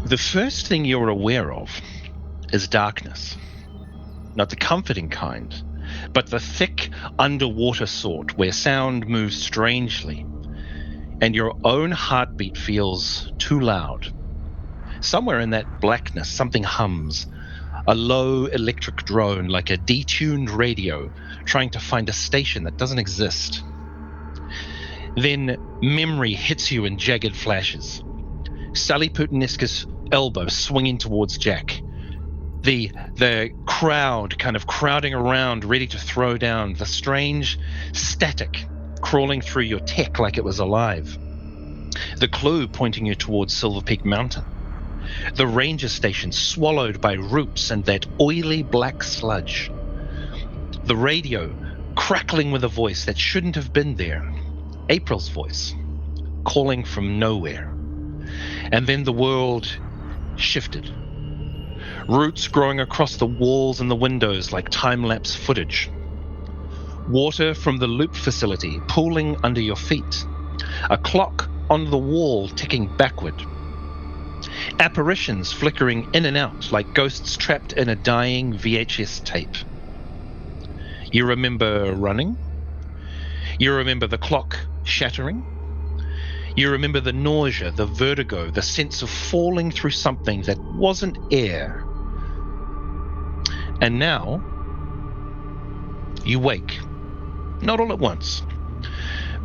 The first thing you're aware of is darkness. Not the comforting kind, but the thick underwater sort where sound moves strangely and your own heartbeat feels too loud. Somewhere in that blackness, something hums, a low electric drone like a detuned radio trying to find a station that doesn't exist. Then memory hits you in jagged flashes. Sally Putinesca's elbow swinging towards Jack. The crowd kind of crowding around, ready to throw down. The strange static crawling through your tech like it was alive. The clue pointing you towards Silver Peak Mountain. The ranger station swallowed by roots and that oily black sludge. The radio crackling with a voice that shouldn't have been there. April's voice, calling from nowhere. And then the world shifted. Roots growing across the walls and the windows like time-lapse footage. Water from the loop facility pooling under your feet. A clock on the wall ticking backward. Apparitions flickering in and out like ghosts trapped in a dying VHS tape. You remember running. You remember the clock shattering. You remember the nausea, the vertigo, the sense of falling through something that wasn't air. And now, you wake. Not all at once,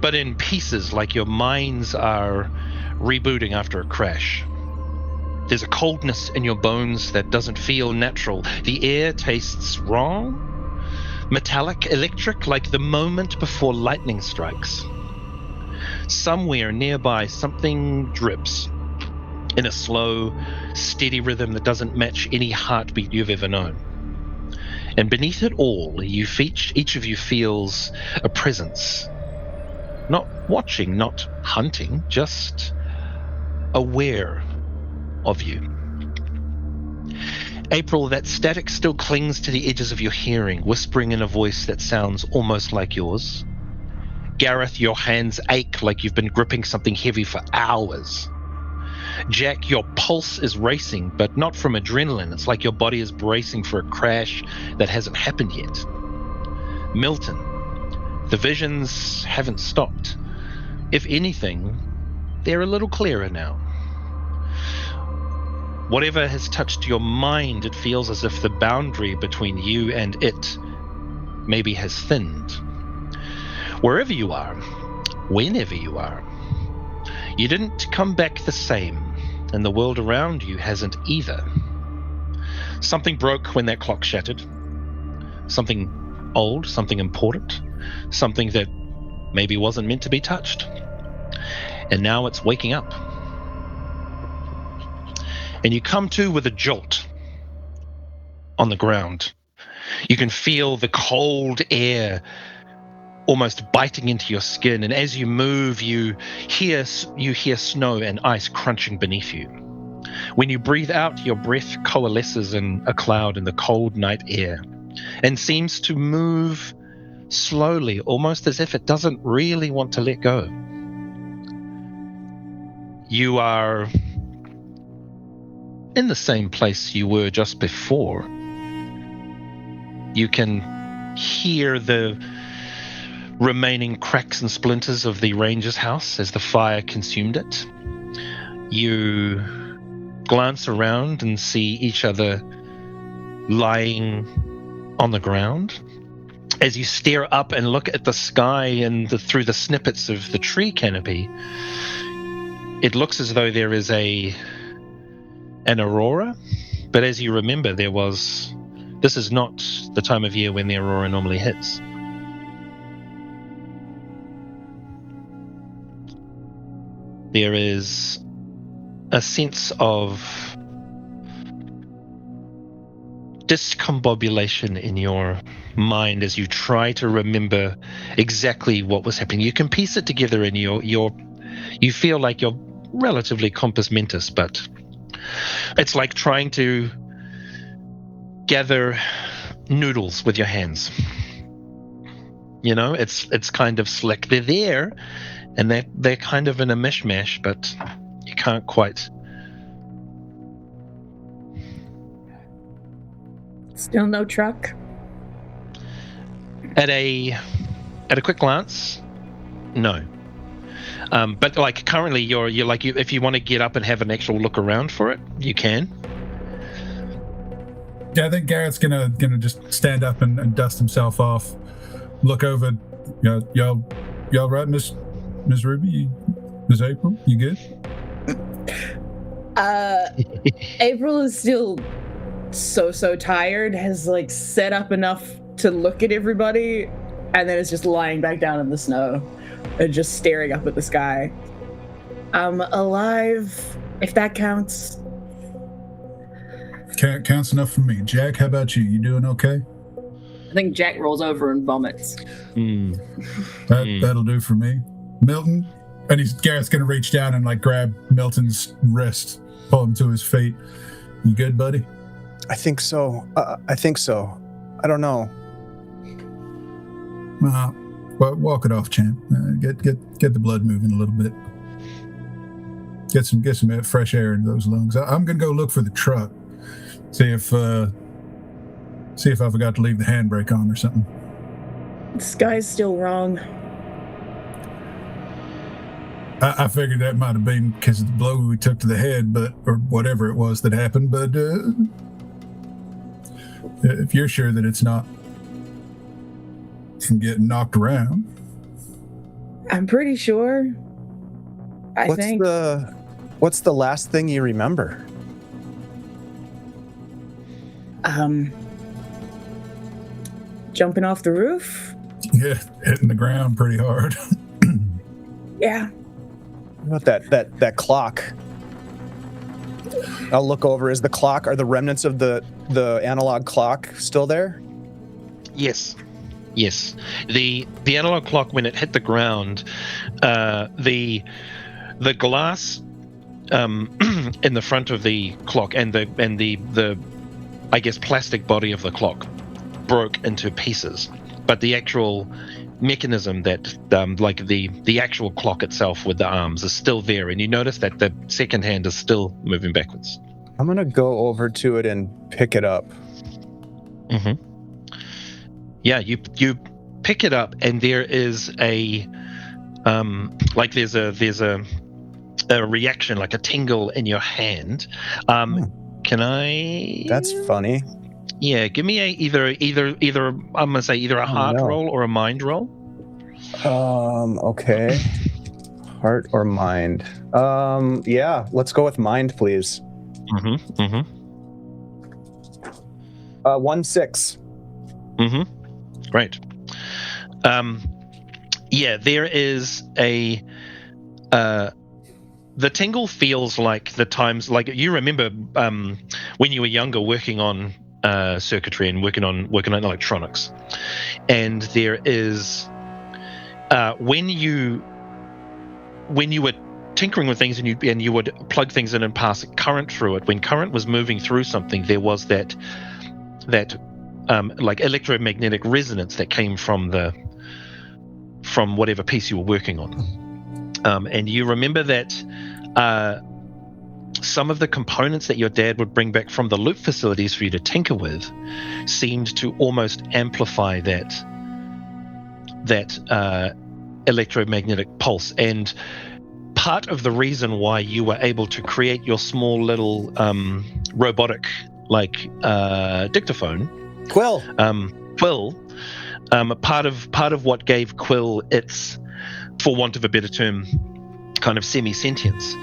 but in pieces like your minds are rebooting after a crash. There's a coldness in your bones that doesn't feel natural. The air tastes wrong, metallic, electric, like the moment before lightning strikes. Somewhere nearby, something drips in a slow, steady rhythm that doesn't match any heartbeat you've ever known. And beneath it all, each of you feels a presence. Not watching, not hunting, just aware of you. April, that static still clings to the edges of your hearing, whispering in a voice that sounds almost like yours. Gareth, your hands ache like you've been gripping something heavy for hours. Jack, your pulse is racing, but not from adrenaline. It's like your body is bracing for a crash that hasn't happened yet. Milton, the visions haven't stopped. If anything, they're a little clearer now. Whatever has touched your mind, it feels as if the boundary between you and it maybe has thinned. Wherever you are, whenever you are, you didn't come back the same, and the world around you hasn't either. Something broke when that clock shattered. Something old, something important, something that maybe wasn't meant to be touched. And now it's waking up. And you come to with a jolt on the ground. You can feel the cold air almost biting into your skin, and as you move, you hear snow and ice crunching beneath you. When you breathe out, your breath coalesces in a cloud in the cold night air and seems to move slowly, almost as if it doesn't really want to let go. You are in the same place you were just before. You can hear the remaining cracks and splinters of the ranger's house as the fire consumed it. You glance around and see each other lying on the ground. As you stare up and look at the sky and through the snippets of the tree canopy, it looks as though there is an aurora, but as you remember, this is not the time of year when the aurora normally hits. There is a sense of discombobulation in your mind as you try to remember exactly what was happening. You can piece it together and you feel like you're relatively compos mentis, but it's like trying to gather noodles with your hands. You know, it's kind of slick. They're there, and they're kind of in a mishmash, but you can't quite Still no truck? At a quick glance, no. But like currently, you're like if you want to get up and have an actual look around for it, you can. Yeah, I think Garrett's gonna just stand up and dust himself off, look over. Y'all right, Miss Ruby, Miss April, you good? April is still so tired, has like set up enough to look at everybody, and then is just lying back down in the snow and just staring up at the sky. I'm alive, if that counts. Counts enough for me. Jack, how about you? You doing okay? I think Jack rolls over and vomits. That'll do for me. Milton, and Gareth's gonna reach down and like grab Milton's wrist, pull him to his feet. You good, buddy? I think so. I don't know. Well, walk it off, champ. Get the blood moving a little bit. Get some fresh air into those lungs. I'm gonna go look for the truck. See if I forgot to leave the handbrake on or something. The sky's still wrong. I figured that might have been because of the blow we took to the head, or whatever it was that happened. But if you're sure that it's not getting knocked around, I'm pretty sure. What's the last thing you remember? Jumping off the roof? Yeah, hitting the ground pretty hard. Yeah. What about that clock? I'll look over. Are the remnants of the analog clock still there? Yes. The analog clock, when it hit the ground, the glass in the front of the clock and the I guess plastic body of the clock broke into pieces, but the actual mechanism that like the actual clock itself with the arms is still there, and you notice that the second hand is still moving backwards. I'm gonna go over to it and pick it up. Yeah, you pick it up, and there is a there's a reaction, like a tingle in your hand. Can I? That's funny. Yeah, give me either I'm gonna say either a heart roll or a mind roll. Okay. Heart or mind? Yeah, let's go with mind, please. 1-6. Great. Yeah, there is a the tingle feels like the times, like you remember when you were younger working on circuitry and working on electronics, and there is when you were tinkering with things and you would plug things in and pass current through it. When current was moving through something, there was that like electromagnetic resonance that came from whatever piece you were working on. And you remember that some of the components that your dad would bring back from the loop facilities for you to tinker with seemed to almost amplify that electromagnetic pulse. And part of the reason why you were able to create your small little robotic dictaphone, Quill. Part of what gave Quill its, for want of a better term, kind of semi-sentience,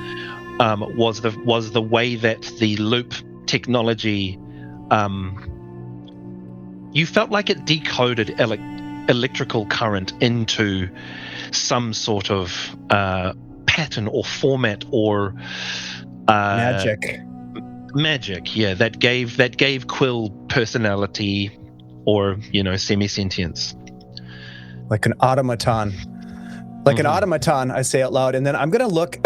was the way that the loop technology, you felt like it decoded electrical current into some sort of pattern or format or Magic. Yeah, that gave Quill personality or semi-sentience. Like an automaton. An automaton, I say out loud. And then I'm going to look,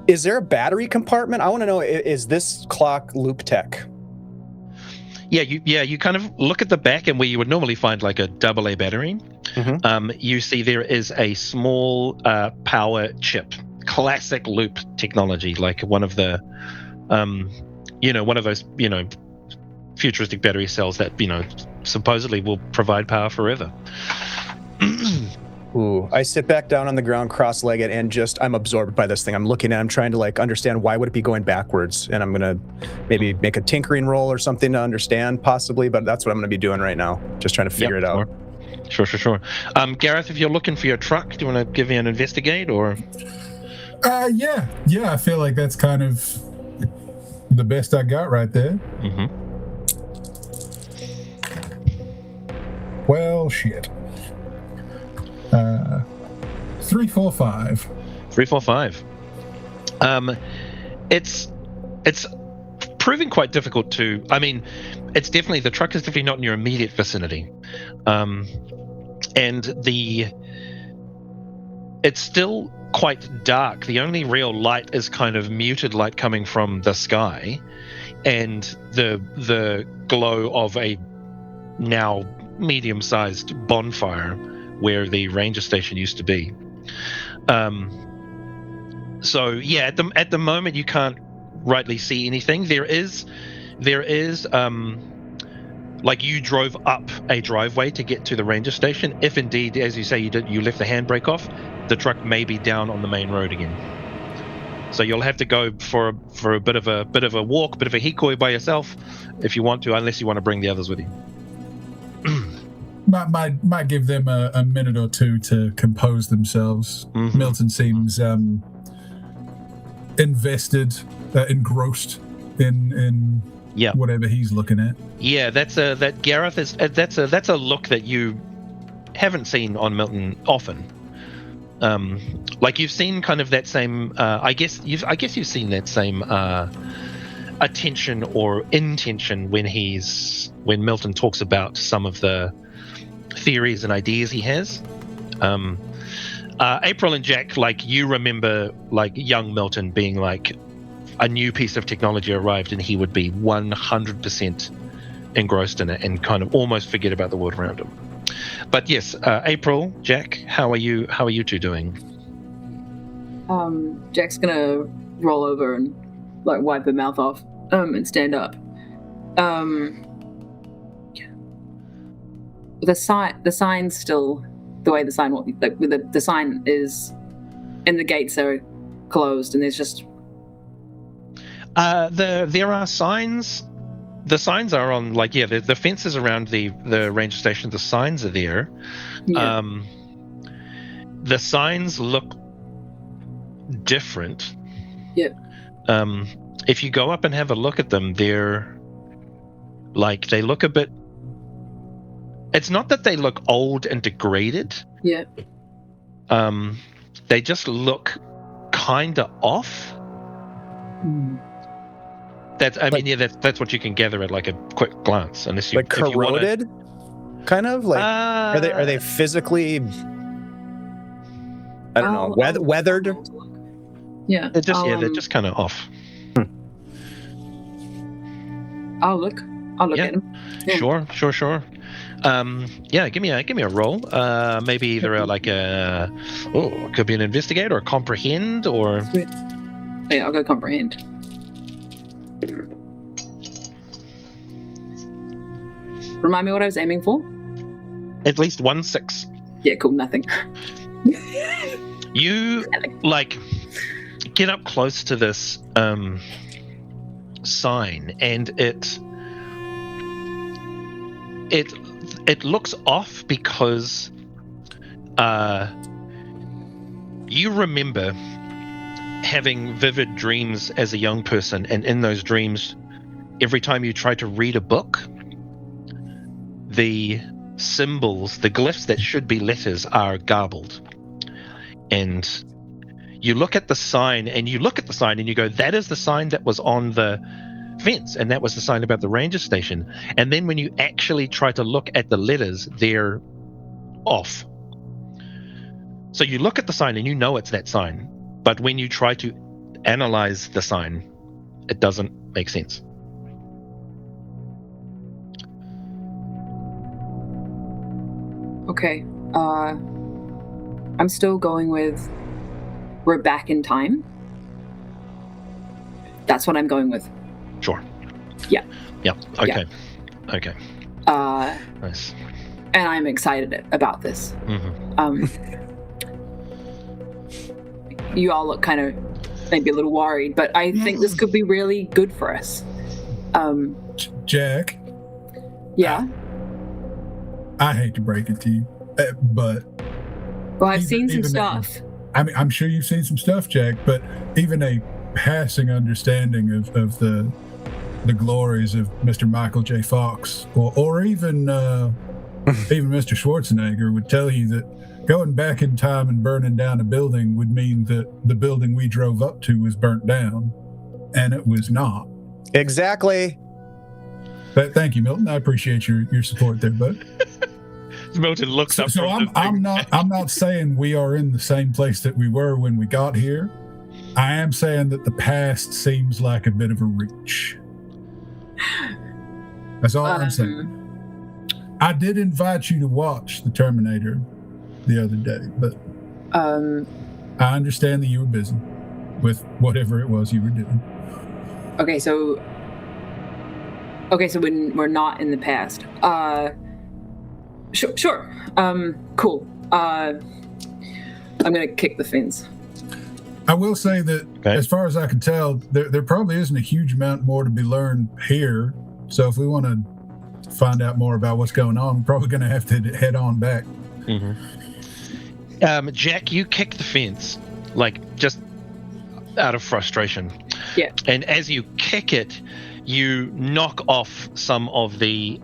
is there a battery compartment? I want to know, is this clock loop tech? Yeah, you kind of look at the back, and where you would normally find like a AA battery, you see there is a small power chip, classic loop technology, like one of the, one of those, futuristic battery cells that supposedly will provide power forever. Ooh, I sit back down on the ground, cross-legged, and I'm absorbed by this thing. I'm looking at it, I'm trying to understand why would it be going backwards, and I'm gonna maybe make a tinkering roll or something to understand, possibly, but that's what I'm gonna be doing right now, just trying to figure it out. Sure. Gareth, if you're looking for your truck, do you want to give me an investigate, or? Yeah, I feel like that's kind of the best I got right there. Mm-hmm. Well, shit. 3, 4, 5. 3, 4, 5. It's proving quite difficult to. I mean, the truck is definitely not in your immediate vicinity, and it's still quite dark. The only real light is kind of muted light coming from the sky, and the glow of a now medium-sized bonfire where the ranger station used to be. So yeah, at the moment you can't rightly see anything. There is like you drove up a driveway to get to the ranger station. If indeed, as you say, you left the handbrake off, the truck may be down on the main road again. So you'll have to go for a bit of a walk, bit of a hikoi by yourself if you want to, unless you want to bring the others with you. Might give them a minute or two to compose themselves. Mm-hmm. Milton seems engrossed in whatever he's looking at. Yeah, that's a look that you haven't seen on Milton often. Like you've seen kind of that same. I guess you've seen that same attention or intention when Milton talks about some of the theories and ideas he has. April and Jack, like you remember, like young Milton being like a new piece of technology arrived and he would be 100% engrossed in it and kind of almost forget about the world around him. But yes, April, Jack, how are you two doing? Jack's gonna roll over and like wipe her mouth off and stand up. The sign's still the way the sign the sign is, and the gates are closed, and there's just there are signs. The signs are on the fences around the ranger station. The signs are there. Yeah. The signs look different. Yep. If you go up and have a look at them, they look a bit. It's not that they look old and degraded. Yeah. They just look kinda off. Mm. That's what you can gather at like a quick glance, unless you like corroded, if you kind of like. Are they physically? I don't know. Weathered. Yeah. They're just kind of off. I'll look at them. Yeah. Sure. Give me a roll. Maybe either it could be an investigate or a comprehend or. Sweet. Yeah, I'll go comprehend. Remind me what I was aiming for. At least 1 6. Yeah, cool. Nothing. You get up close to this sign, and it looks off because you remember having vivid dreams as a young person, and in those dreams, every time you try to read a book, the symbols, the glyphs that should be letters, are garbled. And you look at the sign and you go, that is the sign that was on the fence, and that was the sign about the ranger station. And then when you actually try to look at the letters, they're off. So you look at the sign and you know it's that sign, but when you try to analyze the sign, it doesn't make sense. Okay. I'm still going with we're back in time. That's what I'm going with. Sure. Yeah. Yeah. Okay. Okay. Nice. And I'm excited about this. Mm-hmm. You all look kind of maybe a little worried, but I think this could be really good for us. Jack, Yeah. I hate to break it to you, but Well, I've seen some even stuff. I mean, I'm sure you've seen some stuff, Jack, but even a passing understanding of the glories of Mr. Michael J. Fox, or even even Mr. Schwarzenegger would tell you that going back in time and burning down a building would mean that the building we drove up to was burnt down, and it was not. Exactly. But thank you, Milton. I appreciate your support there, bud. Milton looks up. So from I'm not saying we are in the same place that we were when we got here. I am saying that the past seems like a bit of a reach. That's all I'm saying. I did invite you to watch The Terminator the other day, but I understand that you were busy with whatever it was you were doing. Okay, so when we're not in the past. Sure. Cool. I'm gonna kick the fence. I will say that, as far as I can tell, there probably isn't a huge amount more to be learned here. So if we want to find out more about what's going on, we're probably going to have to head on back. Mm-hmm. Jack, you kick the fence, like just out of frustration. Yeah. And as you kick it, you knock off some of the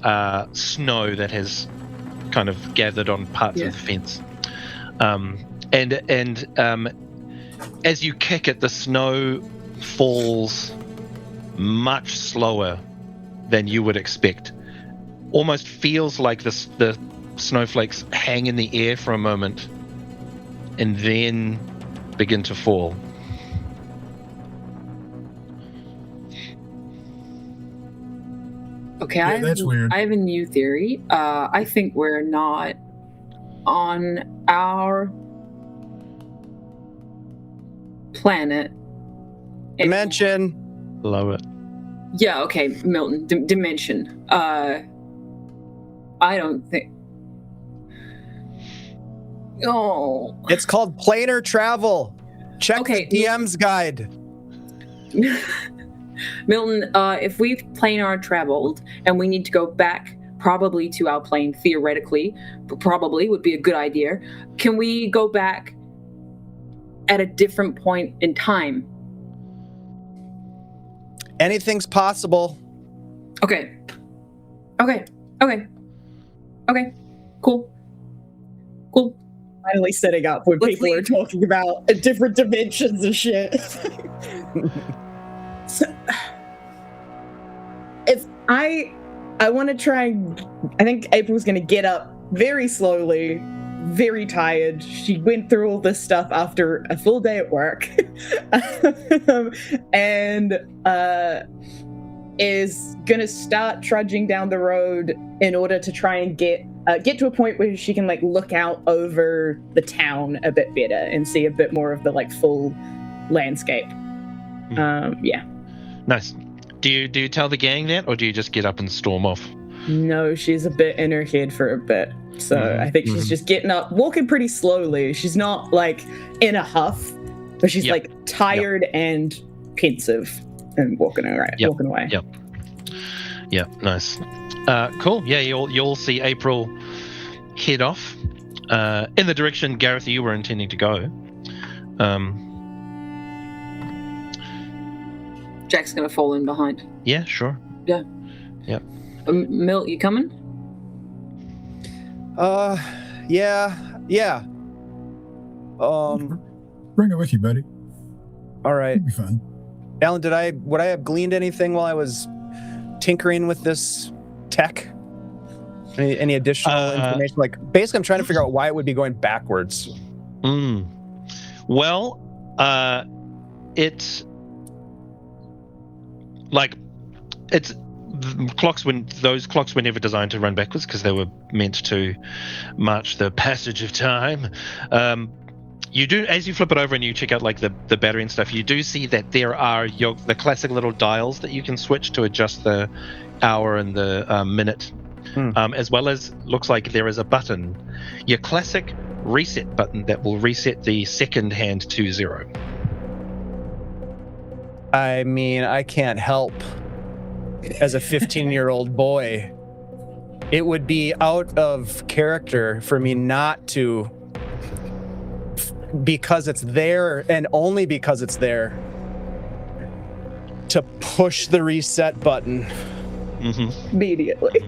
snow that has kind of gathered on parts of the fence. And as you kick it, the snow falls much slower than you would expect. Almost feels like the snowflakes hang in the air for a moment and then begin to fall. Okay, Yeah, that's weird. I have a new theory. I think we're not on our planet. Dimension. Love it. Yeah, okay, Milton. Dimension. I don't think. Oh. It's called planar travel. Check the DM's guide. Milton, if we've planar traveled and we need to go back probably to our plane, theoretically, probably would be a good idea. Can we go back at a different point in time? Anything's possible. Okay. Cool. Finally setting up when Let's people are leave. talking about different dimensions of shit. So, if I want to try, I think April's going to get up very slowly, very tired. She went through all this stuff after a full day at work, and is going to start trudging down the road in order to try and get to a point where she can like look out over the town a bit better and see a bit more of the like full landscape. Yeah. Nice. Do you tell the gang that, or do you just get up and storm off? No, she's a bit in her head for a bit. So I think she's just getting up, walking pretty slowly. She's not like in a huff, but she's like tired and pensive and walking away. Yeah, nice. Cool. Yeah, you'll see April head off in the direction, Gareth, you were intending to go. Jack's gonna fall in behind. Yeah, sure. Yeah. Yep. Milt, you coming? Yeah. Bring it with you, buddy. All right. It'll be fun. Allan, would I have gleaned anything while I was tinkering with this tech? Any additional information? Like, basically, I'm trying to figure out why it would be going backwards. Well, it's those clocks were never designed to run backwards because they were meant to march the passage of time. You do, as you flip it over and you check out like the battery and stuff, you do see that there are the classic little dials that you can switch to adjust the hour and the minute, as well as looks like there is a button, your classic reset button that will reset the second hand to 0. I mean, I can't help as a 15-year-old boy. It would be out of character for me not to, because it's there and only because it's there, to push the reset button. Immediately.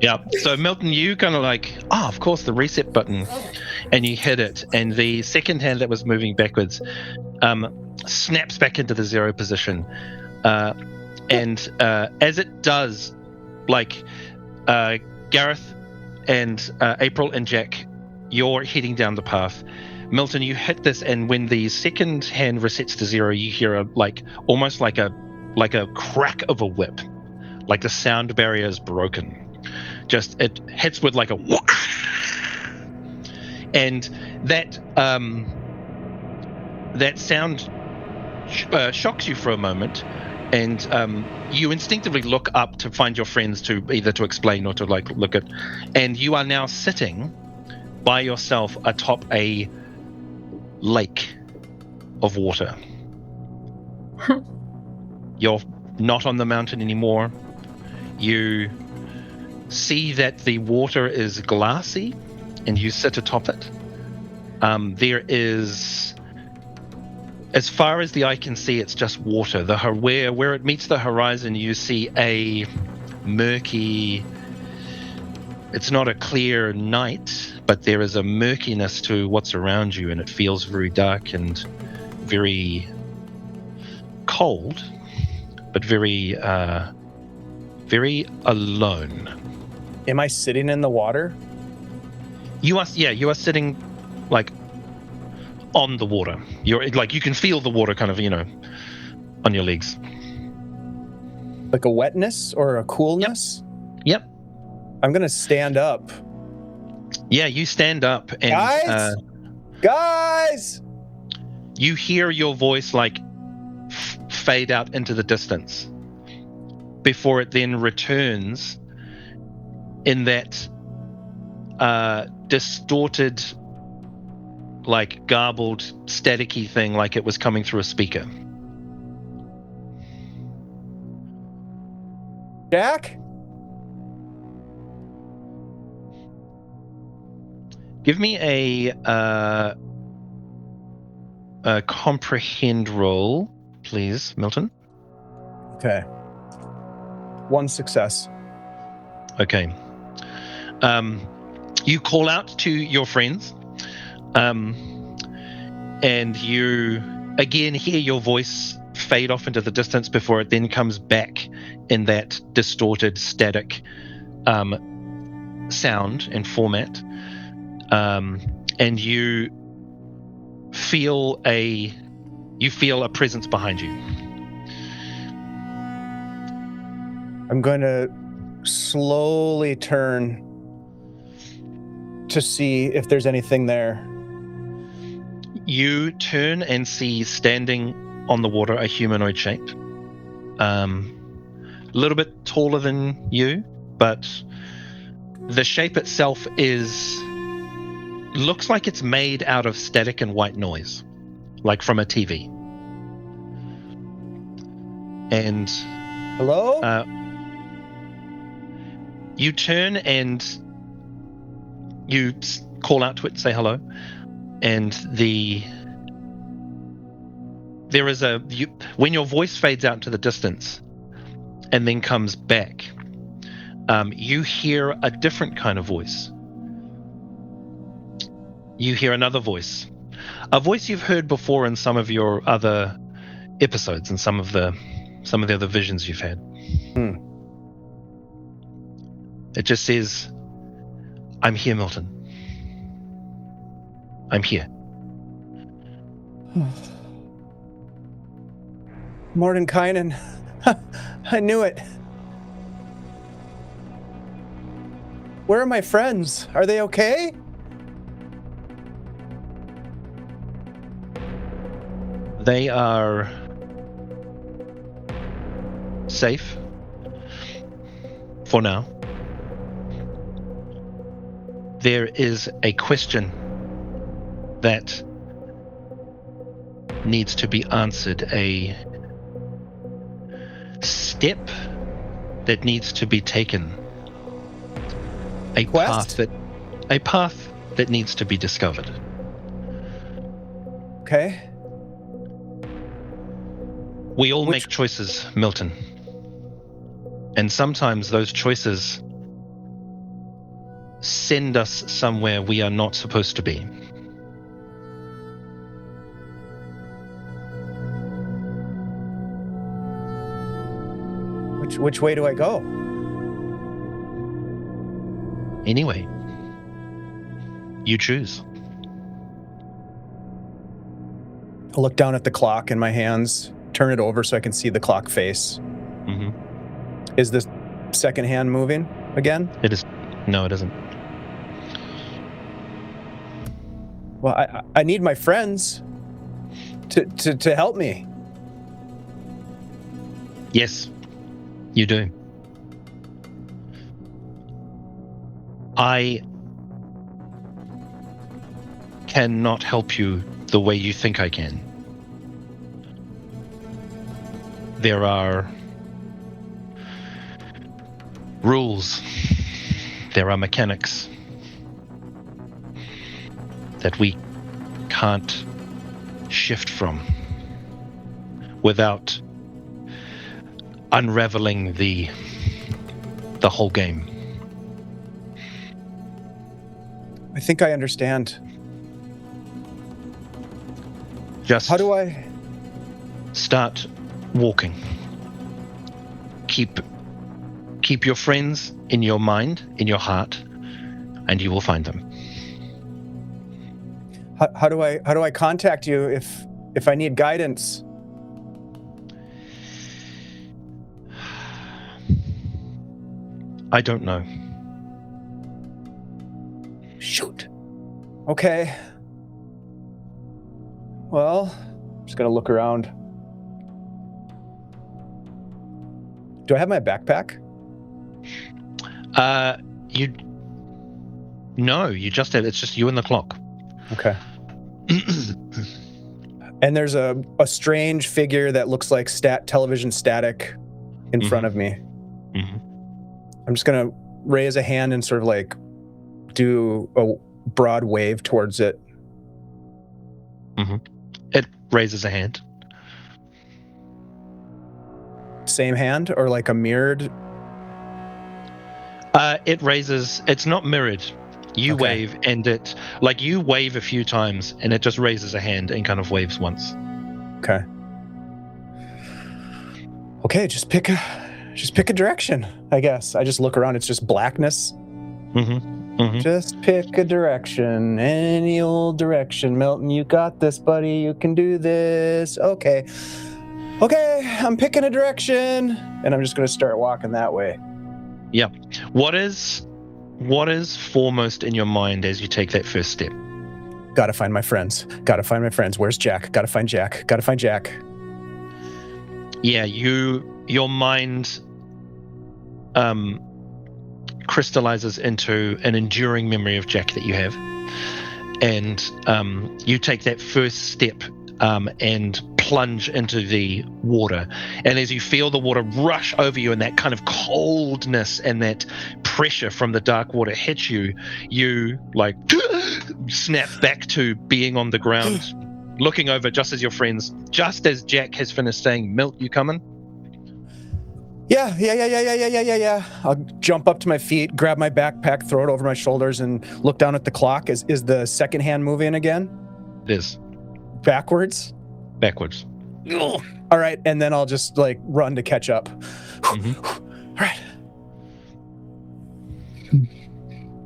Yeah. So Milton, you kind of like, of course, the reset button, and you hit it, and the second hand that was moving backwards snaps back into the 0 position, and as it does, like Gareth and April and Jack, you're heading down the path. Milton, you hit this, and when the second hand resets to 0, you hear almost like a crack of a whip, like the sound barrier is broken. Just it hits with like a whoosh, and that sound shocks you for a moment, and you instinctively look up to find your friends to either to explain or to like look at, and you are now sitting by yourself atop a lake of water. You're not on the mountain anymore. You see that the water is glassy, and you sit atop it. There is, as far as the eye can see, it's just water. Where it meets the horizon, you see a murky. It's not a clear night, but there is a murkiness to what's around you, and it feels very dark and very cold, but very, very alone. Am I sitting in the water? You are sitting like on the water. You're like, you can feel the water kind of, on your legs. Like a wetness or a coolness? Yep. I'm going to stand up. Yeah, you stand up, and guys, you hear your voice like fade out into the distance before it then returns in that distorted, like garbled, staticky thing, like it was coming through a speaker. Jack? Give me a comprehend roll, please, Milton. Okay. 1 success. Okay. You call out to your friends, and you again hear your voice fade off into the distance before it then comes back in that distorted, static sound and format. And you feel a presence behind you. I'm going to slowly turn to see if there's anything there. You turn and see standing on the water a humanoid shape. A little bit taller than you, but the shape itself looks like it's made out of static and white noise, like from a TV. And hello? You turn and you call out to it, say hello, and when your voice fades out to the distance and then comes back, you hear a different kind of voice. You hear another voice, a voice you've heard before in some of your other episodes and some of the other visions you've had. It just says, "I'm here, Milton. I'm here." Mordenkainen. I knew it. Where are my friends? Are they okay? They are safe for now. There is a question that needs to be answered, a step that needs to be taken, a Quest? path that needs to be discovered. Okay. We all make choices, Milton. And sometimes those choices send us somewhere we are not supposed to be. Which way do I go? Anyway, you choose. I'll look down at the clock in my hands, turn it over so I can see the clock face. Mm-hmm. Is the second hand moving again? It is. No, it isn't. Well, I need my friends to help me. Yes, you do. I cannot help you the way you think I can. There are rules. There are mechanics that we can't shift from without unraveling the whole game. I think I understand. Just How do I... start walking. Keep your friends in your mind, in your heart, and you will find them. How do I contact you if I need guidance? I don't know. Shoot. Okay. Well, I'm just gonna look around. Do I have my backpack? You just have, it's just you and the clock. Okay. And there's a strange figure that looks like television static in front of me. Mm-hmm. I'm just gonna raise a hand and sort of like do a broad wave towards it. Mm-hmm. It raises a hand. Same hand or like a mirrored? It raises, it's not mirrored. You Okay. wave and you wave a few times and it just raises a hand and kind of waves once. Okay. Okay, just pick a direction, I guess. I just look around, it's just blackness. Mm-hmm. Mm-hmm. Just pick a direction, any old direction. Milton, you got this, buddy. You can do this. Okay, I'm picking a direction, and I'm just going to start walking that way. Yeah. What is foremost in your mind as you take that first step? Gotta find my friends. Where's Jack? Gotta find Jack. Yeah, your mind crystallizes into an enduring memory of Jack that you have, and you take that first step and plunge into the water. And as you feel the water rush over you and that kind of coldness and that pressure from the dark water hits you, you like snap back to being on the ground, looking over just as your friends, just as Jack has finished saying, "Milt, you coming?" Yeah. I'll jump up to my feet, grab my backpack, throw it over my shoulders, and look down at the clock. Is the second hand moving again? It is. Backwards? Backwards. Ugh. All right, and then I'll just like run to catch up. Mm-hmm. All right.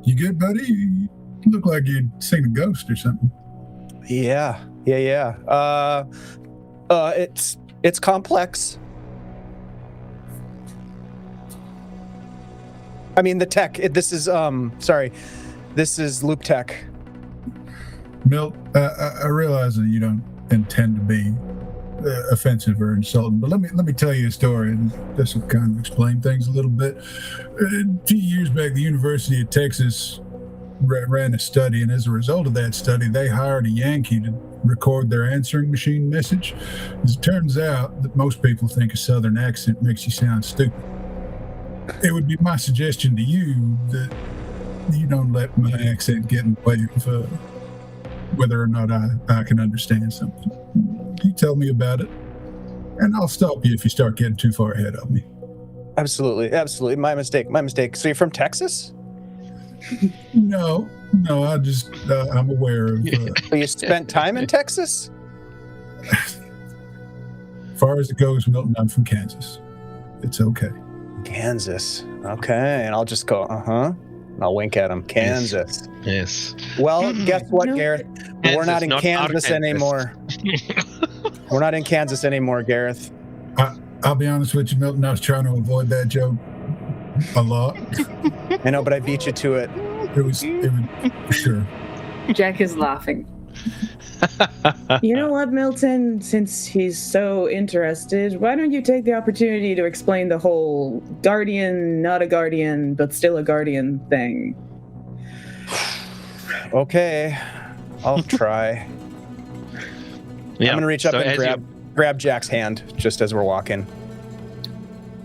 You good, buddy? You look like you'd seen a ghost or something. Yeah. It's complex. I mean, the tech. This is This is Loop Tech. Milt, I realize that you don't intend to be offensive or insulting, but let me tell you a story, and this will kind of explain things a little bit. A few years back, the University of Texas ran a study, and as a result of that study, they hired a Yankee to record their answering machine message. As it turns out that most people think a Southern accent makes you sound stupid. It would be my suggestion to you that you don't let my accent get in the way of whether or not I can understand something. You tell me about it, and I'll stop you if you start getting too far ahead of me. Absolutely. My mistake. So you're from Texas? No, I just, I'm aware of... So you spent time in Texas? As far as it goes, Milton, I'm from Kansas. It's okay. Kansas. Okay, and I'll just go, and I'll wink at him. Kansas. Yes. Well, guess what, No. Gareth? Kansas, We're not in not Kansas Kansas. anymore. We're not in Kansas anymore, Gareth. I'll be honest with you, Milton, I was trying to avoid that joke a lot. I know, but I beat you to it. It was sure. Jack is laughing. You know what, Milton? Since he's so interested, why don't you take the opportunity to explain the whole guardian, not a guardian, but still a guardian thing? Okay, I'll try. Yeah. I'm gonna reach up so and as grab Jack's hand just as we're walking.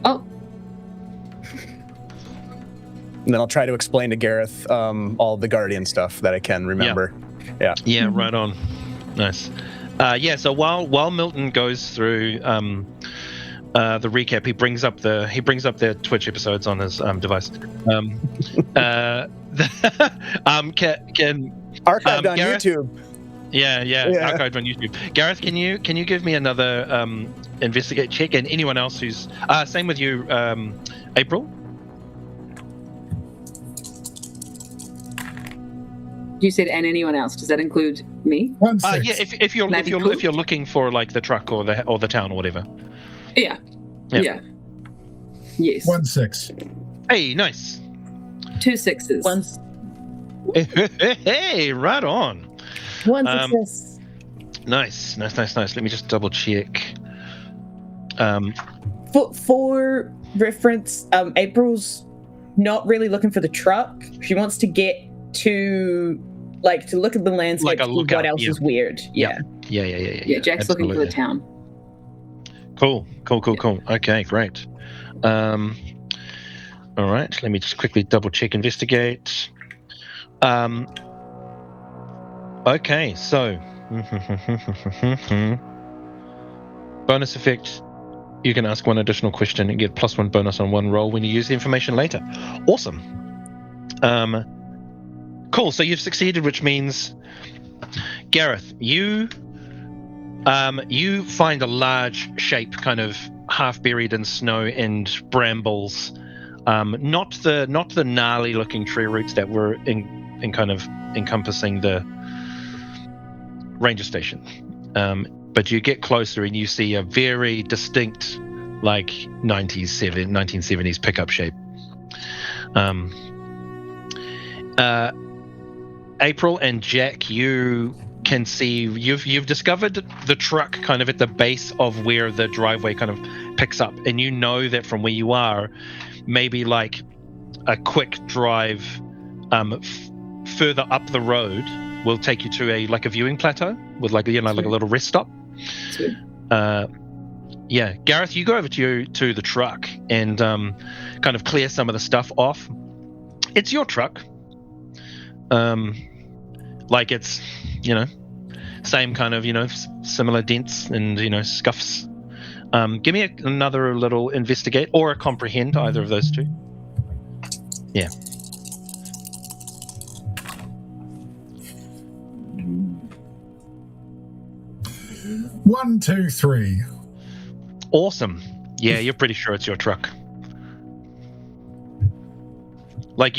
Oh, And then I'll try to explain to Gareth all the guardian stuff that I can remember. Yeah, right on. Nice. So while Milton goes through the recap, he brings up the Twitch episodes on his device. Can Archived on Gareth, YouTube. Yeah, archived on YouTube. Gareth, can you give me another investigate check, and anyone else who's same with you, April? you said and anyone else. Does that include me? 1-6. Yeah, if you're looking for like the truck or the town or whatever. Yeah. Yeah. Yes. 1-6. Hey, nice. 2 6s. Hey, right on. One success. Nice. Let me just double check. For reference, April's not really looking for the truck. She wants to get to look at the landscape, Like a see lookout, what else yeah. is weird. Yeah. Yeah. Jack's looking for the town. Cool. Okay, great. All right, let me just quickly double check investigate. Okay, so bonus effect, you can ask one additional question and get +1 bonus on one roll when you use the information later. Awesome. Cool, so you've succeeded, which means Gareth, you find a large shape kind of half buried in snow and brambles. Not the gnarly looking tree roots that were in kind of encompassing the ranger station. But you get closer and you see a very distinct like 1970s pickup shape. April and Jack, you can see you've discovered the truck kind of at the base of where the driveway kind of picks up, and you know that from where you are, maybe like a quick drive further up the road will take you to a viewing plateau with like a little rest stop. Sweet. Gareth, you go over to the truck and kind of clear some of the stuff off. It's your truck. Like it's, same kind of, similar dents and, scuffs. Give me another little investigate or a comprehend, either of those two. Yeah. 1, 2, 3. Awesome. Yeah, you're pretty sure it's your truck. Like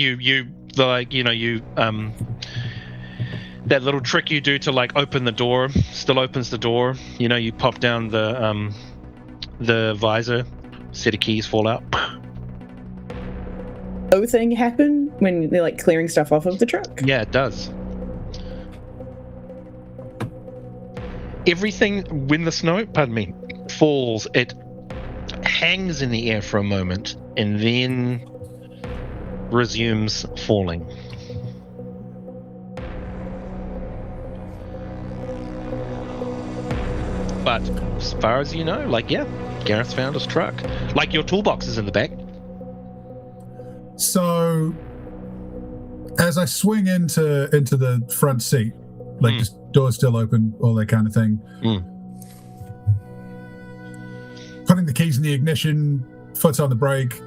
that little trick you do to like open the door still opens the door. You pop down the visor, set of keys fall out. O thing happen when they're like clearing stuff off of the truck? Yeah, it does. Everything, when the snow, falls, it hangs in the air for a moment and then resumes falling. But as far as you know, Gareth found his truck. Like, your toolbox is in the back. So, as I swing into the front seat, like the door's still open, all that kind of thing. Putting the keys in the ignition, foot's on the brake.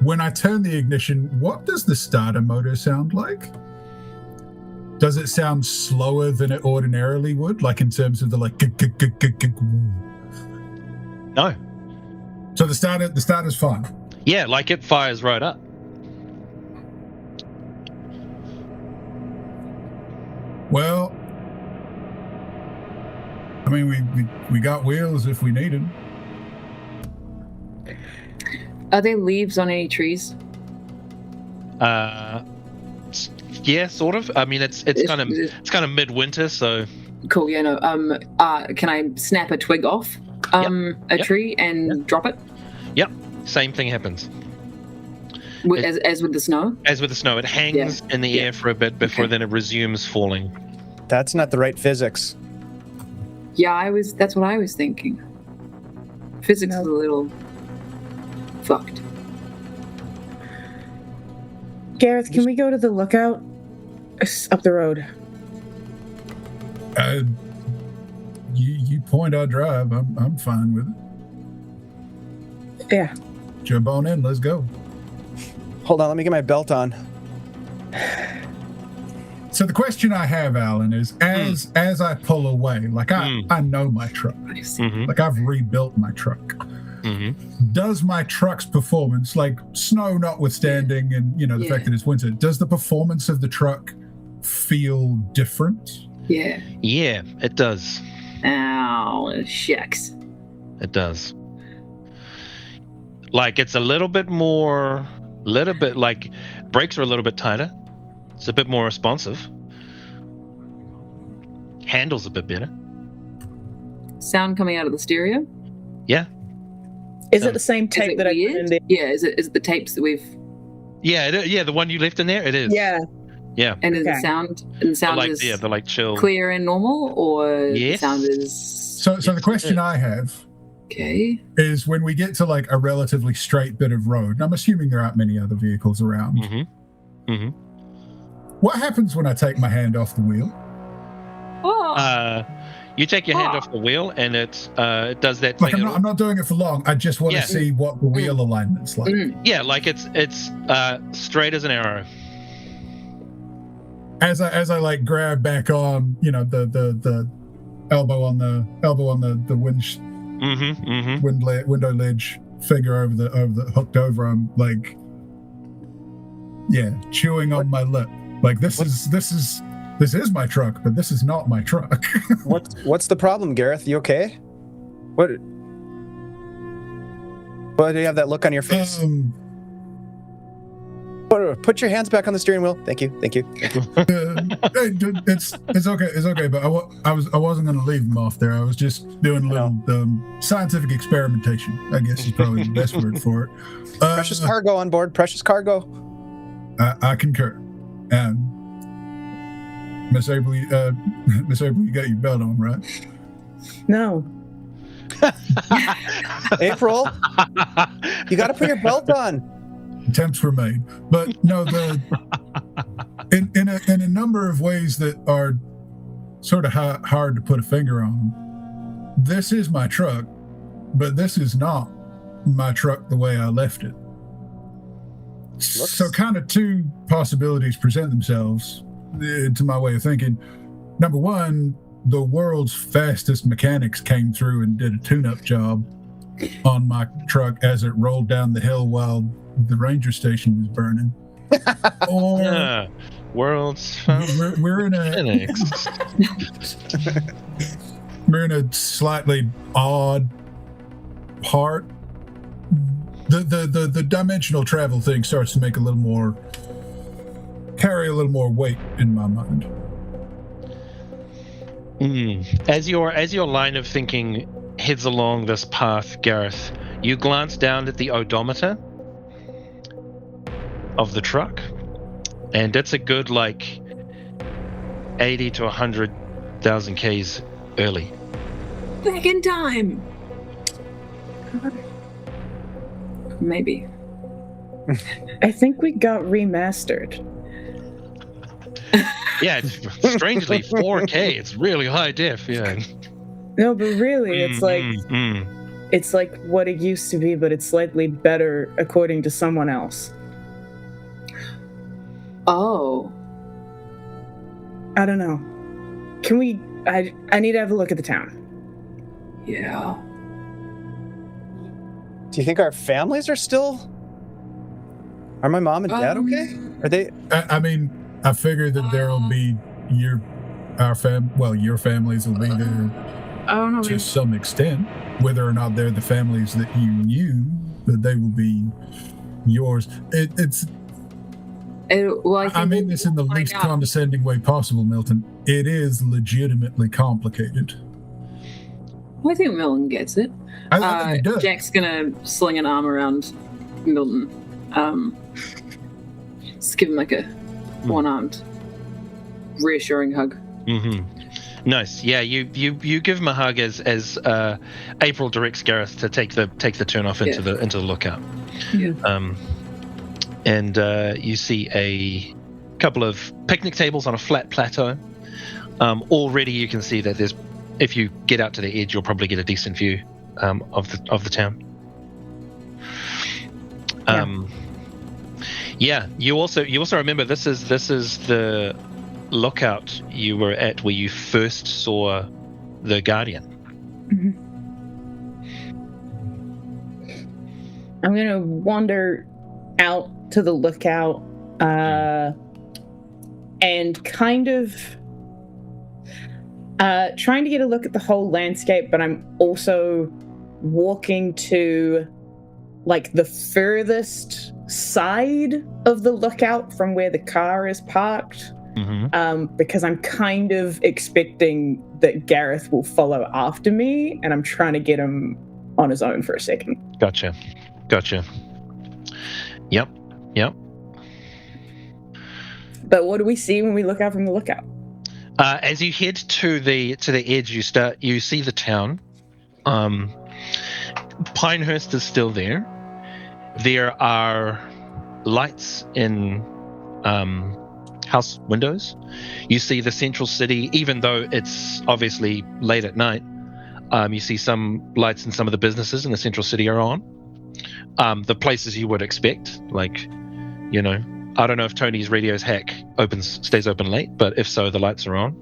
When I turn the ignition, what does the starter motor sound like? Does it sound slower than it ordinarily would, like in terms of the No. So the starter's fine. Yeah, like it fires right up. Well, I mean, we got wheels if we need them. Are there leaves on any trees? Yeah, sort of. I mean, it's kind of midwinter, so. Cool. Yeah. No. Can I snap a twig off a tree and drop it? Yep. Same thing happens. As with the snow? As with the snow. It hangs in the air for a bit before then it resumes falling. That's not the right physics. Yeah, that's what I was thinking. Physics is a little fucked. Gareth, can we go to the lookout? It's up the road. You point, I drive. I'm fine with it. Yeah. Jump on in. Let's go. Hold on, let me get my belt on. So the question I have, Allan, is as I pull away, like I know my truck. Like I've rebuilt my truck. Does my truck's performance, like snow notwithstanding, and the fact that it's winter, does the performance of the truck feel different? Yeah. Yeah, it does. Ow, shucks. It does. Like it's a little bit like brakes are a little bit tighter. It's a bit more responsive. Handles a bit better. Sound coming out of the stereo? Yeah. Is it the same tape that I put in there? Yeah, is it the tapes that we've... Yeah, the one you left in there, it is. Yeah. Yeah. And is the sound is they're like chill. Clear and normal, or yes. the sound is... So the question I have is when we get to like a relatively straight bit of road, and I'm assuming there aren't many other vehicles around, what happens when I take my hand off the wheel? Oh. You take your hand off the wheel, and it does that like thing. I'm not doing it for long. I just want to see what the wheel alignment's like. Yeah, like it's straight as an arrow. As I like grab back on, the elbow on the window ledge, finger over the hooked over. I'm like, chewing on my lip. Like this is my truck, but this is not my truck. What's the problem, Gareth? You okay? What do you have that look on your face? Put your hands back on the steering wheel. Thank you. It's okay. But I wasn't going to leave them off there. I was just doing a little scientific experimentation, I guess is probably the best word for it. Precious cargo on board. Precious cargo. I concur. Miss April, you got your belt on, right? No. April, you got to put your belt on. Attempts were made, but no, in a number of ways that are sort of hard to put a finger on. This is my truck, but this is not my truck the way I left it. So kind of two possibilities present themselves to my way of thinking. Number one, the world's fastest mechanics came through and did a tune-up job on my truck as it rolled down the hill while the ranger station was burning. Or world's we're in a slightly odd part the dimensional travel thing starts to make carry a little more weight in my mind. As your line of thinking heads along this path, Gareth, you glance down at the odometer of the truck, and it's a good 80 to 100,000 Ks early. Back in time. Maybe. I think we got remastered. Yeah, it's strangely 4K. It's really high def. Yeah. No, but really, it's it's like what it used to be, but it's slightly better according to someone else. Oh. I don't know. Can we? I need to have a look at the town. Yeah. Do you think our families are still? Are my mom and dad okay? Are they? I mean, I figure that there'll be your families will be there I don't know. to some extent. Whether or not they're the families that you knew, but they will be yours. I mean this in the least condescending way possible, Milton. It is legitimately complicated. I think Milton gets it. I think he does. Jack's gonna sling an arm around Milton. Just give him a one-armed, reassuring hug. Mm-hmm. Nice. Yeah, you give him a hug as April directs Gareth to take the turn off into the lookout. Yeah. And you see a couple of picnic tables on a flat plateau. Already you can see that if you get out to the edge, you'll probably get a decent view of the town. You also remember this is the lookout you were at where you first saw the Guardian. Mm-hmm. I'm gonna wander out to the lookout and kind of trying to get a look at the whole landscape, but I'm also walking to the furthest side of the lookout from where the car is parked. Mm-hmm. Because I'm kind of expecting that Gareth will follow after me, and I'm trying to get him on his own for a second. Gotcha. Yep. But what do we see when we look out from the lookout? As you head to the edge, you see the town. Pinehurst is still there. There are lights in house windows. You see the central city, even though it's obviously late at night. You see some lights in some of the businesses in the central city are on. The places you would expect, I don't know if Tony's Radio's hack stays open late, but if so, the lights are on.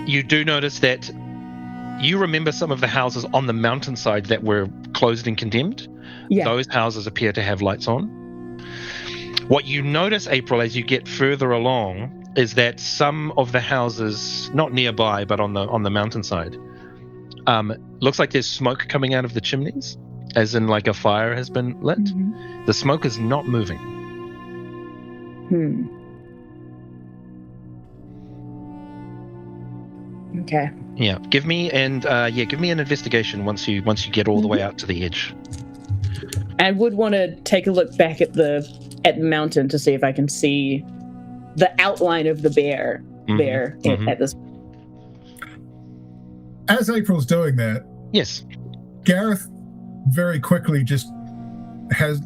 You do notice that you remember some of the houses on the mountainside that were closed and condemned. Yeah. Those houses appear to have lights on. What you notice, April, as you get further along, is that some of the houses, not nearby, but on the mountainside, looks like there's smoke coming out of the chimneys, as in a fire has been lit. Mm-hmm. The smoke is not moving. Okay. Yeah. Give me an investigation once you get all the way out to the edge. I would want to take a look back at the mountain to see if I can see the outline of the bear there at this. As April's doing that, yes, Gareth very quickly just has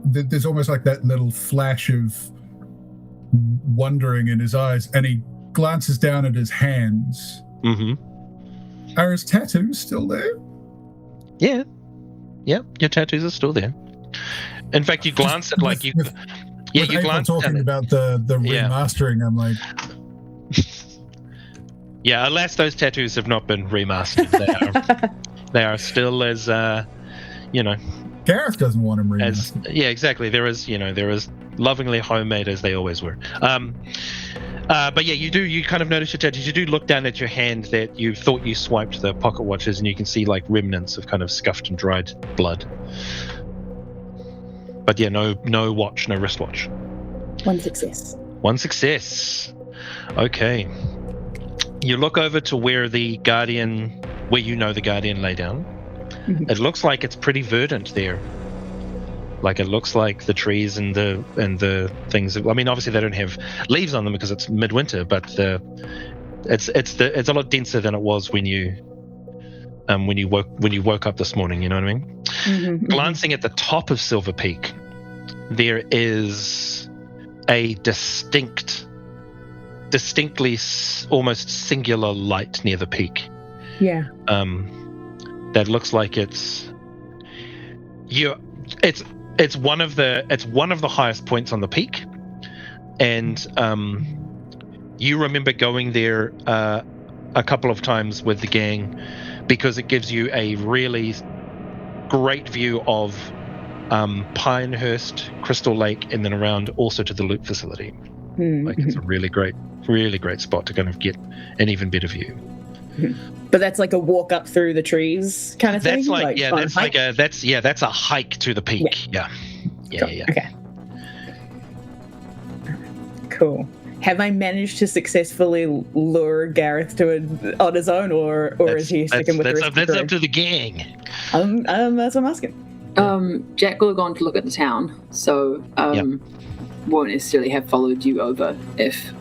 there's almost that little flash of wondering in his eyes, and he glances down at his hands. Mm-hmm. Are his tattoos still there? Yeah, your tattoos are still there. In fact, you glance at you glance talking about the remastering. I'm like, yeah. Unless those tattoos have not been remastered, they are still as Gareth doesn't want him remastered. Yeah, exactly. They're as lovingly homemade as they always were. But yeah, you kind of notice you do look down at your hand that you thought you swiped the pocket watches, and you can see like remnants of kind of scuffed and dried blood. But yeah, no watch, no wristwatch. One success. One success. Okay. You look over to where the Guardian lay down. Mhm. It looks like it's pretty verdant there. Like it looks like the trees and the things. I mean, obviously they don't have leaves on them because it's midwinter, but it's a lot denser than it was when you woke up this morning. You know what I mean? Mhm. Glancing at the top of Silver Peak, there is a distinctly almost singular light near the peak. Yeah. That looks like it's one of the highest points on the peak, and you remember going there a couple of times with the gang because it gives you a really great view of Pinehurst, Crystal Lake, and then around also to the loop facility. Mhm. Like it's a really great spot to kind of get an even better view. But that's like a walk up through the trees kind of thing. That's like on a hike? that's a hike to the peak. Yeah. Cool. Okay. Cool. Have I managed to successfully lure Gareth to it on his own, or is he sticking with the rest of the That's crew? up to the gang. That's what I'm asking. Jack will have gone to look at the town, so won't necessarily have followed you over if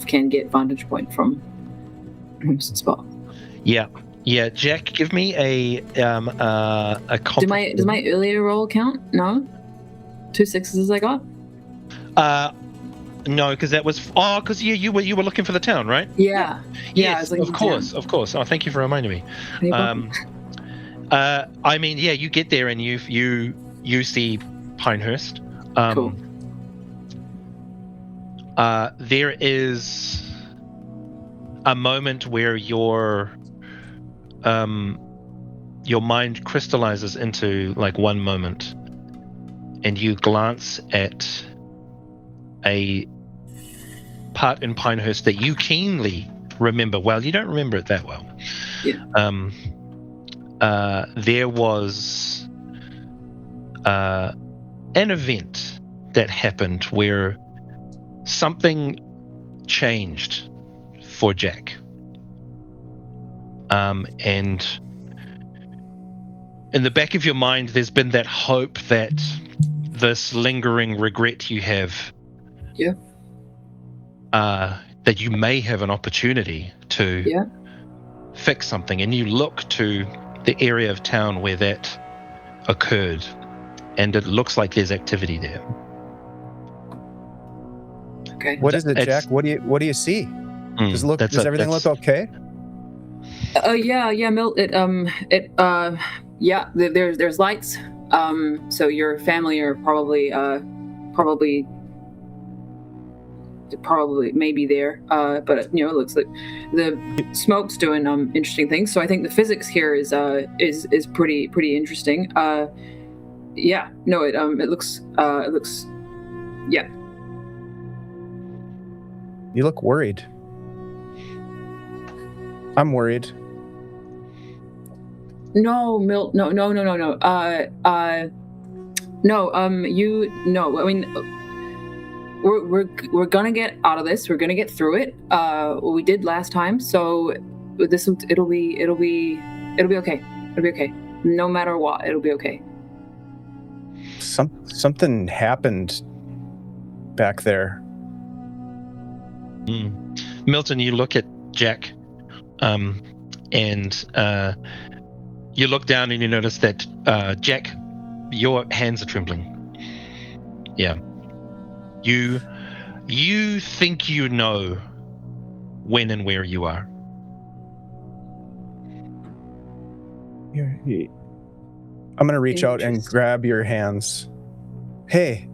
can get vantage point from spot. Yeah. Jack, give me a Does my earlier roll count? No, 2 6s I got. No, because that was because you were looking for the town, right? Yeah. Yes, I was looking of for the course. town. Oh, thank you for reminding me. No problem. I mean, yeah, you get there and you see Pinehurst. Cool. There is a moment where your mind crystallizes into like one moment, and you glance at a part in Pinehurst that you keenly remember. Well, you don't remember it that well. Yeah. There was an event that happened where something changed for Jack. And in the back of your mind, there's been that hope that this lingering regret you have, that you may have an opportunity to fix something, and you look to the area of town where that occurred, and it looks like there's activity there. Okay. What is it, Jack? What do you see? Does everything look okay? Yeah, Milt. There's lights. So your family are probably maybe there. But it looks like the smoke's doing interesting things. So I think the physics here is pretty interesting. It looks yeah. You look worried. I'm worried. No, Milt. No. No. I mean, we're gonna get out of this. We're gonna get through it. We did last time. So it'll be okay. It'll be okay. No matter what, it'll be okay. Something happened back there. Milton, you look at Jack, and you look down and you notice that Jack, your hands are trembling. Yeah. You think you know when and where you are. I'm gonna reach out and grab your hands. Hey.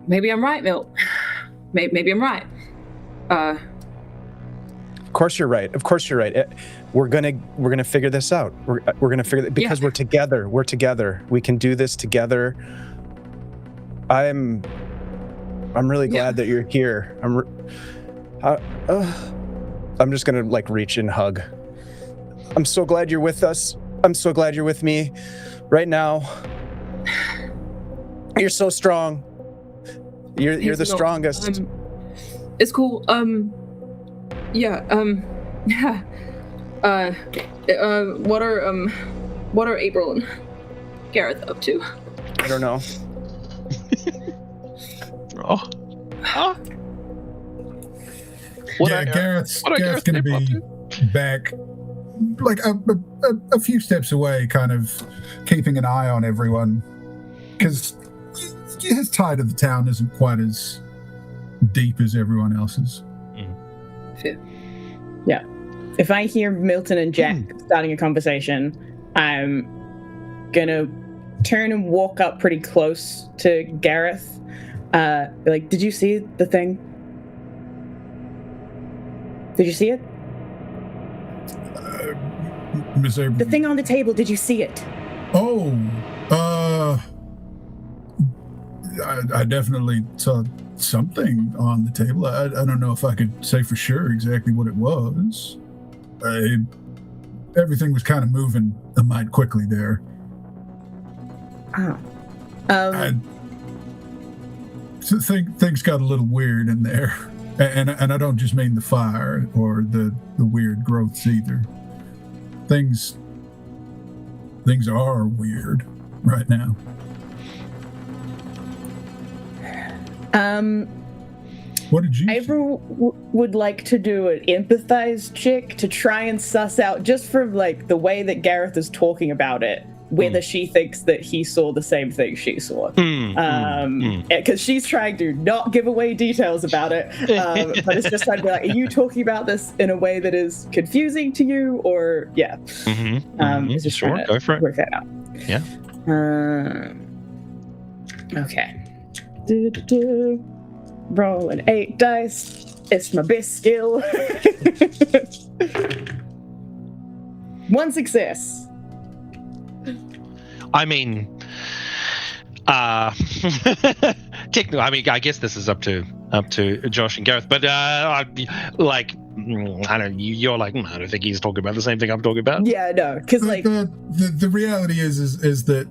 Maybe I'm right, Milt. Maybe I'm right. Of course you're right. We're gonna figure this out. We're gonna figure it because we're together. We can do this together. I'm really glad that you're here. I'm just gonna like reach and hug. I'm so glad you're with us. I'm so glad you're with me right now. You're so strong. You're the strongest. It's cool. Yeah. Yeah. What are April and Gareth up to? I don't know. Oh. Gareth's going to be back, like a few steps away, kind of keeping an eye on everyone, because his tie to the town isn't quite as deep as everyone else's. Yeah. If I hear Milton and Jack starting a conversation, I'm gonna turn and walk up pretty close to Gareth. Like, did you see the thing? Did you see it? Miss Abrams. The thing on the table, did you see it? Oh, I definitely saw something on the table. I don't know if I could say for sure exactly what it was. Everything was kind of moving a mite quickly there. So things got a little weird in there, and I don't just mean the fire or the weird growths either. Things are weird right now. What did you? April would like to do an empathize check to try and suss out, just from like the way that Gareth is talking about it, whether she thinks that he saw the same thing she saw. Because she's trying to not give away details about it, but it's just trying to be like, are you talking about this in a way that is confusing to you, or it's just sure, go for it. Work that out. Yeah. Okay. Roll an 8 dice. It's my best skill. 1 success. I mean, technically, I mean, I guess this is up to Josh and Gareth, but I'd be like, I don't. You're like, I don't think he's talking about the same thing I'm talking about. Yeah, no, because like the reality is that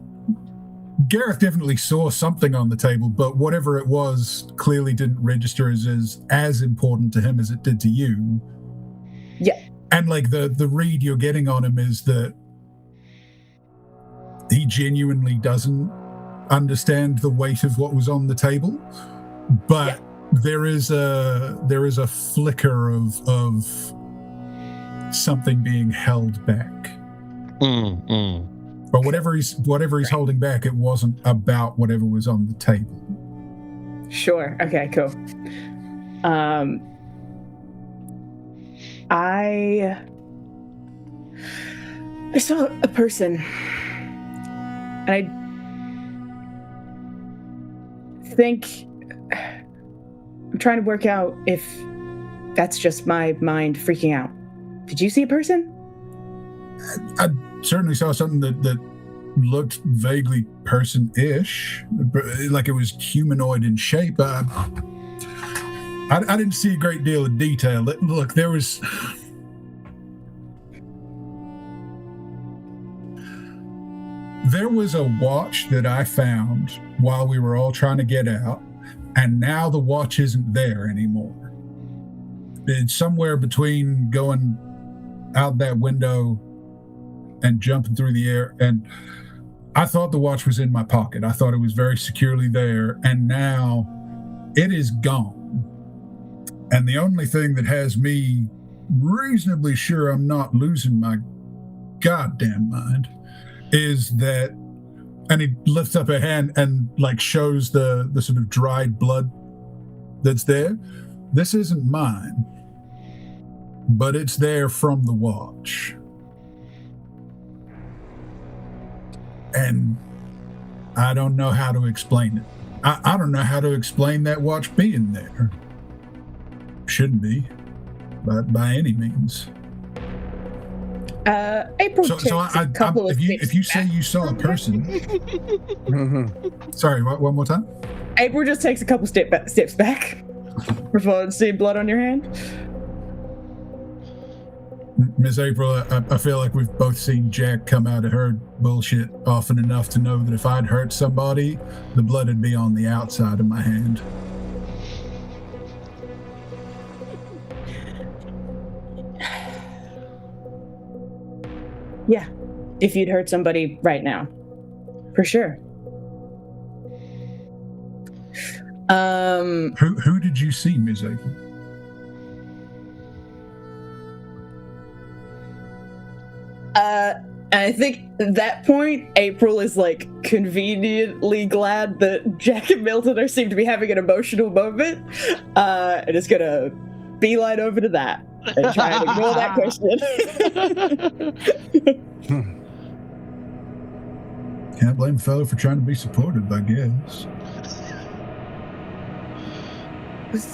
Gareth definitely saw something on the table, but whatever it was clearly didn't register as important to him as it did to you. Yeah. And like the read you're getting on him is that he genuinely doesn't understand the weight of what was on the table, but there is a flicker of something being held back. But whatever he's holding back, it wasn't about whatever was on the table. Sure. Okay, cool. I saw a person, and I think I'm trying to work out if that's just my mind freaking out. Did you see a person? I certainly saw something that looked vaguely person-ish, like it was humanoid in shape. I didn't see a great deal of detail. Look, there was a watch that I found while we were all trying to get out, and now the watch isn't there anymore. It's somewhere between going out that window and jumping through the air, and I thought the watch was in my pocket. I thought it was very securely there, and now it is gone. And the only thing that has me reasonably sure I'm not losing my goddamn mind is that, and he lifts up a hand and like shows the sort of dried blood that's there. This isn't mine, but it's there from the watch. And I don't know how to explain it. I don't know how to explain that watch being there. Shouldn't be, but by any means. April. If you say you saw a person, sorry, one more time. April just takes a couple steps back before seeing blood on your hand. Miss April, I feel like we've both seen Jack come out of her bullshit often enough to know that if I'd hurt somebody, the blood would be on the outside of my hand. Yeah, if you'd hurt somebody right now, for sure. Who did you see, Miss April? I think at that point, April is like conveniently glad that Jack and Milton seem to be having an emotional moment, and is gonna beeline over to that and try and ignore that question. Can't blame a fellow for trying to be supportive, I guess.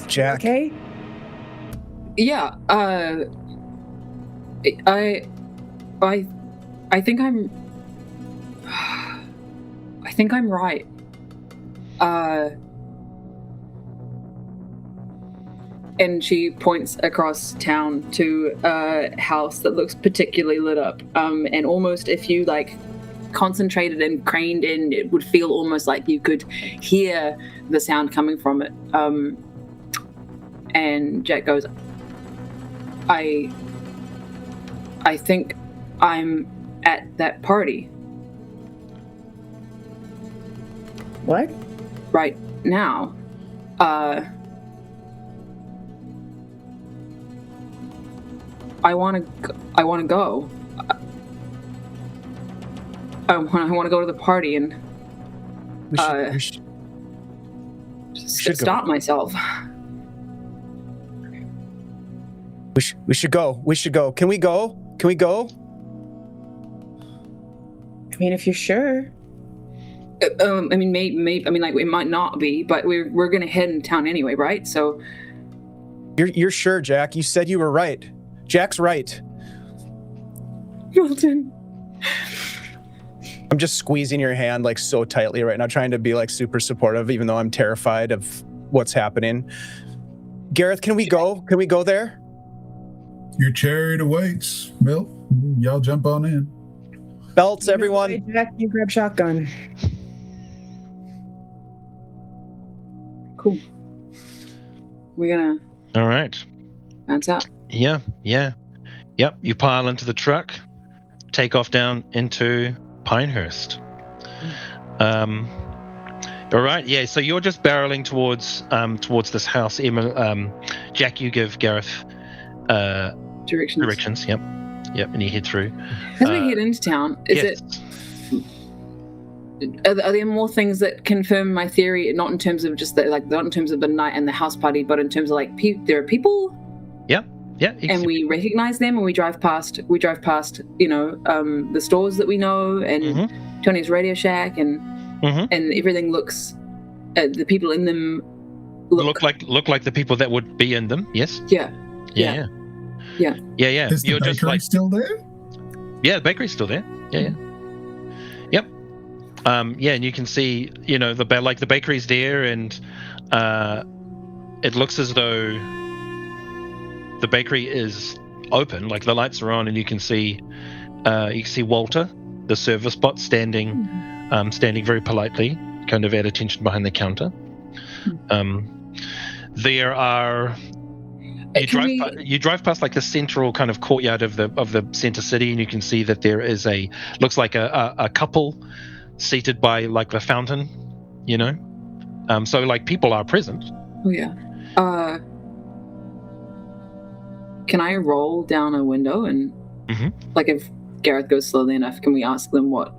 Jack. Okay. Yeah. I think I'm. I think I'm right. And she points across town to a house that looks particularly lit up. And almost if you like concentrated and craned in, it would feel almost like you could hear the sound coming from it. And Jack goes, I think I'm at that party. What? Right now. I want to go. I want to go to the party and We should stop myself. We should go. We should go. Can we go? Can we go? I mean, if you're sure. I mean, maybe. I mean, like, it might not be, but we're gonna head in town anyway, right? So. You're sure, Jack? You said you were right. Jack's right. Milton. I'm just squeezing your hand like so tightly right now, trying to be like super supportive, even though I'm terrified of what's happening. Gareth, can we go? Can we go there? Your chariot awaits, Milt. Y'all jump on in. Belts, everyone. Hey, Jack, you grab shotgun. Cool. We're gonna. All right. That's out. Yeah. Yep. You pile into the truck, take off down into Pinehurst. All right. Yeah. So you're just barreling towards this house. Emma, Jack, you give Gareth directions. Yep. And you head through. As we head into town, are there more things that confirm my theory? Not in terms of just not in terms of the night and the house party, but in terms of like there are people. Yeah. And we recognize them, and we drive past. The stores that we know, and Tony's Radio Shack, and everything looks. The people in them look like the people that would be in them. Yes. Yeah. Is the bakery still there? Yeah, the bakery's still there. Yeah. Yep. And you can see, the bakery's there, and it looks as though the bakery is open, like the lights are on, and you can see Walter, the service bot, standing very politely, kind of at attention behind the counter. There are. You drive past like the central kind of courtyard of the center city, and you can see that there is looks like a couple seated by like the fountain, so like people are present. Oh yeah. Can I roll down a window and like if Gareth goes slowly enough, can we ask them what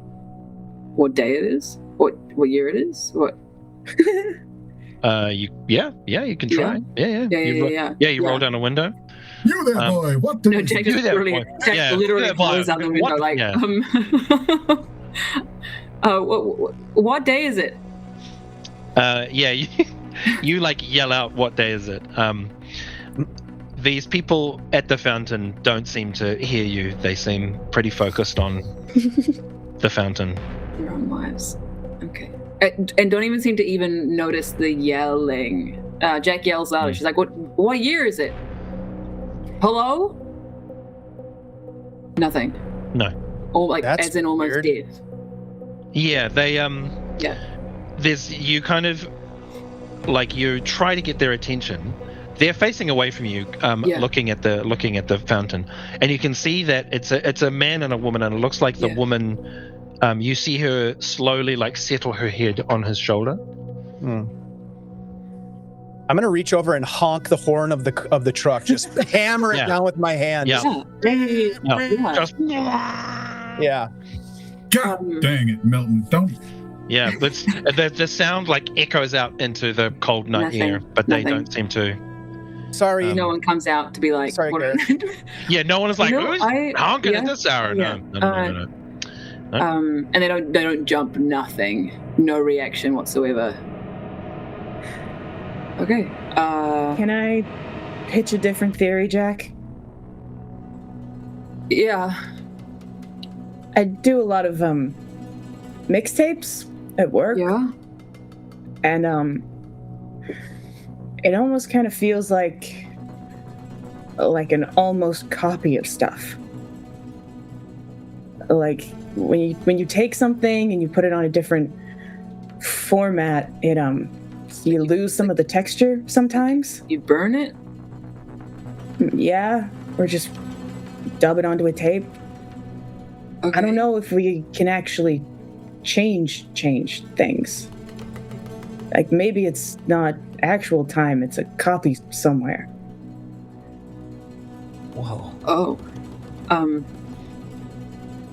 day it is? What year it is? What? You can try. Yeah. You roll down a window. You there, boy? What do no, Jack is brilliant. Jack literally blows out the window what day is it? You like yell out, what day is it? These people at the fountain don't seem to hear you. They seem pretty focused on the fountain. Their own lives. Okay. And don't even seem to even notice the yelling. Jack yells out. She's like, "What year is it? Hello?" Nothing. No. Oh, like That's as in almost weird. dead. Yeah, they Yeah. There's you kind of like you try to get their attention. They're facing away from you, looking at the fountain, and you can see that it's a man and a woman, and it looks like the woman. You see her slowly like settle her head on his shoulder. I'm gonna reach over and honk the horn of the truck, just hammer it down with my hand. Yeah. Just Yeah. God dang it, Milton! Don't. yeah. That's the sound like echoes out into the cold night Nothing. air, but they Nothing. don't seem to. Sorry. No one comes out to be like, Sorry, what Gareth. Yeah, no one is like, who's honking at this hour? Yeah. No. And they don't jump. Nothing. No reaction whatsoever. Okay. Can I pitch a different theory, Jack? Yeah. I do a lot of mixtapes at work. Yeah. And it almost kind of feels like an almost copy of stuff. Like when you take something and you put it on a different format, it you lose some of the texture sometimes. You burn it? Yeah, or just dub it onto a tape. Okay. I don't know if we can actually change things. Like maybe it's not actual time, it's a copy somewhere. Whoa. Oh.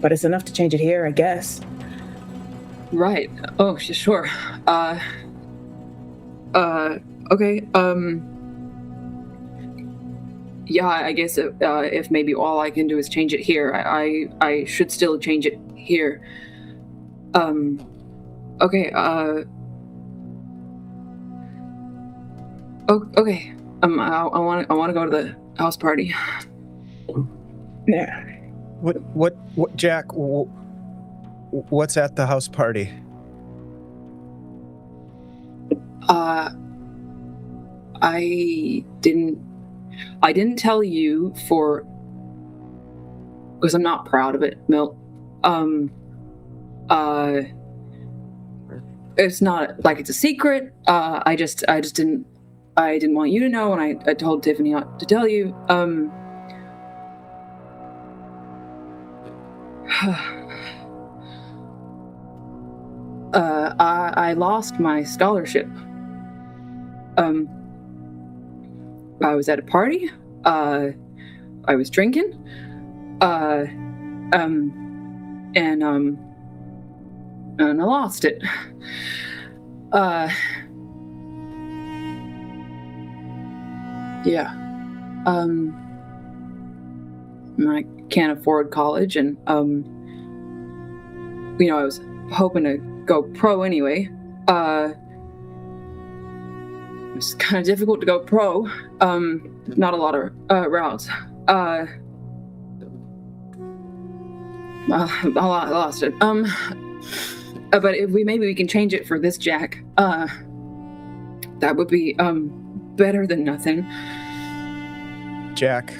But it's enough to change it here, I guess. Right. Oh, sure. Okay. Yeah, I guess if maybe all I can do is change it here, I should still change it here. Okay. Okay. I want to go to the house party. Yeah. What, Jack? What's at the house party? I didn't tell you because I'm not proud of it, Milt. It's not like it's a secret. I didn't want you to know, and I told Tiffany not to tell you. I lost my scholarship. I was at a party. I was drinking. And I lost it. Yeah. I can't afford college, and I was hoping to go pro anyway. It's kind of difficult to go pro. Not a lot of routes. I lost it. But if maybe we can change it for this, Jack. That would be better than nothing. Jack.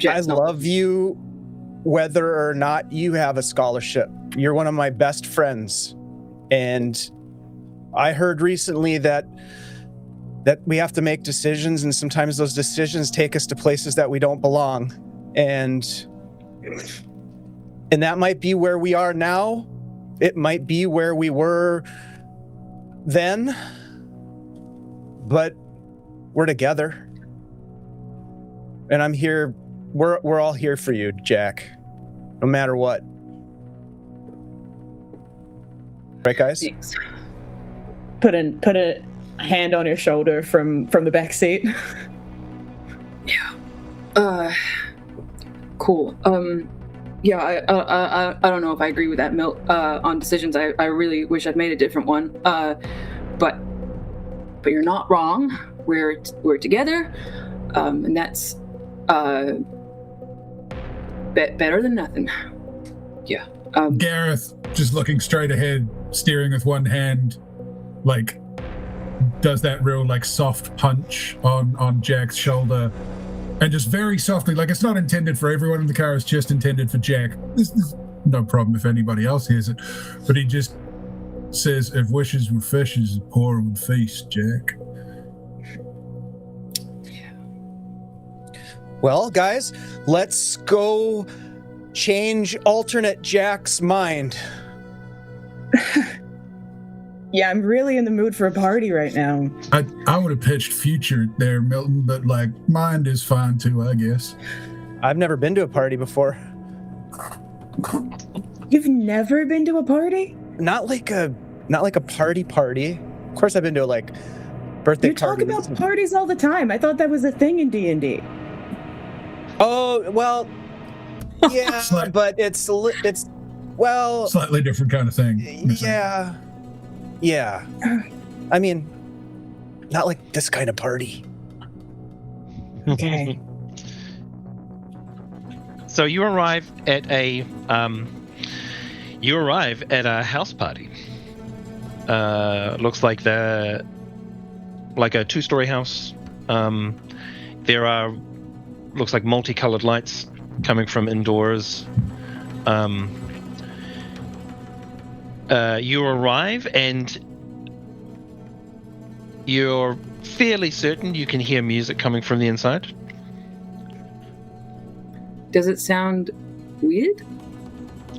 I love you whether or not you have a scholarship. You're one of my best friends. And I heard recently that we have to make decisions, and sometimes those decisions take us to places that we don't belong. And that might be where we are now. It might be where we were then. But we're together. And I'm here. We're all here for you, Jack. No matter what. Right, guys? Thanks. Put a hand on your shoulder from the back seat. Yeah. Cool. Yeah, I don't know if I agree with that, Milt, on decisions. I really wish I'd made a different one. But you're not wrong. We're together, and that's better than nothing. Gareth, just looking straight ahead, steering with one hand, like, does that real, like, soft punch on Jack's shoulder, and just very softly, like, it's not intended for everyone in the car, it's just intended for Jack. This is no problem if anybody else hears it, but he just says, if wishes were fishes, the poor would feast, Jack. Well, guys, let's go change alternate Jack's mind. Yeah, I'm really in the mood for a party right now. I would have pitched future there, Milton, but, like, mind is fine too, I guess. I've never been to a party before. You've never been to a party? Not like a party. Of course, I've been to like birthday You talk parties. about parties all the time. I thought that was a thing in D&D. Oh well, yeah, but it's well, Slightly different kind of thing. yeah. I mean, not like this kind of party. Okay. So you arrive at a house party. Looks like a 2-story house. There are looks like multicolored lights coming from indoors. You arrive and you're fairly certain you can hear music coming from the inside. Does it sound weird?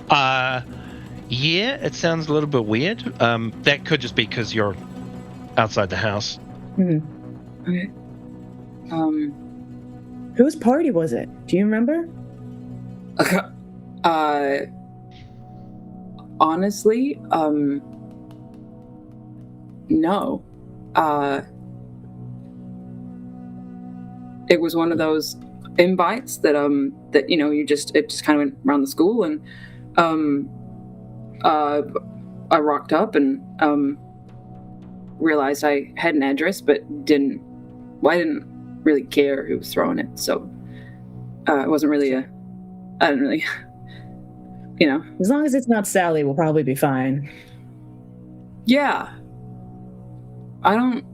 Yeah, it sounds a little bit weird. That could just be because you're outside the house. Okay. Whose party was it? Do you remember? Honestly, no. It was one of those invites that it just kind of went around the school, and I rocked up and realized I had an address, but I didn't really care who was throwing it, so it wasn't really I didn't really As long as it's not Sally, we'll probably be fine. yeah, I don't.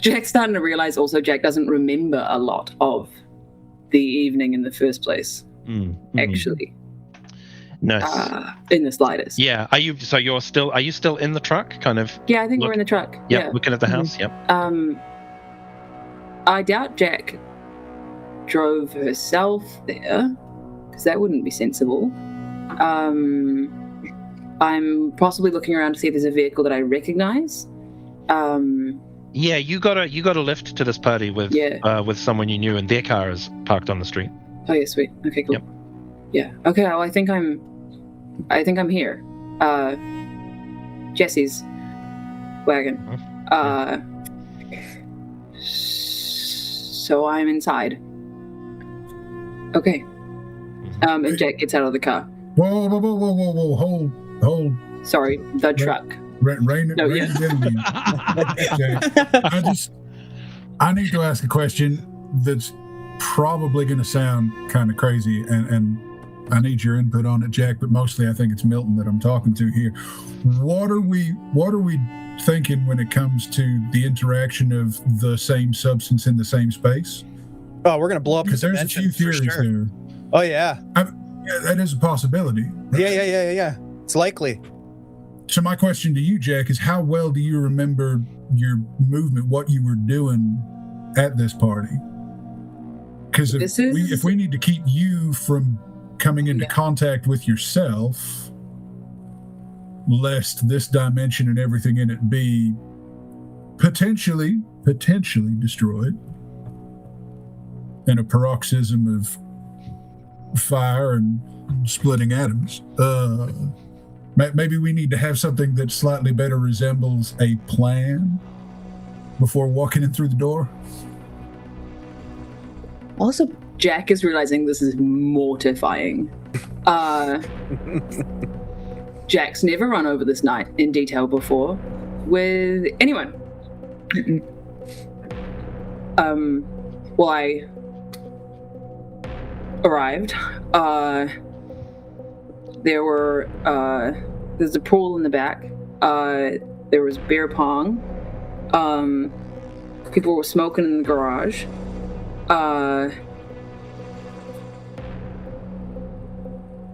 Jack's starting to realize also Jack doesn't remember a lot of the evening in the first place. Actually, nice. In the slightest. Yeah. Are you still in the truck? Kind of. Yeah, I think we're in the truck. Yep. Yeah. Looking at the house. Yep. I doubt Jack drove herself there, because that wouldn't be sensible. I'm possibly looking around to see if there's a vehicle that I recognize. Yeah, you got a lift to this party with someone you knew, and their car is parked on the street. Oh yeah, sweet. Okay, cool. Yep. Yeah. Okay. Well, I think I'm here. Jesse's wagon. So I'm inside. Okay. And Jack gets out of the car. Whoa, hold. Sorry, the truck. Rain No, yeah. it in. I need to ask a question that's probably going to sound kind of crazy, and I need your input on it, Jack, but mostly I think it's Milton that I'm talking to here. What are we thinking when it comes to the interaction of the same substance in the same space? Oh, we're gonna blow up Because there's a few theories there. Oh yeah. Yeah, that is a possibility. Right? Yeah. It's likely. So my question to you, Jack, is how well do you remember your movement, what you were doing at this party? Because if we need to keep you from coming into contact with yourself, lest this dimension and everything in it be potentially destroyed in a paroxysm of fire and splitting atoms, maybe we need to have something that slightly better resembles a plan before walking in through the door. Also, Jack is realizing this is mortifying. Jack's never run over this night in detail before with anyone. Well, I arrived. there were there's a pool in the back. There was beer pong. People were smoking in the garage.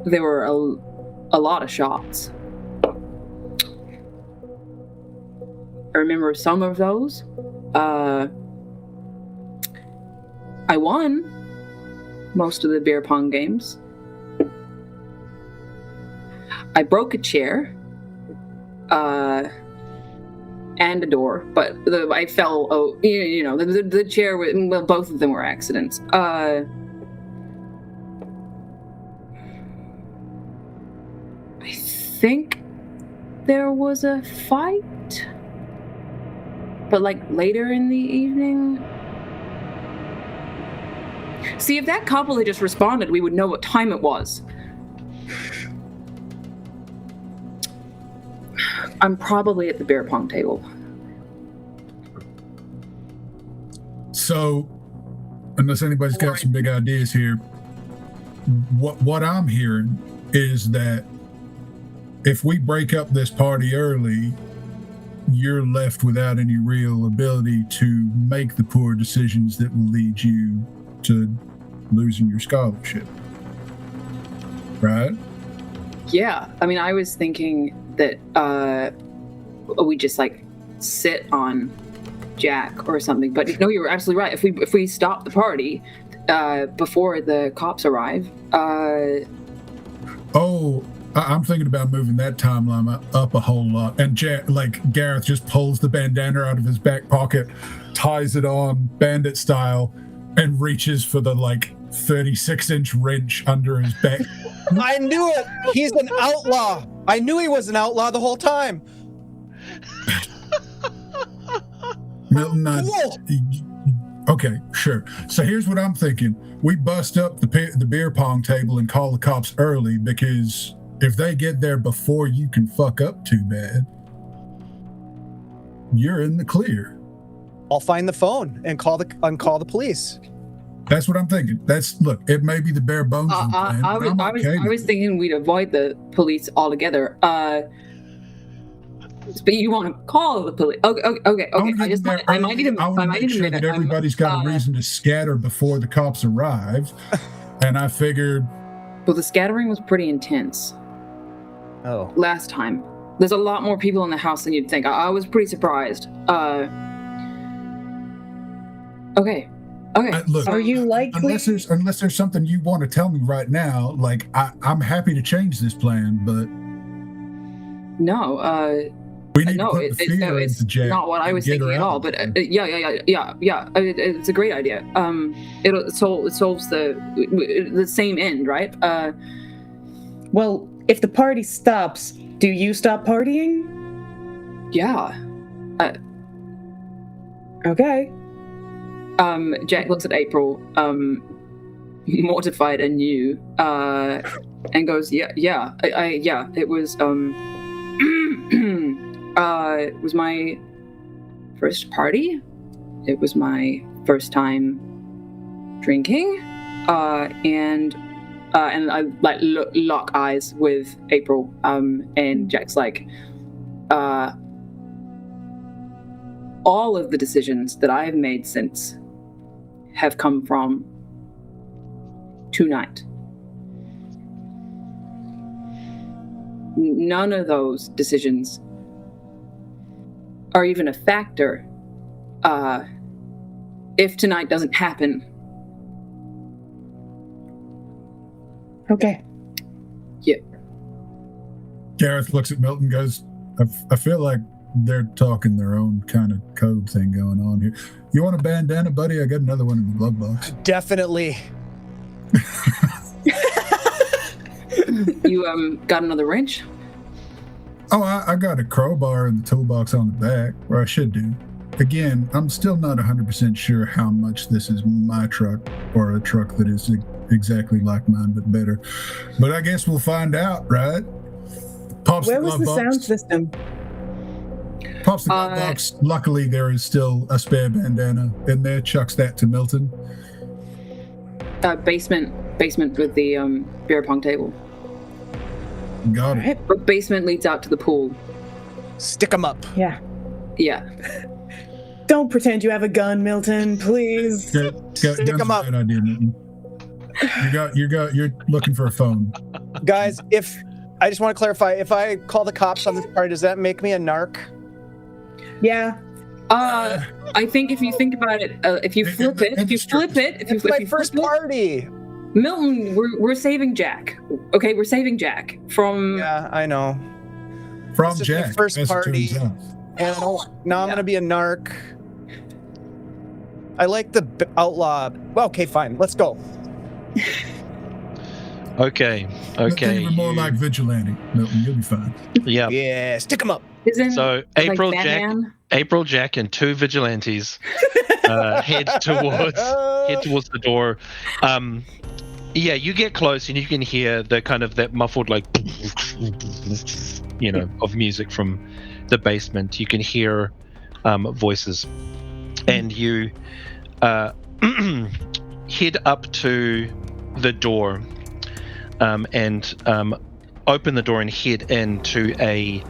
There were a lot of shots. I remember some of those. I won most of the beer pong games. I broke a chair and a door, but I fell. Oh, the chair. Well, both of them were accidents. I think there was a fight, but like later in the evening. See, if that couple had just responded, we would know what time it was. I'm probably at the beer pong table. So, unless anybody's got some big ideas here, what I'm hearing is that if we break up this party early, you're left without any real ability to make the poor decisions that will lead you to losing your scholarship. Right? Yeah. I mean, I was thinking that we just like sit on Jack or something. But no, you're absolutely right. If we stop the party before the cops arrive. I'm thinking about moving that timeline up a whole lot. And Gareth just pulls the bandana out of his back pocket, ties it on bandit style, and reaches for the 36-inch wrench under his back. I knew it. He's an outlaw. I knew he was an outlaw the whole time. Milton, okay, sure. So here's what I'm thinking. We bust up the beer pong table and call the cops early, because if they get there before you can fuck up too bad, you're in the clear. I'll find the phone and call the police. That's what I'm thinking. Look, it may be the bare bones of the plan. I was thinking we'd avoid the police altogether. But you want to call the police? Okay. I might need to make sure that everybody's got a reason to scatter before the cops arrive. And I figured. Well, the scattering was pretty intense. Oh. Last time, there's a lot more people in the house than you'd think. I was pretty surprised. Okay. Look, are you likely? Unless there's something you want to tell me right now, I'm happy to change this plan, but no. We need to put the fear into Jack. It's not what I was thinking at all. But yeah. It's a great idea. It solves the same end, right? Well, if the party stops, do you stop partying? Yeah. Okay. Jack looks at April, mortified and new, and goes, yeah. It was, it was my first party. It was my first time drinking, and I lock eyes with April, and Jack's like, all of the decisions that I have made since have come from tonight. None of those decisions are even a factor if tonight doesn't happen. Okay. Yeah. Gareth looks at Milton and goes, I feel like they're talking their own kind of code thing going on here. You want a bandana, buddy? I got another one in the glove box. Definitely. You got another wrench? Oh, I got a crowbar in the toolbox on the back, or I should do. Again, I'm still not 100% sure how much this is my truck or a truck that is exactly like mine but better. But I guess we'll find out, right? Pops Where the was glove the box. sound system? Pops the glove box. Luckily, there is still a spare bandana in there. Chucks that to Milton. Basement with the beer pong table. Got it. Alright. But basement leads out to the pool. Stick them up. Yeah. Yeah. Don't pretend you have a gun, Milton, please. Stick 'em up. Bad idea, Milton. You're looking for a phone. Guys, if I just want to clarify, if I call the cops on this party, does that make me a narc? Yeah. I think if you think about it, if you flip it, It's my first party. Milton, we're saving Jack. Okay, we're saving Jack from. Yeah, I know. From This is my Jack. first as it party. turns out. And now I'm gonna be a narc. I like the outlaw. Well, okay, fine. Let's go. Okay. Think even more like vigilante, Milton. You'll be fine. Yeah. Yeah, stick them up. Isn't So like April, Jack, and two vigilantes head towards the door. Yeah, you get close and you can hear the kind of that muffled like, of music from the basement. You can hear voices, and you head up to the door and open the door and head into a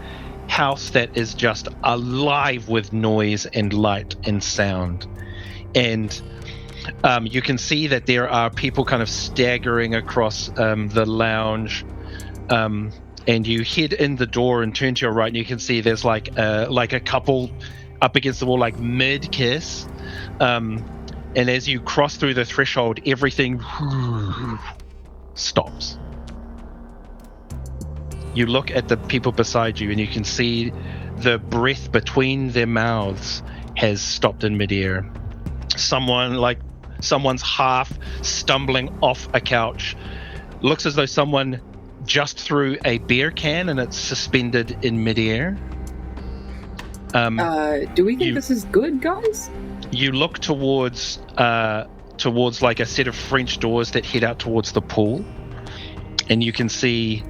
house that is just alive with noise and light and sound. And you can see that there are people kind of staggering across the lounge, and you head in the door and turn to your right, and you can see there's like a couple up against the wall, like mid-kiss. And as you cross through the threshold, everything stops. You look at the people beside you, and you can see the breath between their mouths has stopped in midair. Someone's half stumbling off a couch. Looks as though someone just threw a beer can and it's suspended in midair. Do we think this is good, guys? You look towards like a set of French doors that head out towards the pool, and you can see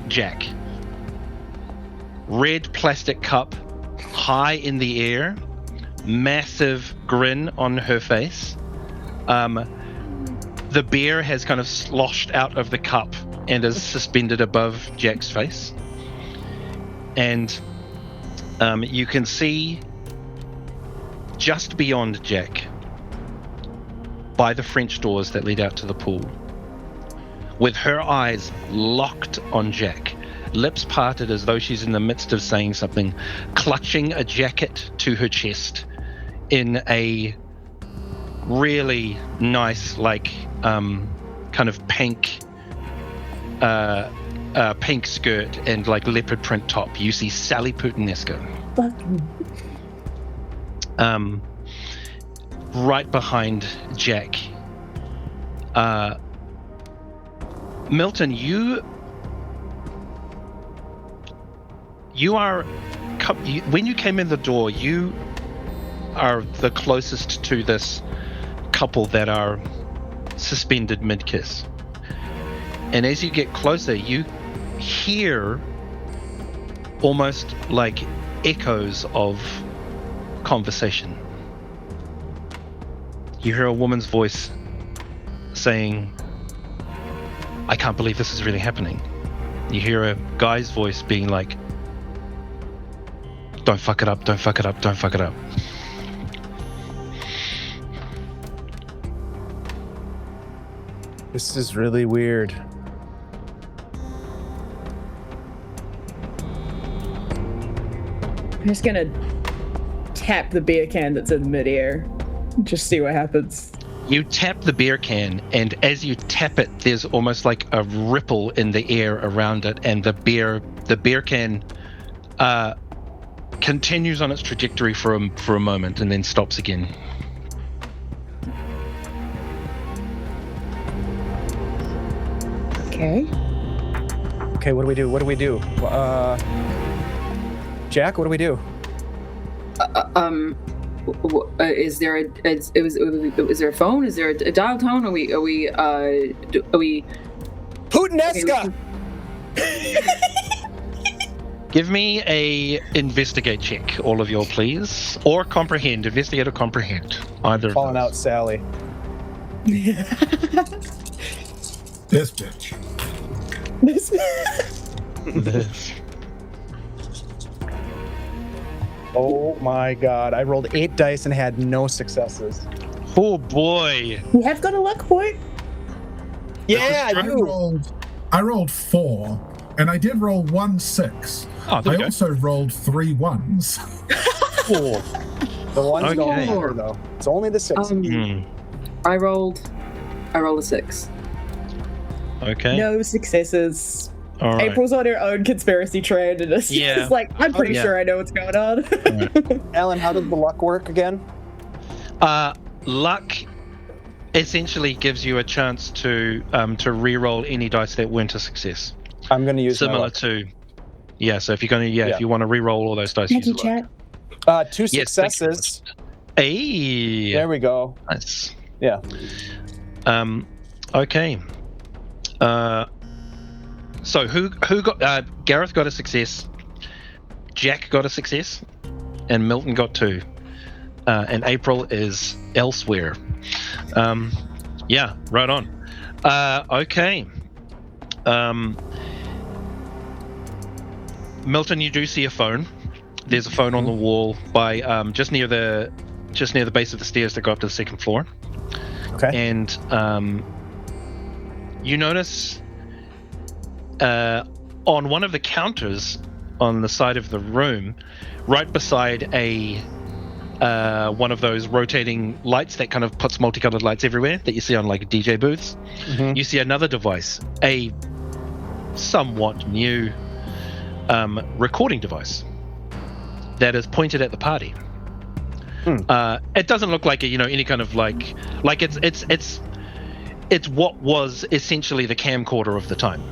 Jack. Red plastic cup, high in the air, massive grin on her face. The beer has kind of sloshed out of the cup and is suspended above Jack's face. And you can see just beyond Jack, by the French doors that lead out to the pool, with her eyes locked on Jack, lips parted as though she's in the midst of saying something, clutching a jacket to her chest in a really nice, like, kind of pink skirt and like leopard print top. You see Sally Puttanesca. Right behind Jack. Milton, you are, when you came in the door, you are the closest to this couple that are suspended mid-kiss. And as you get closer, you hear almost like echoes of conversation. You hear a woman's voice saying, "I can't believe this is really happening." You hear a guy's voice being like, "Don't fuck it up, don't fuck it up, don't fuck it up." This is really weird. I'm just gonna tap the beer can that's in midair. Just see what happens. You tap the beer can, and as you tap it, there's almost like a ripple in the air around it, and the beer can continues on its trajectory for a moment and then stops again. Okay. Okay, what do we do? What do we do? Jack, what do we do? Is there a phone? Is there a dial tone? Are we Puttanesca! Give me a investigate check, all of you, please, or comprehend. Investigate or comprehend. Either. Calling of out those. Sally. This bitch. This. Oh my god! I rolled 8 dice and had no successes. Oh boy. You have got a luck point. Yeah, I rolled 4, and I did roll 1 6. Oh, there we I go. also rolled 3 1s. 4. the ones don't Okay. matter though. It's only the 6. I rolled a 6. Okay. No successes. All right. April's on her own conspiracy train, and it's Yeah. just like, I'm pretty Yeah. sure I know what's going on. Allan, how does the luck work again? Luck essentially gives you a chance to re-roll any dice that weren't a success. I'm going to use my Similar luck. to, so if you're gonna, if you want to re-roll all those dice, Thank use you, luck. chat. 2 Yes, thank you very successes. Hey. There we go. Nice. Yeah. Okay. So who got? Gareth got a success. Jack got a success, and Milton got 2. And April is elsewhere. Yeah, right on. Okay. Milton, you do see a phone. There's a phone on the wall by just near the base of the stairs that go up to the second floor. Okay. And you notice on one of the counters on the side of the room, right beside a one of those rotating lights that kind of puts multicolored lights everywhere that you see on like DJ booths, you see another device, a somewhat new recording device that is pointed at the party. It doesn't look like any kind of like it's what was essentially the camcorder of the time.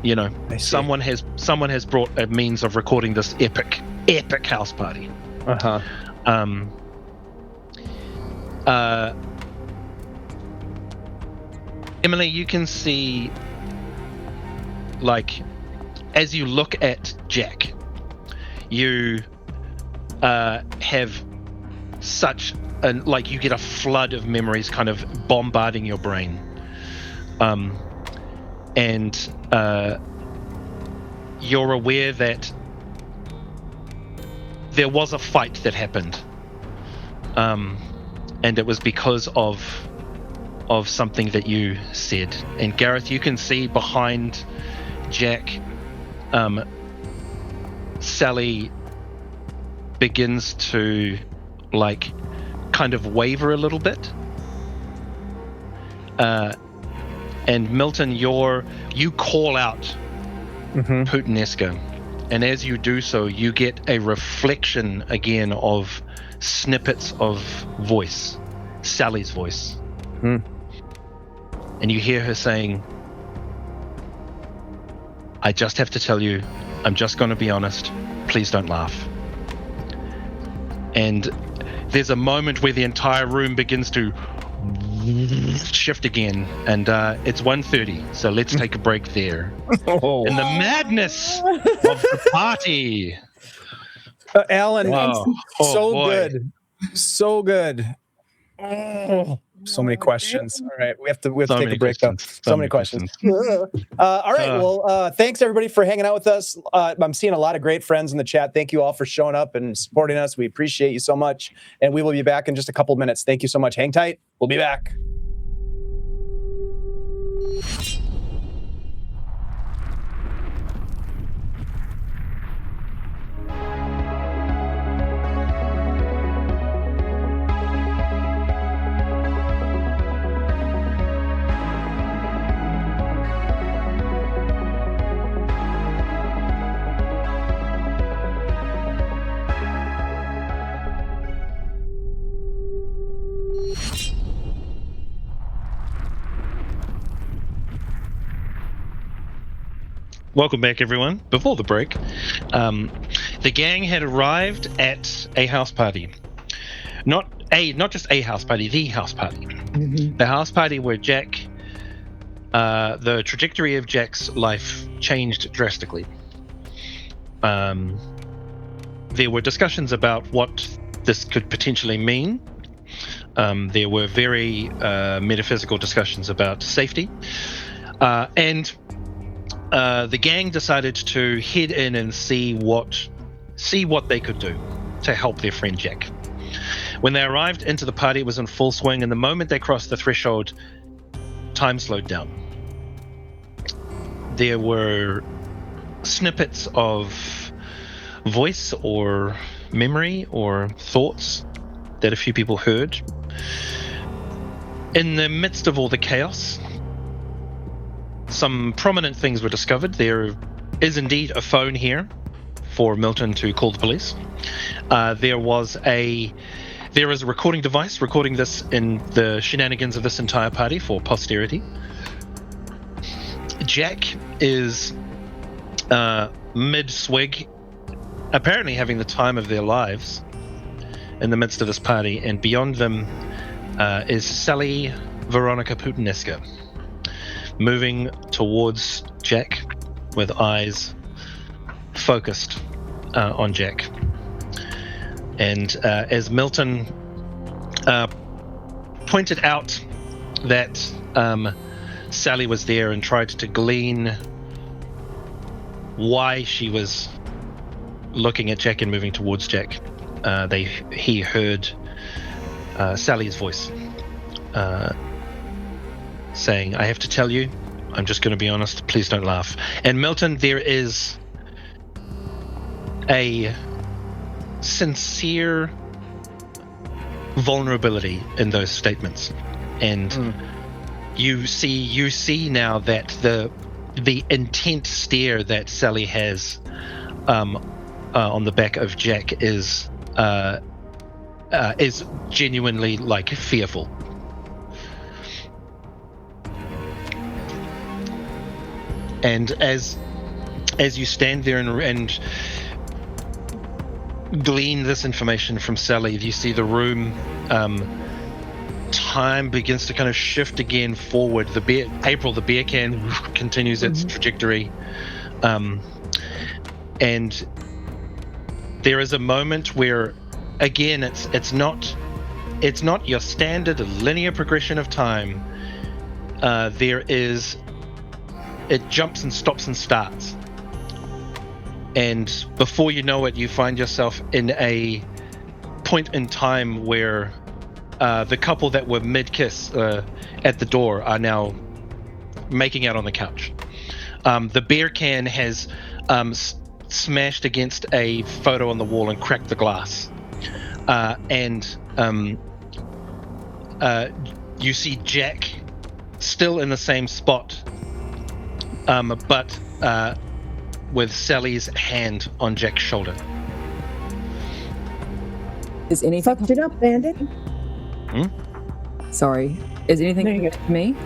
I see. Someone has brought a means of recording this epic house party. Emily, you can see, like, as you look at Jack, you have such you get a flood of memories kind of bombarding your brain, and you're aware that there was a fight that happened, and it was because of something that you said. And Gareth, you can see behind Jack, Sally begins to kind of waver a little bit, and Milton, you call out Puttanesca, and as you do so, you get a reflection again of snippets of voice, Sally's voice, and you hear her saying, "I just have to tell you, I'm just going to be honest, please don't laugh." And there's a moment where the entire room begins to shift again, and it's 1:30, so let's take a break there. In the madness of the party. Allan, Wow. so boy. good. So good. Oh, so many questions. All right, we have to So take many a break though. questions. So many questions. All right, well, thanks everybody for hanging out with us. I'm seeing a lot of great friends in the chat. Thank you all for showing up and supporting us. We appreciate you so much, and we will be back in just a couple of minutes. Thank you so much. Hang tight. We'll be back. Welcome back, everyone. Before the break, the gang had arrived at a house party. Not just a house party, the house party. The house party where Jack, the trajectory of Jack's life changed drastically. There were discussions about what this could potentially mean. There were very metaphysical discussions about safety. And the gang decided to head in and see what they could do to help their friend Jack. When they arrived into the party, it was in full swing, and the moment they crossed the threshold, time slowed down. There were snippets of voice or memory or thoughts that a few people heard. In the midst of all the chaos, some prominent things were discovered. There is indeed a phone here for Milton to call the police. There is a recording device recording this in the shenanigans of this entire party for posterity. Jack is mid-swig, apparently having the time of their lives in the midst of this party, and beyond them is Sally Veronica Putinesca, moving towards Jack with eyes focused on Jack. And as Milton pointed out that Sally was there and tried to glean why she was looking at Jack and moving towards Jack, he heard Sally's voice saying, "I have to tell you, I'm just going to be honest, please don't laugh." And Milton, there is a sincere vulnerability in those statements, and you see now that the intent stare that Sally has on the back of Jack is genuinely like fearful. And as you stand there and glean this information from Sally, you see the room, time begins to kind of shift again forward. The beer can continues its trajectory, and there is a moment where, again, it's not your standard linear progression of time. It jumps and stops and starts. And before you know it, you find yourself in a point in time where the couple that were mid-kiss at the door are now making out on the couch. The beer can has smashed against a photo on the wall and cracked the glass. And you see Jack still in the same spot, but with Sally's hand on Jack's shoulder. Is anything Fucked it up, bandit. Sorry. Is anything There you coming to me?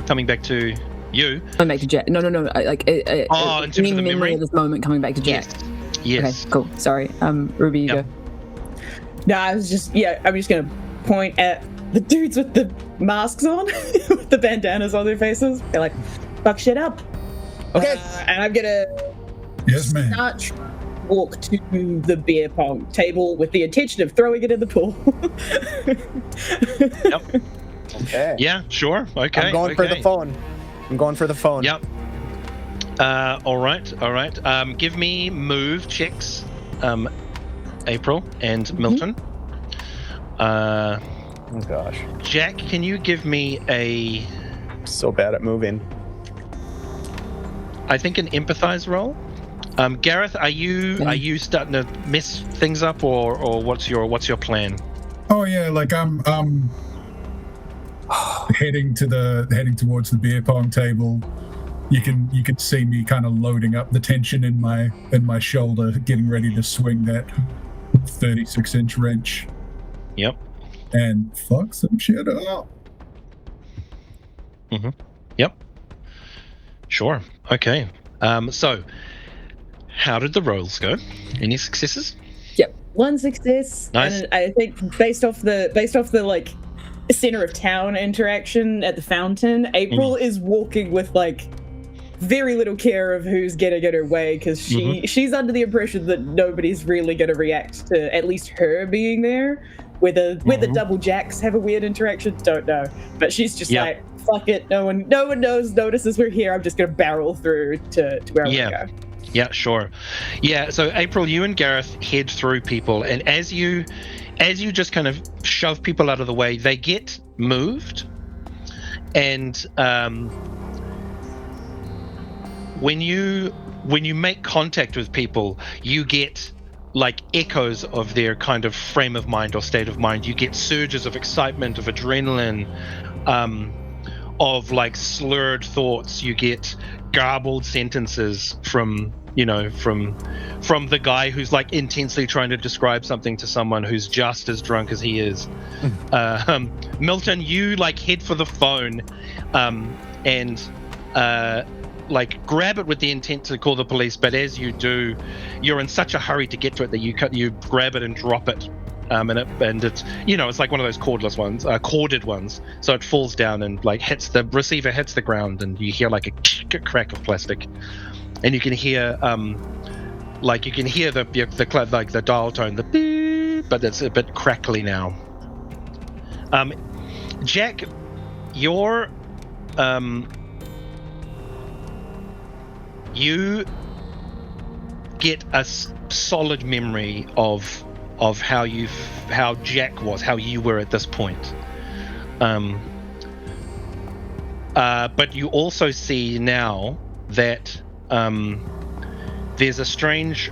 Coming back to you. Coming back to Jack. No. In terms of the memory of this moment coming back to Jack. Yes. Okay, cool. Sorry. Ruby, you go. No, I'm just gonna point at the dudes with the masks on, with the bandanas on their faces. They're like, fuck shit up. Okay. And I'm gonna Yes, ma'am. start walk to the beer pong table with the intention of throwing it in the pool. Yep. Okay. Yeah, sure. Okay. I'm going for the phone. Yep. All right. Give me move checks, April and Milton. Oh gosh. Jack, can you give me So bad at moving. I think an empathize roll? Gareth, are you starting to mess things up, or what's your plan? Oh yeah, like I'm heading towards the beer pong table. You can see me kind of loading up the tension in my shoulder, getting ready to swing that 36-inch wrench. Yep. And fuck some shit up. Yep. Sure. Okay. So how did the rolls go? Any successes? One success. Nice. And I think based off the like center of town interaction at the fountain, April is walking with like very little care of who's gonna get her way, because she's under the impression that nobody's really gonna react to at least her being there. Whether double jacks have a weird interaction, don't know. But she's just like, fuck it. No one notices we're here. I'm just gonna barrel through to where I want to go. Yeah, sure. Yeah, so April, you and Gareth head through people, and as you just kind of shove people out of the way, they get moved. And when you make contact with people, you get like echoes of their kind of frame of mind or state of mind. You get surges of excitement, of adrenaline, of like slurred thoughts. You get garbled sentences from the guy who's like intensely trying to describe something to someone who's just as drunk as he is. Milton, you like head for the phone and like grab it with the intent to call the police, but as you do, you're in such a hurry to get to it that you grab it and drop it, and it's it's like one of those corded ones, so it falls down and like hits the receiver, hits the ground, and you hear like a crack of plastic, and you can hear the dial tone, the beep, but it's a bit crackly now. Jack, you're you get a solid memory of how Jack was, how you were at this point. But you also see now that there's a strange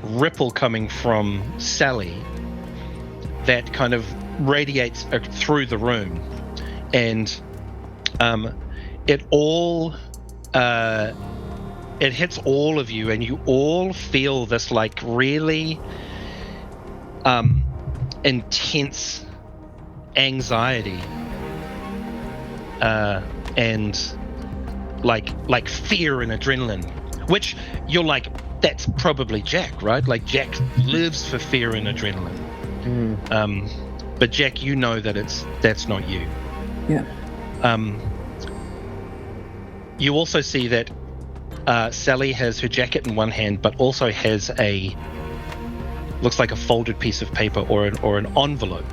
ripple coming from Sally that kind of radiates through the room, and it hits all of you, and you all feel this like really intense anxiety and like fear and adrenaline, which you're like, that's probably Jack, right? Like Jack lives for fear and adrenaline. But Jack, you know that that's not you. Yeah. You also see that Sally has her jacket in one hand, but also has looks like a folded piece of paper or an envelope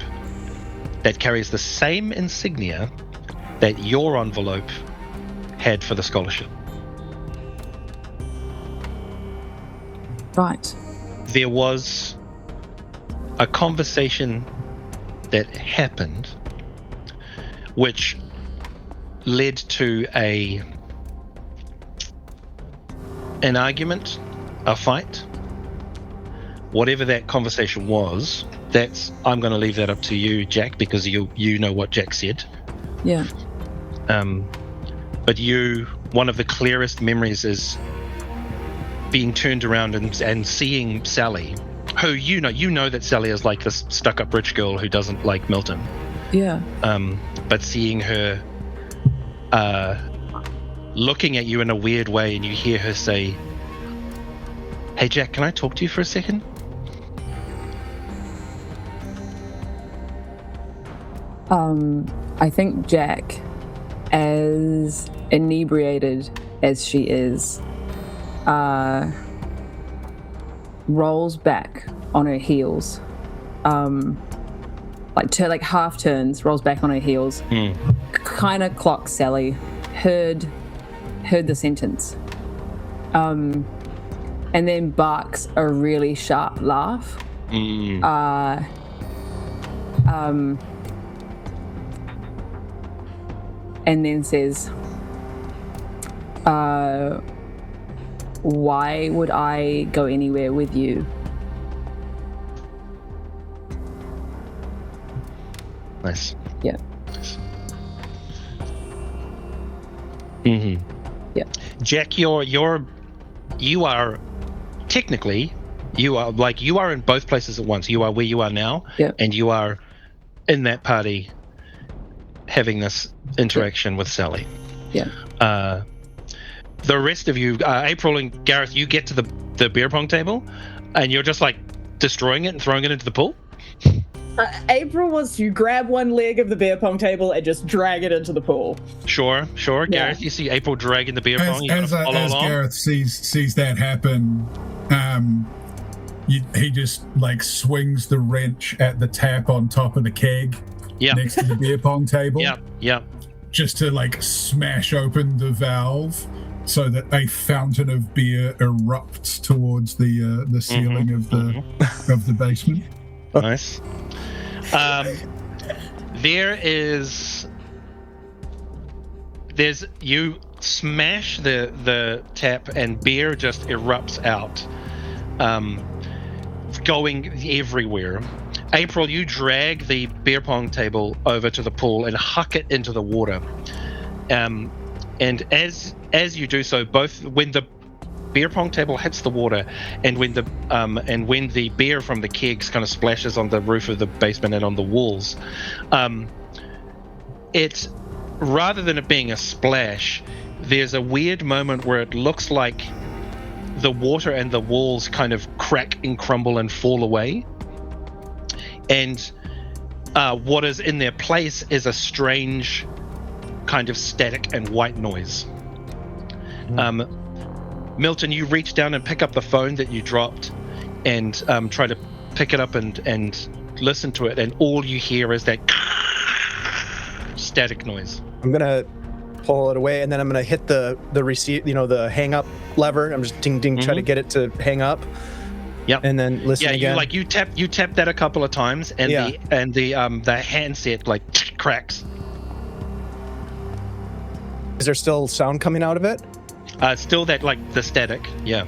that carries the same insignia that your envelope had for the scholarship. Right. There was a conversation that happened which led to an argument, a fight, whatever that conversation was. I'm going to leave that up to you, Jack, because you know what Jack said. Yeah. But one of the clearest memories is being turned around and seeing Sally, who you know that Sally is like this stuck-up rich girl who doesn't like Milton. Yeah. But seeing her looking at you in a weird way, and you hear her say, "Hey Jack, can I talk to you for a second?" I think Jack, as inebriated as she is, rolls back on her heels, like half turns, rolls back on her heels, kind of clocks Sally, heard the sentence, and then barks a really sharp laugh. And then says, "Why would I go anywhere with you?" Nice. Yeah. Mm-hmm. Yeah. Jack, you are technically, you are in both places at once. You are where you are now, and you are in that party having this interaction with Sally. Yeah. The rest of you, April and Gareth, you get to the beer pong table, and you're just like destroying it and throwing it into the pool. April wants to grab one leg of the beer pong table and just drag it into the pool. Sure. Yeah. Gareth, you see April dragging the beer pong. As Gareth sees that happen, he just like swings the wrench at the tap on top of the keg Yeah. next to the beer pong table. Yeah. Just to like smash open the valve so that a fountain of beer erupts towards the ceiling of the basement. Nice. There's you smash the tap and beer just erupts out, going everywhere. April, you drag the beer pong table over to the pool and huck it into the water. And as you do so, both when the beer pong table hits the water and when the beer from the kegs kind of splashes on the roof of the basement and on the walls, it's rather than it being a splash, there's a weird moment where it looks like the water and the walls kind of crack and crumble and fall away. And what is in their place is a strange kind of static and white noise. Milton, you reach down and pick up the phone that you dropped and try to pick it up and listen to it, and all you hear is that static noise. I'm gonna pull it away, and then I'm gonna hit the receipt, the hang up lever. I'm just ding ding, try to get it to hang up. Yep. And then listen again. You tap that a couple of times, and the handset like cracks. Is there still sound coming out of it? Still that like the static. Yeah.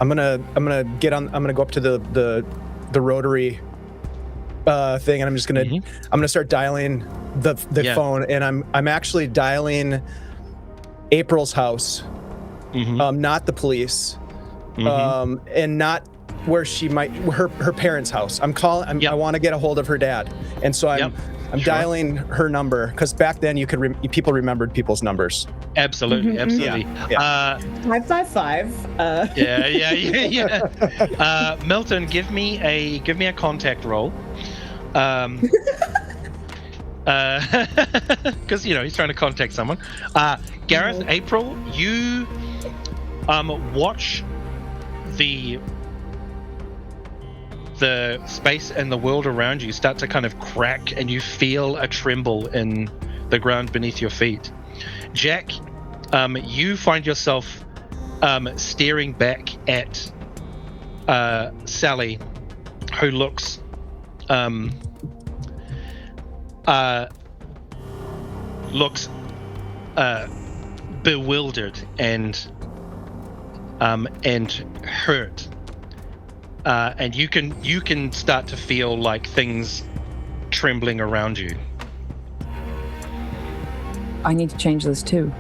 I'm gonna go up to the rotary thing, and I'm just gonna I'm gonna start dialing the phone, and I'm actually dialing April's house, not the police. And not where she might her parents' house. I want to get a hold of her dad, and so I'm dialing her number, because back then people remembered people's numbers. Absolutely. Yeah. 555. Yeah. Milton, give me a contact roll. Because he's trying to contact someone. Gareth, April, you watch the space and the world around you start to kind of crack, and you feel a tremble in the ground beneath your feet. Jack, you find yourself staring back at Sally, who looks bewildered and hurt, and you can start to feel like things trembling around you. I need to change this too.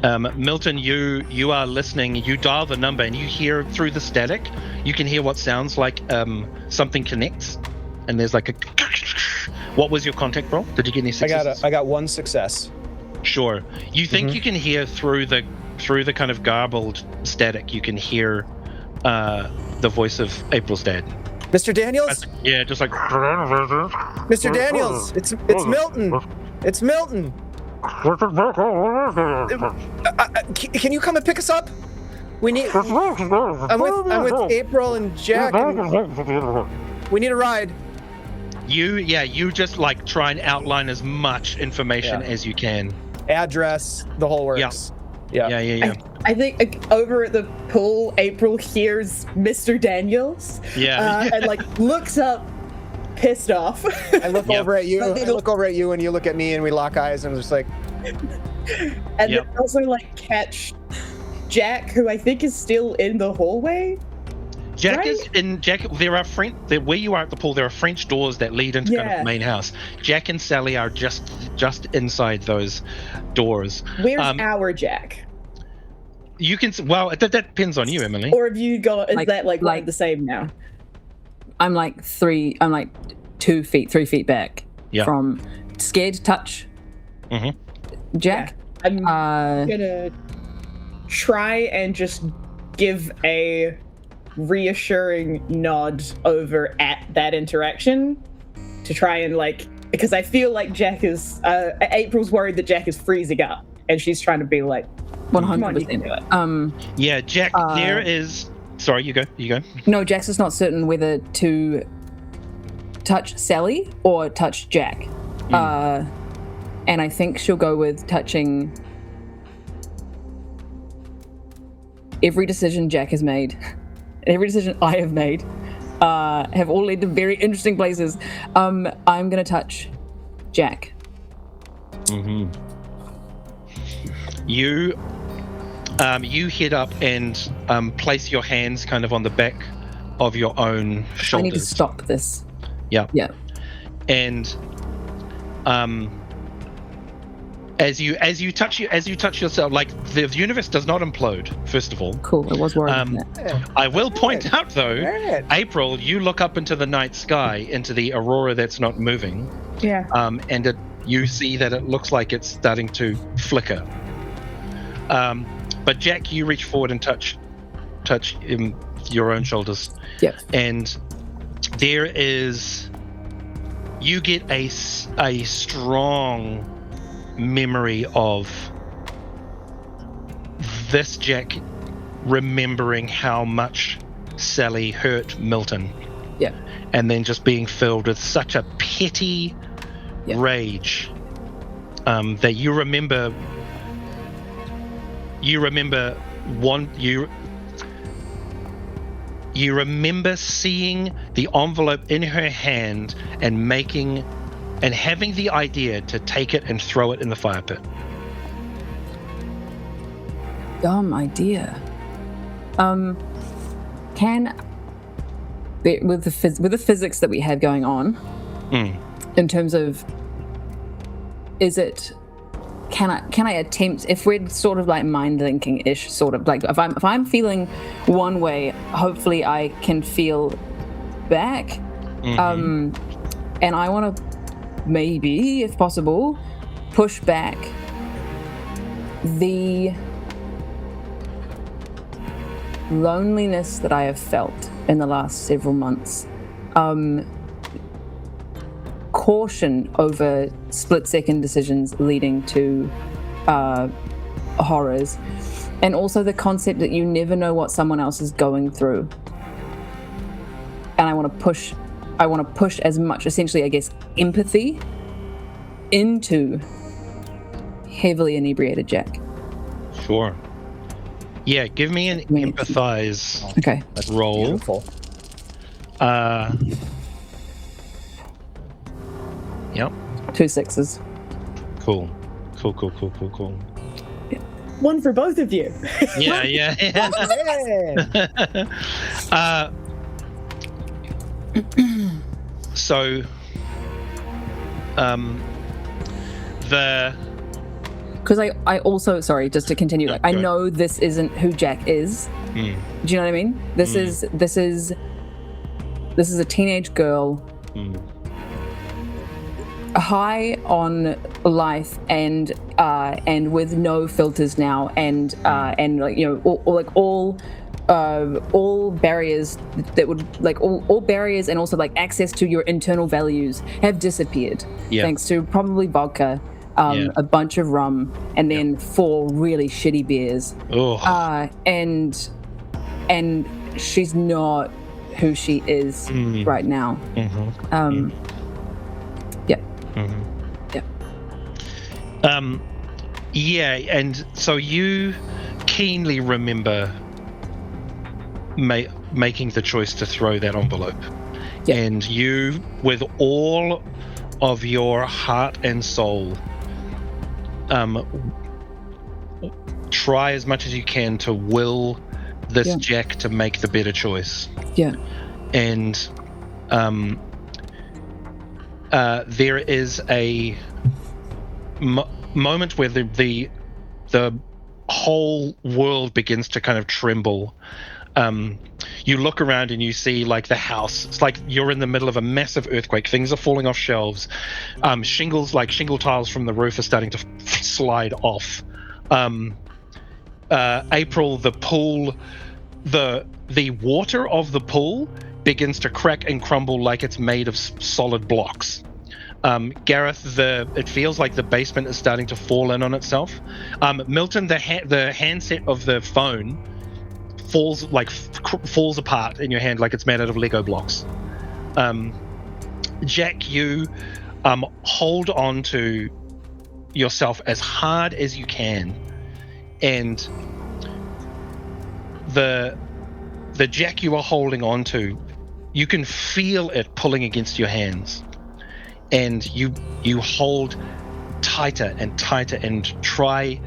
Milton, you are listening. You dial the number, and you hear through the static. You can hear what sounds like something connects, and there's like a. What was your contact roll? Did you get any successes? I got one success. Sure. You think you can hear through the kind of garbled static, you can hear the voice of April's dad. Mr. Daniels? Yeah, just like... Mr. Daniels, it's Milton. It's Milton. Can you come and pick us up? We need... I'm with April and Jack. We need a ride. You just like try and outline as much information as you can. Address, the whole works. Yeah. I think over at the pool, April hears Mr. Daniels. And like looks up, pissed off. I look over at you. I look over at you, and you look at me, and we lock eyes, and I'm just like. And then also like catch Jack, who I think is still in the hallway. Jack is in. Jack, there are where you are at the pool. There are French doors that lead into kind of the main house. Jack and Sally are just inside those doors. Where's our Jack? You can. Well, that depends on you, Emily. Or have you got? Is that like the same now? I'm like 3 feet back from scared to touch. Jack. Yeah. I'm gonna try and just give a reassuring nod over at that interaction to try and because I feel like Jack is April's worried that Jack is freezing up, and she's trying to be like 100%. Yeah, Jack, there is. Sorry, you go. No, Jax is not certain whether to touch Sally or touch Jack. And I think she'll go with touching every decision Jack has made, and every decision I have made, have all led to very interesting places. I'm going to touch Jack. Mm-hmm. You head up and place your hands kind of on the back of your own shoulders. I need to stop this. Yeah. Yeah. And as you touch yourself, like the universe does not implode. First of all, Cool. I was worried about that. I will point out though, Right. April, you look up into the night sky, into the aurora that's not moving. Yeah. And you see that it looks like it's starting to flicker. But Jack, you reach forward and touch your own shoulders. Yep. And there is, you get a strong memory of this Jack remembering how much Sally hurt Milton. Yeah. And then just being filled with such a petty Yeah. rage that you remember seeing the envelope in her hand and having the idea to take it and throw it in the fire pit. Dumb idea. With the physics that we have going on, in terms of, can I attempt, if we're sort of like mind linking ish, sort of like if I'm feeling one way, hopefully I can feel back, and I want to maybe, if possible, push back the loneliness that I have felt in the last several months. Caution over split-second decisions leading to horrors, and also the concept that you never know what someone else is going through. And I want to push as much, essentially, I guess, empathy into heavily inebriated Jack. Sure. Yeah, give me an empathize Okay. That's roll. beautiful. Yep. 2 6s. Cool. One for both of you. Yeah. Yeah. So, Because I also, sorry, just to continue, Yeah, like, I go know this isn't who Jack is. Do you know what I mean? This is a teenage girl, high on life and with no filters now, and like, you know, all barriers that would, like, all barriers and also like access to your internal values have disappeared, thanks to probably vodka, a bunch of rum, and then 4 really shitty beers. And she's not who she is right now. Yeah, and so you keenly remember making the choice to throw that envelope. Yeah. And you, with all of your heart and soul, try as much as you can to will this Jack to make the better choice. Yeah. And there is a moment where the whole world begins to kind of tremble. You look around and you see, like, the house. It's like you're in the middle of a massive earthquake. Things are falling off shelves. Shingles, like shingle tiles from the roof, are starting to slide off. April, the pool, the water of the pool begins to crack and crumble like it's made of solid blocks. Gareth, it feels like the basement is starting to fall in on itself. Milton, the handset of the phone falls apart in your hand like it's made out of Lego blocks. Jack, you hold on to yourself as hard as you can, and the Jack you are holding on to, you can feel it pulling against your hands, and you hold tighter and tighter and try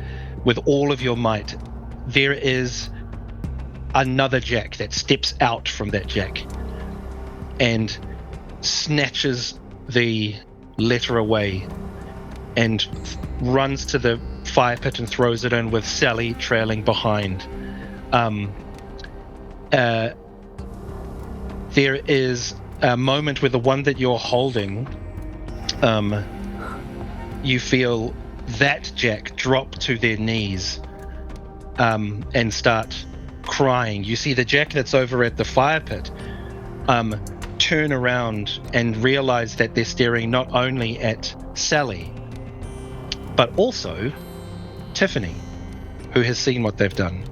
with all of your might. There is another Jack that steps out from that Jack and snatches the letter away and runs to the fire pit and throws it in with Sally trailing behind. There is a moment where the one that you're holding, you feel that Jack drop to their knees and start crying. You see the Jack that's over at the fire pit turn around and realize that they're staring not only at Sally, but also Tiffany, who has seen what they've done.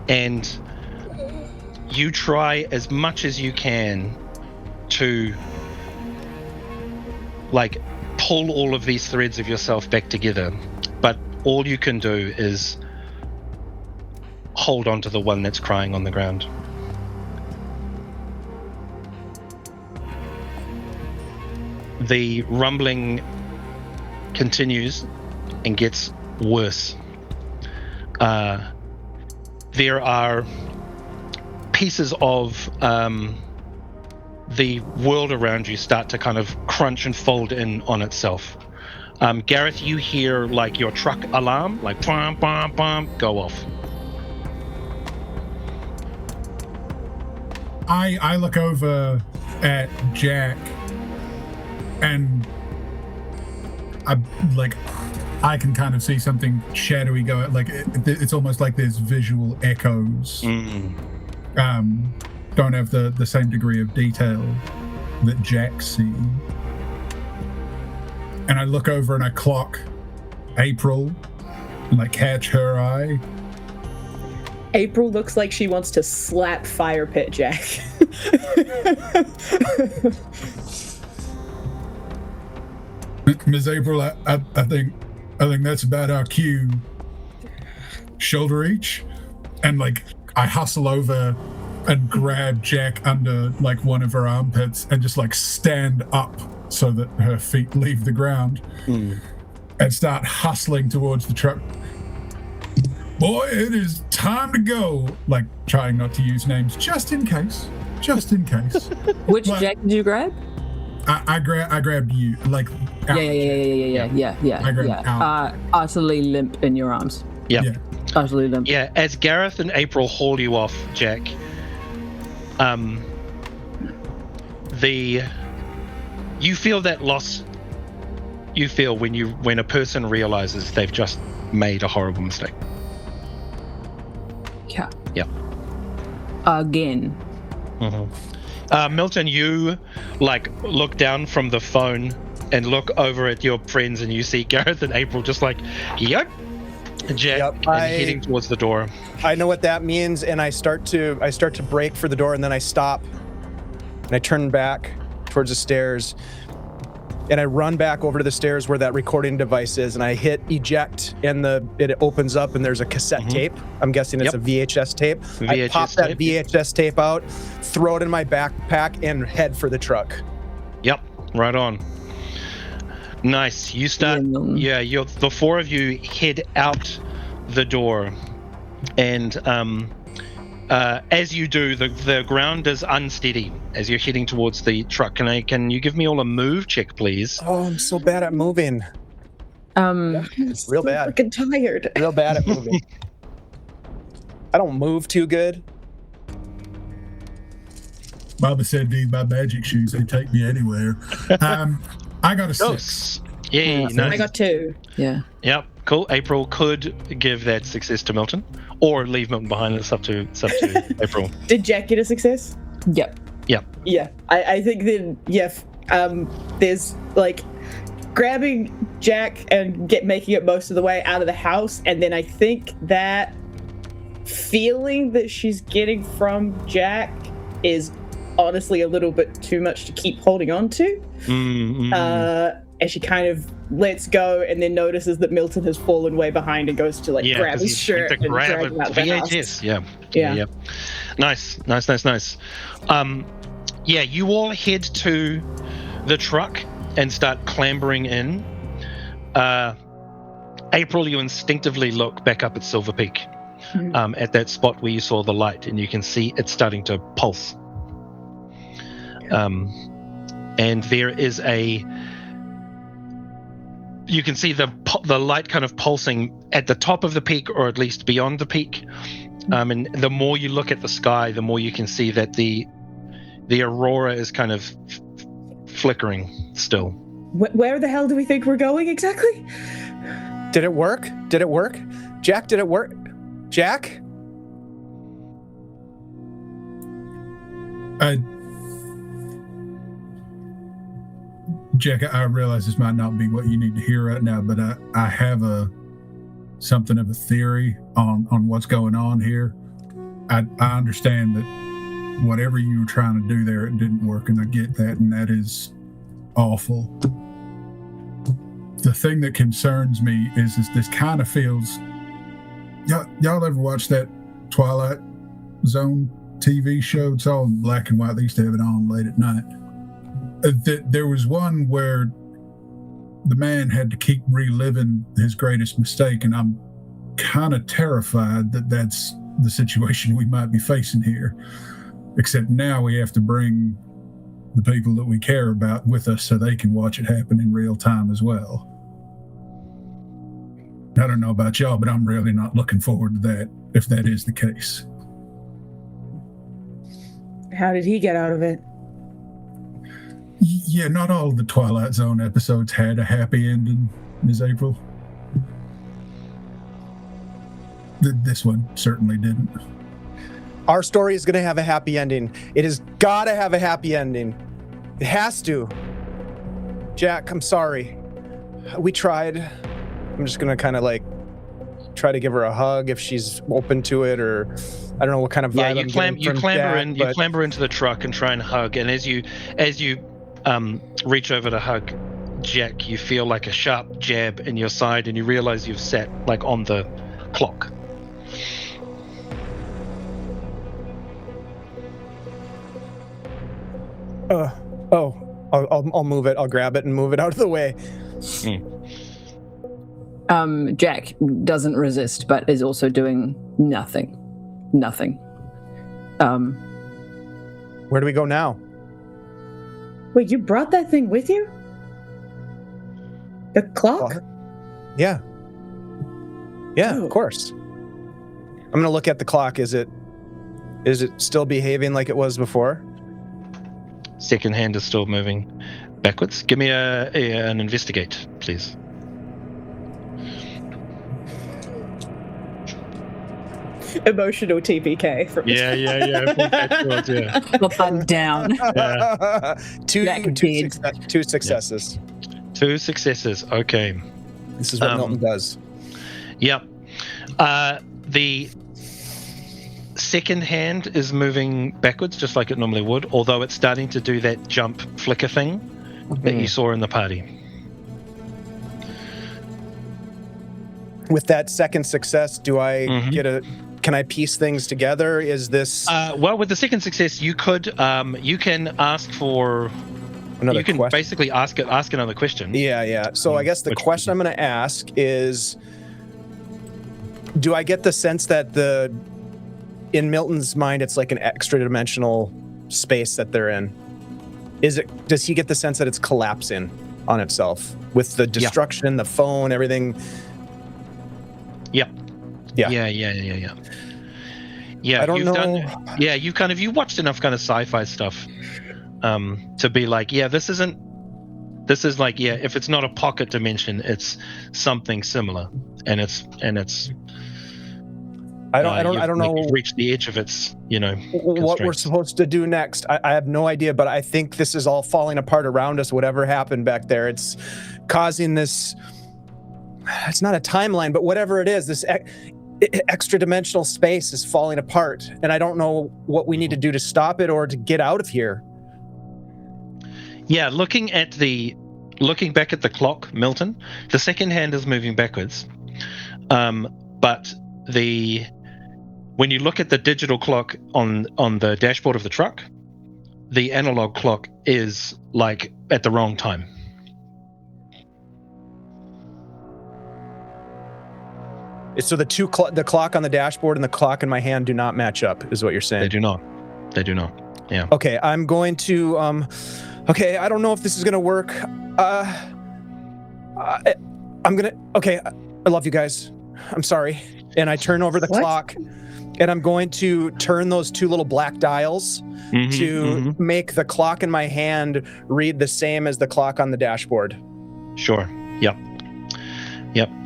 And you try as much as you can to pull all of these threads of yourself back together, but all you can do is hold on to the one that's crying on the ground. The rumbling continues and gets worse. There are pieces of the world around you start to kind of crunch and fold in on itself. Gareth, you hear your truck alarm, bam, bam, bam, go off. I look over at Jack and I can kind of see something shadowy go. It's almost like there's visual echoes. Don't have the same degree of detail that Jack sees. And I look over and I clock April and catch her eye. April looks like she wants to slap Fire Pit Jack. Ms. April, I think that's about our cue. Shoulder each, and I hustle over and grab Jack under one of her armpits and just stand up so that her feet leave the ground and start hustling towards the truck. Boy, it is time to go. Trying not to use names just in case. Which Jack did you grab? I grabbed you, Yeah. I grabbed Allan. Utterly limp in your arms. Yeah. Utterly limp. Yeah, as Gareth and April haul you off, Jack, you feel that loss you feel when a person realizes they've just made a horrible mistake. Yeah. Yeah. Again. Mm-hmm. Milton, you look down from the phone and look over at your friends, and you see Gareth and April just yep, Jack, and heading towards the door. I know what that means, and I start to brake for the door, and then I stop, and I turn back towards the stairs, and I run back over to the stairs where that recording device is, and I hit eject, and it opens up, and there's a cassette tape. I'm guessing it's a VHS tape. I pop that VHS tape out, throw it in my backpack, and head for the truck. Yep, right on. Nice. You start. Yeah, the four of you head out the door, and as you do, the ground is unsteady as you're heading towards the truck. Can you give me all a move check, please? Oh, I'm so bad at moving. Real bad. Freaking tired. Real bad at moving. I don't move too good. Baba said need my magic shoes. They take me anywhere. I got a 6. Yeah, nice. I got 2. Yeah. Yep, cool. April could give that success to Milton, or leave Milton behind. It's up to April. Did Jack get a success? Yep. Yeah. I think then, there's grabbing Jack and making it most of the way out of the house, and then I think that feeling that she's getting from Jack is honestly a little bit too much to keep holding on to. And she kind of lets go and then notices that Milton has fallen way behind and goes to grab his shirt and drag him out the house. Yeah. Nice. You all head to the truck and start clambering in. April, you instinctively look back up at Silver Peak, at that spot where you saw the light, and you can see it starting to pulse. And there is you can see the light kind of pulsing at the top of the peak, or at least beyond the peak. And the more you look at the sky, the more you can see that the aurora is kind of flickering still. Where the hell do we think we're going exactly? Did it work? Jack, did it work? Jack? Jack, I realize this might not be what you need to hear right now, but I have something of a theory on what's going on here. I understand that whatever you were trying to do there, it didn't work, and I get that, and that is awful. The thing that concerns me is this kind of feels... Y'all ever watch that Twilight Zone TV show? It's all in black and white. They used to have it on late at night. There was one where the man had to keep reliving his greatest mistake, and I'm kind of terrified that that's the situation we might be facing here. Except now we have to bring the people that we care about with us so they can watch it happen in real time as well. I don't know about y'all, but I'm really not looking forward to that, if that is the case. How did he get out of it? Yeah, not all of the Twilight Zone episodes had a happy ending, Ms. April. This one certainly didn't. Our story is going to have a happy ending. It has got to have a happy ending. It has to. Jack, I'm sorry. We tried. I'm just going to kind of try to give her a hug if she's open to it, or I don't know what kind of vibe you clamber into the truck and try and hug, and as you reach over to hug Jack, you feel like a sharp jab in your side, and you realize you've sat on the clock. I'll move it. I'll grab it and move it out of the way. Jack doesn't resist, but is also doing nothing. Where do we go now? Wait, you brought that thing with you? The clock? Yeah. Oh. Of course. I'm gonna look at the clock. Is it still behaving like it was before? Second hand is still moving backwards. Give me an investigate, please. Emotional TPK. Yeah. Fun down. Yeah. Two successes. Two successes. Okay. This is what Milton does. Yep. The second hand is moving backwards just like it normally would, although it's starting to do that jump flicker thing that you saw in the party. With that second success, do I can I piece things together? Is this well, with the second success, you could you can ask for another you can question? Basically ask another question. Yeah. So I guess the question I'm going to ask is, do I get the sense that in Milton's mind it's like an extra dimensional space that they're in? Does he get the sense that it's collapsing on itself with the destruction, the phone, everything? Yep. Yeah. I don't know. You watched enough kind of sci-fi stuff to be like, this is like, if it's not a pocket dimension, it's something similar, and it's I don't know. You've reached the edge of its, what we're supposed to do next. I have no idea, but I think this is all falling apart around us. Whatever happened back there, it's causing this. It's not a timeline, but whatever it is, extra dimensional space is falling apart, and I don't know what we need to do to stop it or to get out of here. Yeah, looking back at the clock, Milton, the second hand is moving backwards. But when you look at the digital clock on the dashboard of the truck, the analog clock is like at the wrong time. So the clock on the dashboard and the clock in my hand do not match up, is what you're saying? They do not. Yeah. Okay, I'm going to okay, I don't know if this is gonna work. Okay, I love you guys. I'm sorry. And I turn over the clock, and I'm going to turn those two little black dials to make the clock in my hand read the same as the clock on the dashboard. Sure. Yep.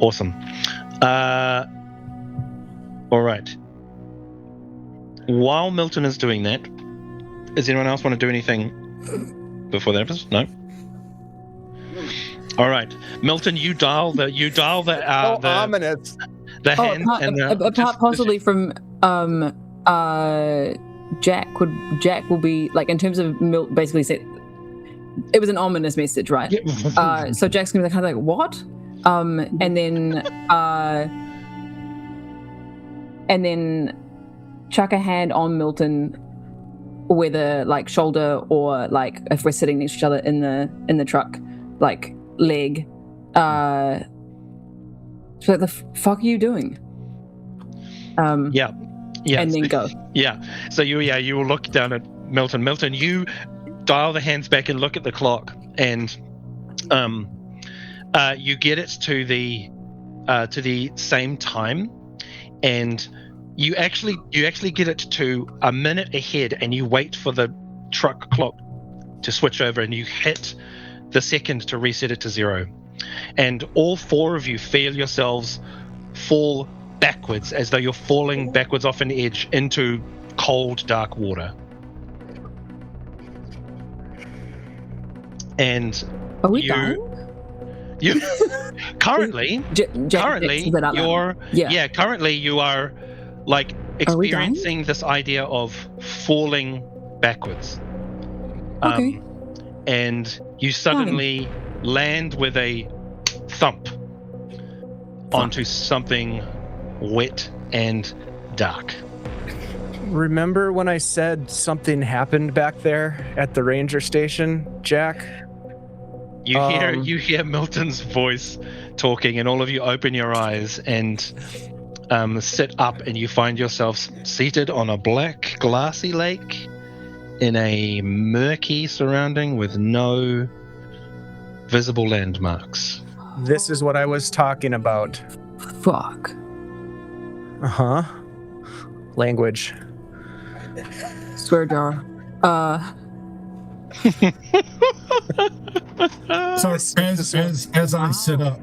Awesome. All right. While Milton is doing that, does anyone else want to do anything before that happens? No. All right, Milton, you dial the ominous. The hand and apart possibly from Jack will be like, in terms of Milt basically said it was an ominous message, right? Yeah. So Jack's gonna be kind of like, what? And then chuck a hand on Milton, whether like shoulder or like if we're sitting next to each other in the truck, like leg. So what the fuck are you doing? Yeah. And then go. Yeah. So you will look down at Milton. Milton, you dial the hands back and look at the clock, and you get it to the same time, and you actually get it to a minute ahead, and you wait for the truck clock to switch over, and you hit the second to reset it to 0, and all four of you feel yourselves fall backwards as though you're falling backwards off an edge into cold, dark water. And are we dying? You currently you are like experiencing this idea of falling backwards. Okay. And you suddenly land with a thump onto something wet and dark. Remember when I said something happened back there at the ranger station, Jack? You hear Milton's voice talking, and all of you open your eyes and sit up, and you find yourselves seated on a black, glassy lake in a murky surrounding with no visible landmarks. This is what I was talking about. Fuck. Uh-huh. Language. Swear jar. So as I sit up,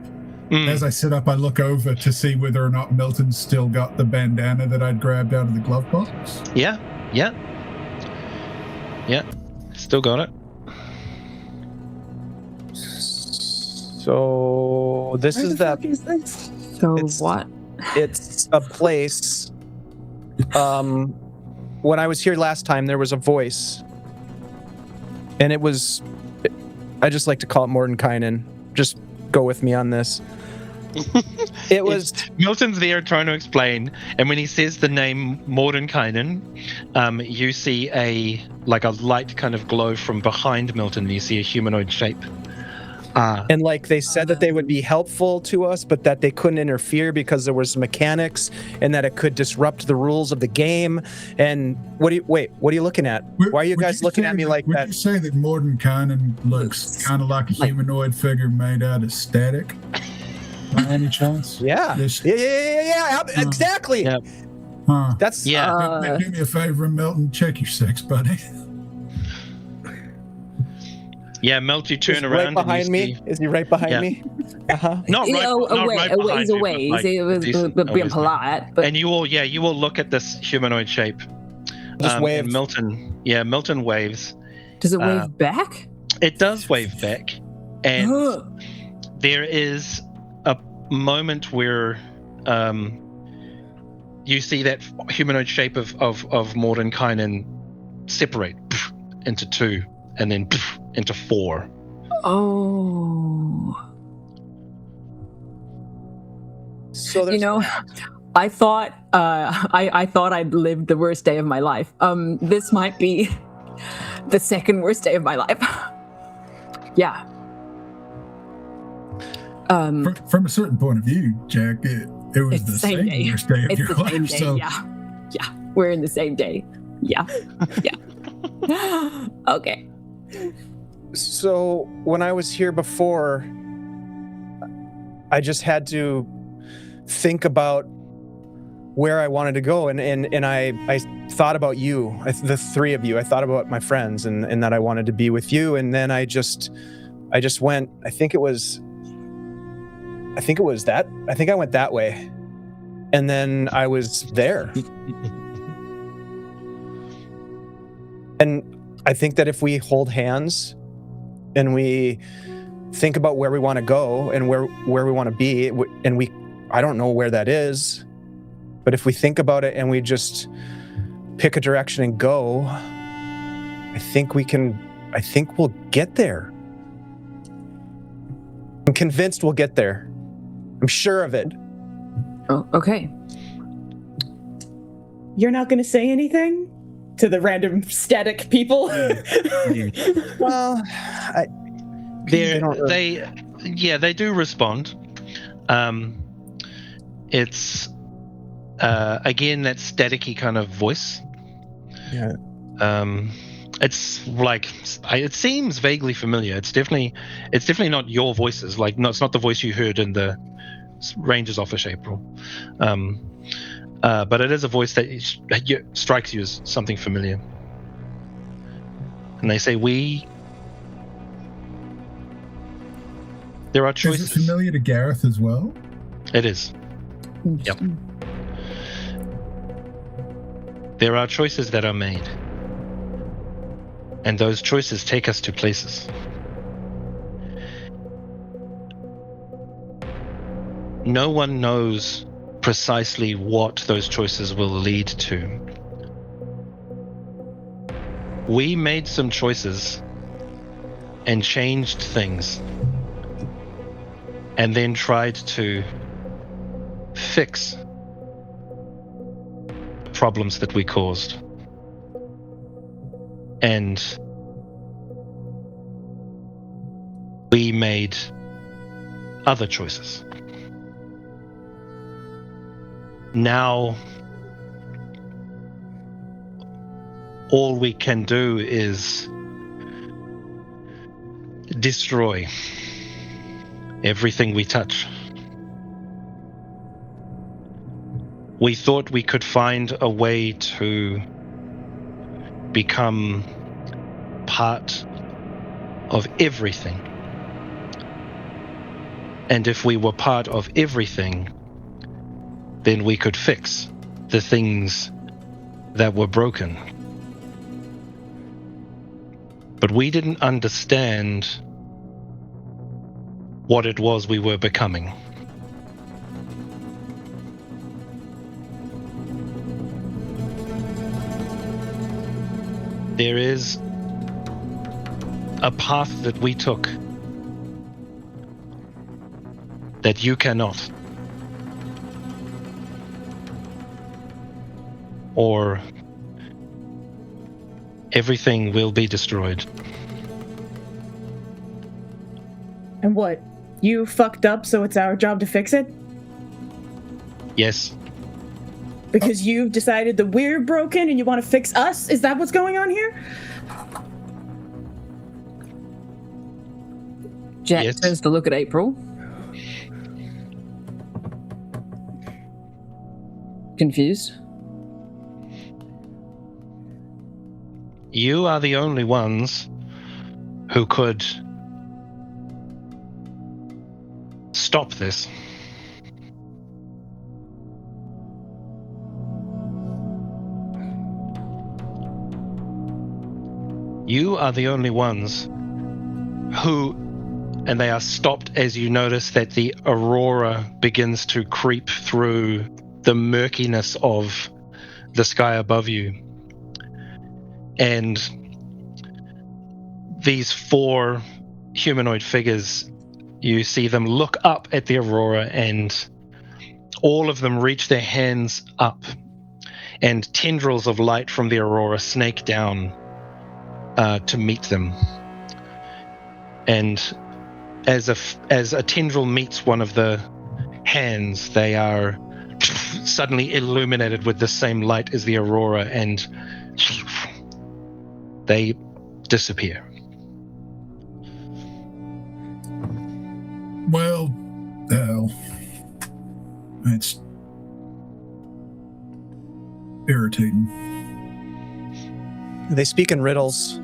I look over to see whether or not Milton's still got the bandana that I'd grabbed out of the glove box. Yeah. Still got it. So this is that. So what? It's a place. When I was here last time, there was a voice, and it was. I just like to call it Mordenkainen. Just go with me on this. It was Milton's there trying to explain, and when he says the name Mordenkainen, you see a light kind of glow from behind Milton, and you see a humanoid shape. And like they said that they would be helpful to us, but that they couldn't interfere because there was mechanics, and that it could disrupt the rules of the game. And what are you looking at? Why are you guys looking at me like that? Would you say that Mordenkainen looks kind of like a humanoid figure made out of static? By any chance? Yeah. Exactly. Yeah. That's do me a favor, Milton. Check your sex, buddy. Yeah, Melt, you turn around. Right behind me? Is he right behind me? Uh-huh. Not right behind you. Away. But being polite. But... And you will look at this humanoid shape. Just wave. And Milton waves. Does it wave back? It does wave back. And there is a moment where you see that humanoid shape of Mordenkainen separate into two and then into four. Oh. So there's, I thought I'd lived the worst day of my life. This might be the second worst day of my life. Yeah. From a certain point of view, Jack, it was It's the the same same day. worst day of It's your the same life. day. So Yeah. We're in the same day. Yeah. Okay. So when I was here before, I just had to think about where I wanted to go, and I thought about you, the three of you. I thought about my friends, and that I wanted to be with you, and then I just went. I think I went that way, and then I was there. And I think that if we hold hands and we think about where we want to go and where we want to be, and I don't know where that is, but if we think about it and we just pick a direction and go, I think we'll get there. I'm convinced we'll get there. I'm sure of it. Oh, okay. You're not going to say anything to the random static people? Well, they do respond. It's again that staticky kind of voice. Yeah. It's like it seems vaguely familiar. It's definitely not your voices. Like, no, it's not the voice you heard in the Ranger's office, April. But it is a voice that strikes you as something familiar. And they say, there are choices. is it familiar to Gareth as well? It is. Yep. There are choices that are made. And those choices take us to places. No one knows precisely what those choices will lead to. We made some choices and changed things, and then tried to fix the problems that we caused. And we made other choices. Now, all we can do is destroy everything we touch. We thought we could find a way to become part of everything. And if we were part of everything, then we could fix the things that were broken. But we didn't understand what it was we were becoming. There is a path that we took that you cannot. Or everything will be destroyed. And what? You fucked up, so it's our job to fix it? Yes. Because you've decided that we're broken and you want to fix us? Is that what's going on here? Jack Yes. turns to look at April. Confused. You are the only ones who could stop this. You are the only ones who, and they are stopped as you notice that the aurora begins to creep through the murkiness of the sky above you. And these 4 humanoid figures, you see them look up at the aurora, and all of them reach their hands up, and tendrils of light from the aurora snake down to meet them. And as a tendril meets one of the hands, they are suddenly illuminated with the same light as the aurora, and they disappear. Well, that's irritating. They speak in riddles.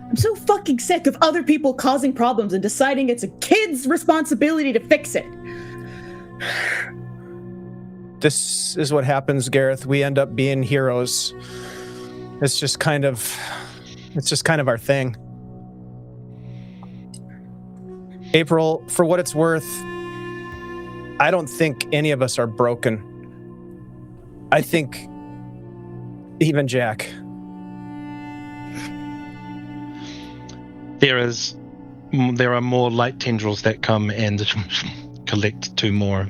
I'm so fucking sick of other people causing problems and deciding it's a kid's responsibility to fix it. This is what happens, Gareth. We end up being heroes. It's just kind of our thing. April, for what it's worth, I don't think any of us are broken. I think even Jack. There are more light tendrils that come and collect 2 more.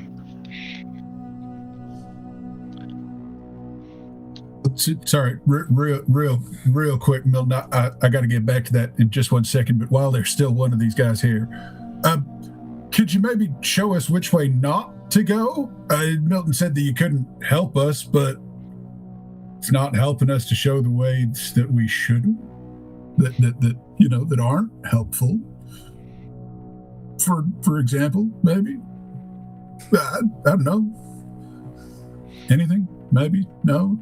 Sorry, real quick, Milton. I got to get back to that in just 1 second. But while there's still one of these guys here, could you maybe show us which way not to go? Milton said that you couldn't help us, but it's not helping us to show the ways that we shouldn't, that aren't helpful. For example, maybe I don't know. Anything? Maybe no.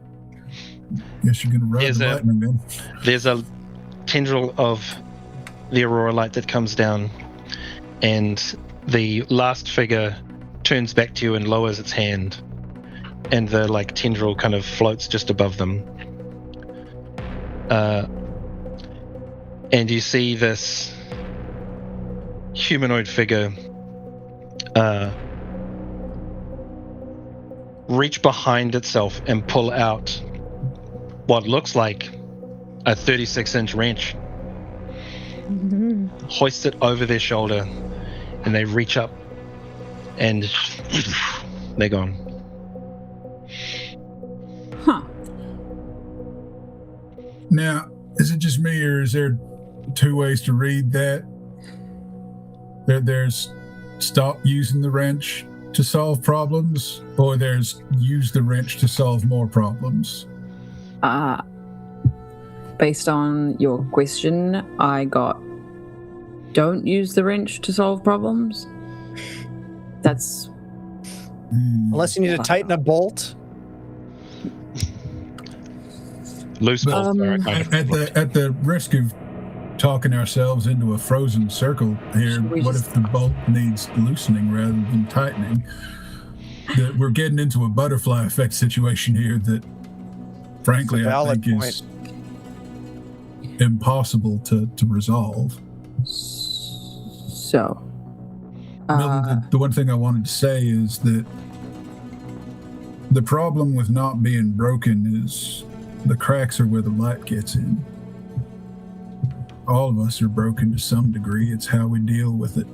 Guess you're gonna ride the lightning then. There's a tendril of the aurora light that comes down, and the last figure turns back to you and lowers its hand, and the tendril kind of floats just above them. And you see this humanoid figure reach behind itself and pull out what looks like a 36-inch wrench. Hoist it over their shoulder, and they reach up, and they're gone. Huh. Now, is it just me, or is there 2 ways to read that? There's stop using the wrench to solve problems, or there's use the wrench to solve more problems? Based on your question, I got don't use the wrench to solve problems. That's unless you need to tighten a bolt. Loose bolts are at the risk of talking ourselves into a frozen circle here, what if the bolt needs loosening rather than tightening? We're getting into a butterfly effect situation here that, frankly, I think is impossible to resolve. So, Milton, the one thing I wanted to say is that the problem with not being broken is the cracks are where the light gets in. All of us are broken to some degree. It's how we deal with it.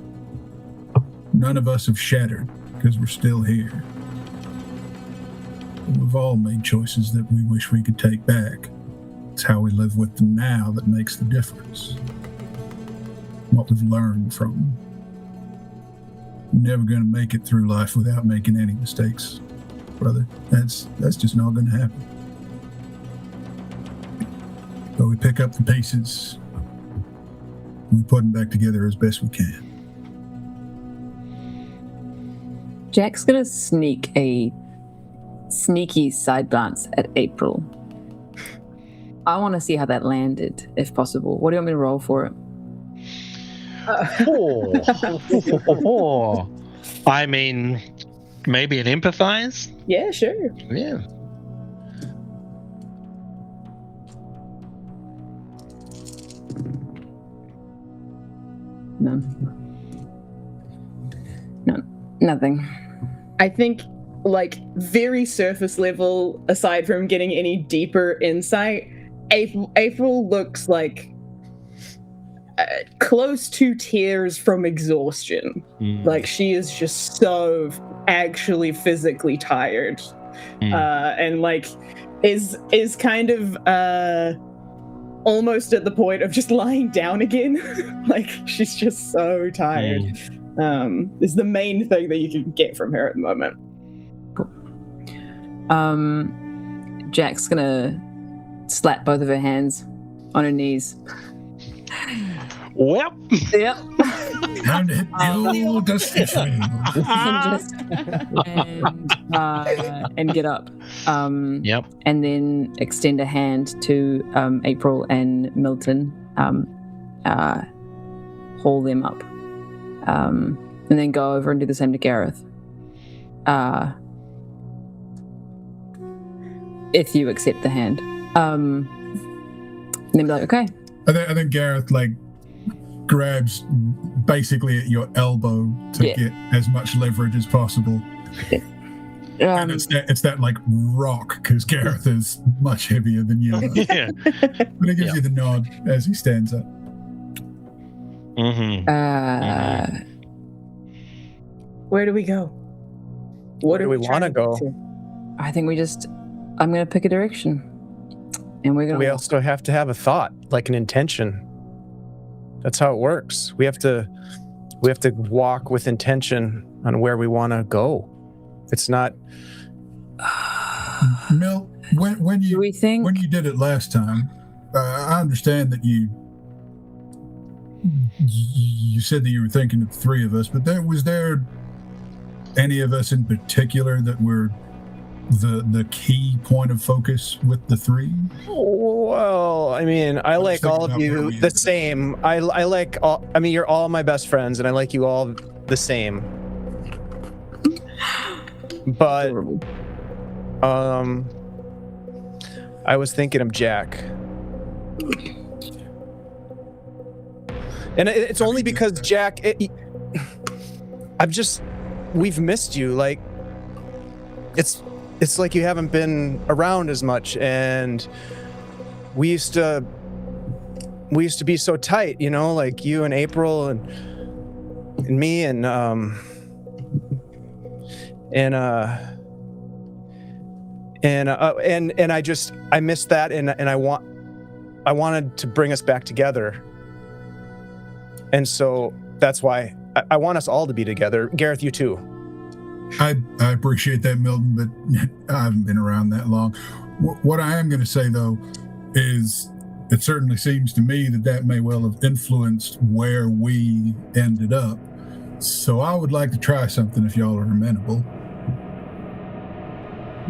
None of us have shattered because we're still here. We've all made choices that we wish we could take back. It's how we live with them now that makes the difference. What we've learned from them. We're never going to make it through life without making any mistakes, brother. That's just not going to happen. But we pick up the pieces. We put them back together as best we can. Jack's gonna sneak a sneaky side glance at April. I want to see how that landed, if possible. What do you want me to roll for it? I mean, maybe an empathize? Yeah, sure. Yeah. No, nothing. I think like very surface level, aside from getting any deeper insight, April looks like close to tears from exhaustion. Like she is just so actually physically tired, and like is kind of almost at the point of just lying down again. Like she's just so tired. Is the main thing that you can get from her at the moment. Jack's gonna slap both of her hands on her knees. Well, Yep. Time to hit the old dusty field. And get up. Yep. And then extend a hand to April and Milton. Haul them up. And then go over and do the same to Gareth. If you accept the hand. And then be like, okay. And then Gareth like grabs basically at your elbow to get as much leverage as possible. And it's that like rock, because Gareth is much heavier than you. Yeah. But it gives you the nod as he stands up. Where do we go? What do we want to go? I think I'm going to pick a direction. And we're going to... We also have to have a thought, like an intention. That's how it works. We have to walk with intention on where we want to go. It's not... Mel, when you did it last time, I understand that you said that you were thinking of the three of us, but was there any of us in particular that were the key point of focus with the three? Well, I mean, I like all of you the same. I like all. I mean, you're all my best friends, and I like you all the same. But I was thinking of Jack, and it's only because Jack. We've missed you. Like, it's like you haven't been around as much, and we used to be so tight, you know, like you and April and me and I missed that, and I wanted to bring us back together, and so that's why I want us all to be together. Gareth, you too. I appreciate that, Milton, but I haven't been around that long. What I am going to say, though, is it certainly seems to me that may well have influenced where we ended up. So I would like to try something if y'all are amenable.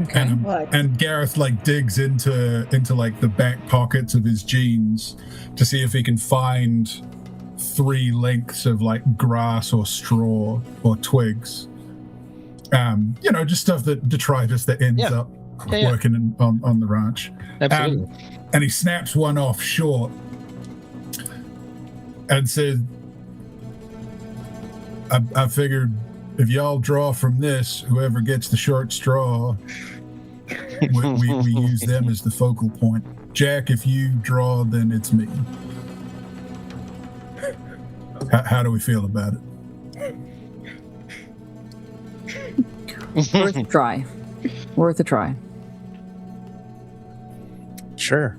Okay. And Gareth like digs into like the back pockets of his jeans to see if he can find 3 lengths of like grass or straw or twigs. You know, just stuff that detritus that ends up working on the ranch. Absolutely. And he snaps one off short and said, I figured if y'all draw from this, whoever gets the short straw, we use them as the focal point. Jack, if you draw, then it's me. How do we feel about it? Worth a try. Worth a try. Sure.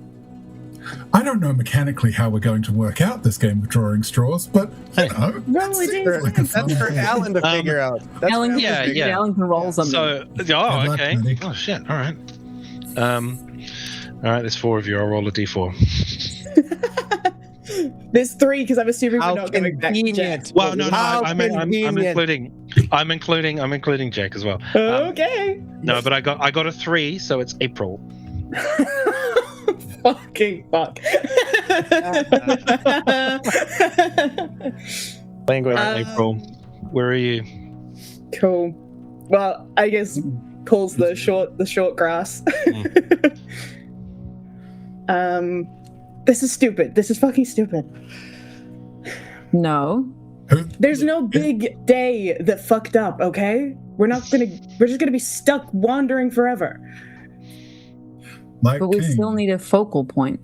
I don't know mechanically how we're going to work out this game of drawing straws, but you know, No, it is. like a fun That's for game. Allan to figure out. That's Alan, for yeah, Allan to figure yeah. Alan can roll something. So, Good luck, okay. buddy. Oh shit! All right. All right. There's 4 of you. I'll roll a d4. There's 3 because I'm assuming How we're not going back to Jack. convenient. Well, no, How I'm including Jack as well. Okay. No, but I got a 3, so it's April. Fucking fuck. Language. April, where are you? Cool. Well, I guess pulls the short grass. This is stupid. This is fucking stupid. No. There's no big day that fucked up, okay? We're just gonna be stuck wandering forever. Like But we King. still need a focal point.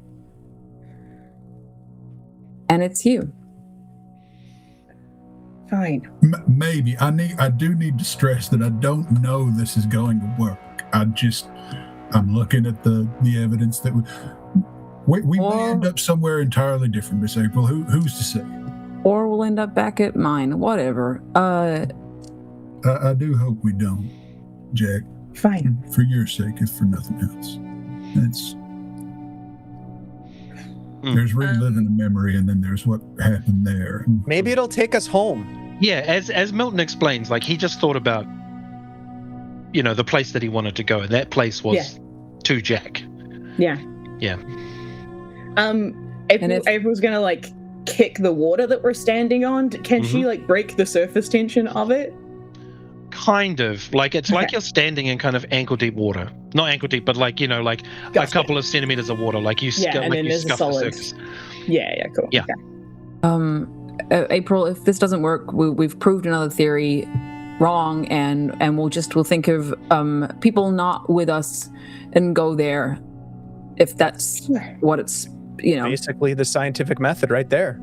And it's you. Fine. Maybe I do need to stress that I don't know this is going to work. I'm looking at the evidence that we may end up somewhere entirely different, Miss April. Who's to say? Or we'll end up back at mine. Whatever. I do hope we don't, Jack. Fine. For your sake, if for nothing else. There's reliving a memory, and then there's what happened there. Maybe it'll take us home. Yeah, as Milton explains, like he just thought about, the place that he wanted to go, and that place was to Jack. Yeah. Yeah. April's gonna like kick the water that we're standing on. Can she like break the surface tension of it? Kind of. Like it's like you're standing in kind of ankle deep water. Not ankle deep, but like a couple of centimeters of water. Like you and then there's a scuff the solid. surface. Yeah, cool. Yeah. Okay. April, if this doesn't work, we've proved another theory wrong, and we'll think of people not with us and go there, if that's what it's Basically the scientific method right there.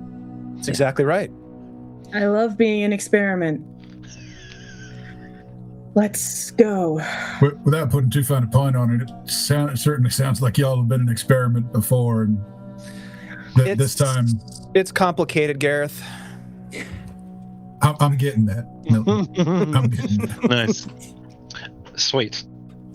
It's exactly right. I love being an experiment. Let's go. Without putting too fine a point on it, it certainly sounds like y'all have been an experiment before, and this time it's complicated, Gareth. I'm getting that. No, I'm getting that. Nice. Sweet.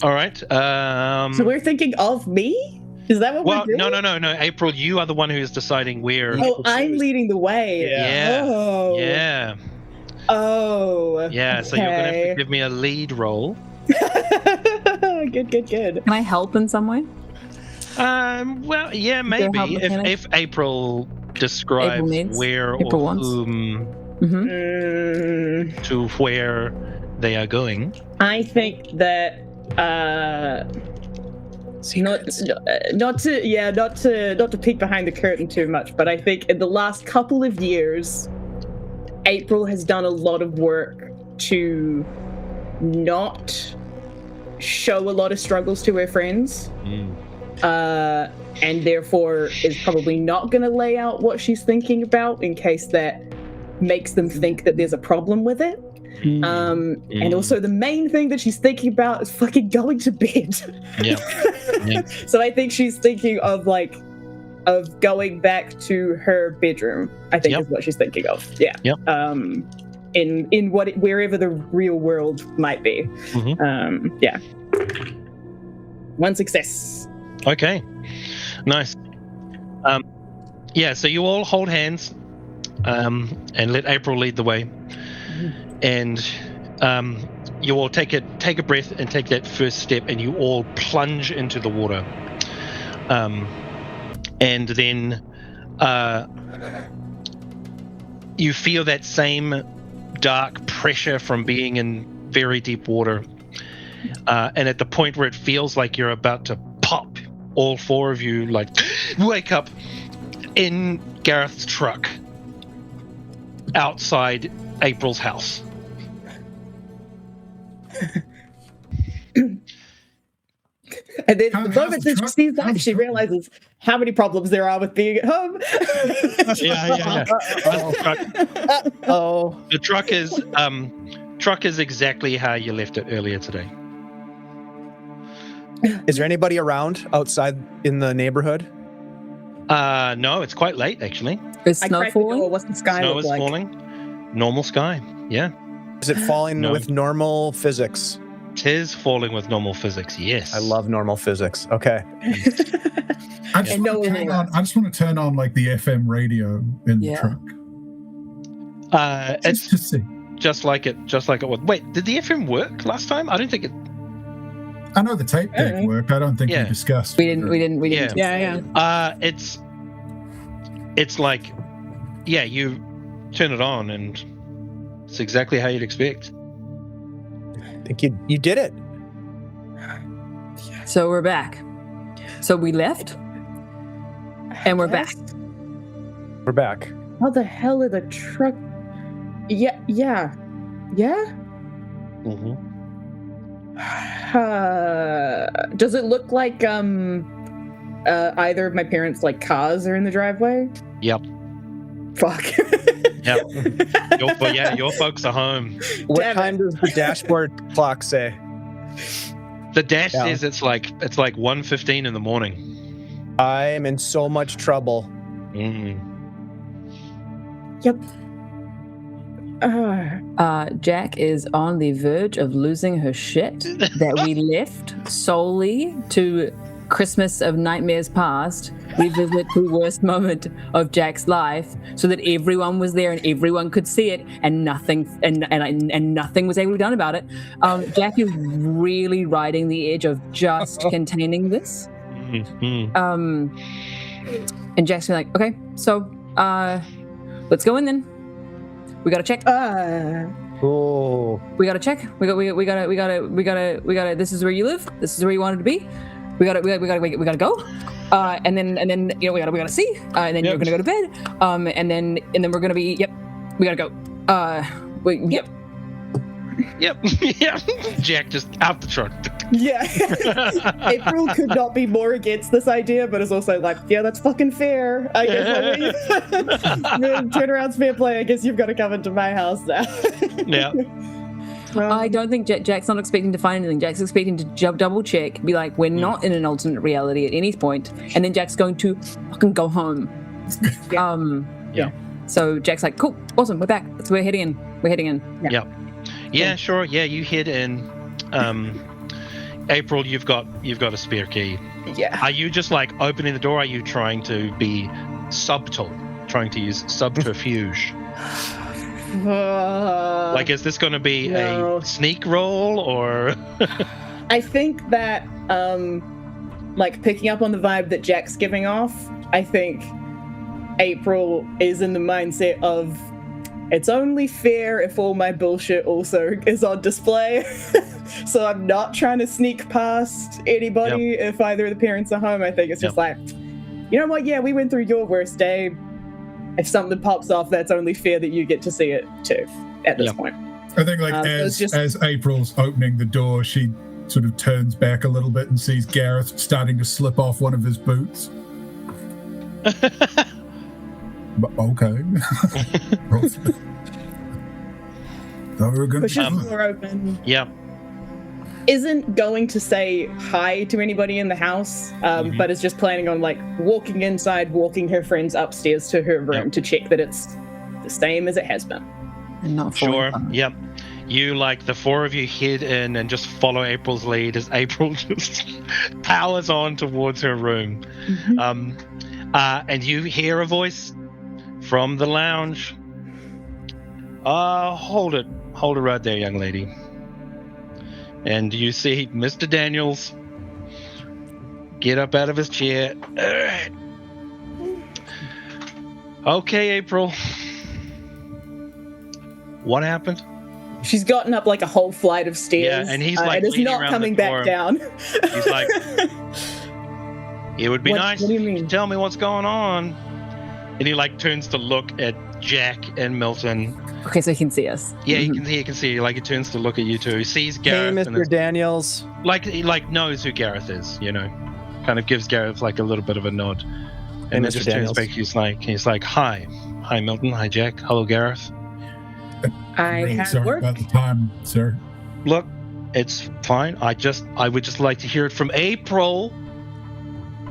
All right. So we're thinking of me? Is that what we're doing? No. April, you are the one who is deciding where. Oh, I'm leading the way. Yeah. Oh. Yeah. Oh. Yeah, so you're going to have to give me a lead roll. Good. Can I help in some way? Well, yeah, maybe. If April describes where April or wants. whom to where they are going. I think that not to peek behind the curtain too much, but I think in the last couple of years, April has done a lot of work to not show a lot of struggles to her friends, and therefore is probably not going to lay out what she's thinking about in case that makes them think that there's a problem with it. And also the main thing that she's thinking about is fucking going to bed. Yeah. So I think she's thinking of going back to her bedroom, I think is what she's thinking of. Yeah. Yep. In wherever the real world might be. Yeah. One success. Okay. Nice. So you all hold hands and let April lead the way. And you all take a breath and take that first step, and you all plunge into the water. And then you feel that same dark pressure from being in very deep water. And at the point where it feels like you're about to pop, all four of you wake up in Gareth's truck outside April's house. And then the moment that she sees that, she realizes how many problems there are with being at home. Yeah. Oh. The truck is exactly how you left it earlier today. Is there anybody around outside in the neighborhood? No, it's quite late actually. Is snow falling? What's the sky Snow look is like? falling. Normal sky. Yeah. Is it falling with normal physics? Tis falling with normal physics. Yes. I love normal physics. Okay. I just want to turn on the FM radio in the truck. It's to see. Just like it was. Wait, did the FM work last time? I don't think it. I know the tape deck worked. I don't think we discussed. We didn't. Yeah. It's like, you turn it on and it's exactly how you'd expect. I think you did it. So we're back. So we left, and we're back. We're back. How the hell are the truck? Yeah. Mm-hmm. Does it look like either of my parents' like cars are in the driveway? Yep. Fuck. Yep. Your folks are home. What Damn time does the dashboard clock say? The dash Yeah. says it's like 1:15 in the morning. I'm in so much trouble. Mm. Yep. Jack is on the verge of losing her shit that we left solely to Christmas of Nightmares Past. Revisit the worst moment of Jack's life, so that everyone was there and everyone could see it, and nothing was able to be done about it. Jack is really riding the edge of just containing this. Mm-hmm. And Jack's like, okay, so let's go in then. We gotta check. Oh. We gotta check. We gotta. This is where you live. This is where you wanted to be. We gotta go. And then we gotta see. And then you're gonna go to bed. And then we're gonna be. Yep. We gotta go. Yep. Yep. Yeah. Jack just out the truck. Yeah. April could not be more against this idea, but is also like, yeah, that's fucking fair. I guess turnaround's fair play. I guess you've got to come into my house now. Yeah. I don't think Jack's not expecting to find anything. Jack's expecting to double check, be like, we're not in an alternate reality at any point, and then Jack's going to fucking go home. Yeah. So Jack's like, cool, awesome, we're back. So we're heading in. Yeah. Yeah, sure. Yeah, you head in. April, you've got a spare key. Yeah. Are you just like opening the door? Are you trying to be subtle, trying to use subterfuge? Like, is this going to be no. a sneak roll or? I think that, like, picking up on the vibe that Jack's giving off, I think April is in the mindset of, it's only fair if all my bullshit also is on display. So I'm not trying to sneak past anybody if either of the parents are home. I think it's just like, you know what? Yeah, we went through your worst day. If something pops off, that's only fair that you get to see it too at this point. I think like as April's opening the door, she sort of turns back a little bit and sees Gareth starting to slip off one of his boots. But okay. Pushes the door open. Yeah. Isn't going to say hi to anybody in the house, but is just planning on like walking inside, walking her friends upstairs to her room to check that it's the same as it has been. And not Sure. Yep. You, like, the four of you head in and just follow April's lead as April just powers on towards her room. And you hear a voice from the lounge. Hold it right there, young lady. And you see Mr. Daniels get up out of his chair. Okay, April. What happened? She's gotten up like a whole flight of stairs. Yeah, and he's like, and is not coming back down. He's like, it would be nice what do you if you mean? could tell me what's going on. And he like turns to look at Jack and Milton. Okay, so he can see us. Yeah, he can see you. Like, he turns to look at you two. He sees Hey, Gareth. Mr. Daniels. Like, he like knows who Gareth is, you know. Kind of gives Gareth like a little bit of a nod. And then Mr. just Daniels. turns back. He's like, hi Milton, hi Jack, hello Gareth. I Really had sorry work. about the time, sir. Look, it's fine. I would just like to hear it from April,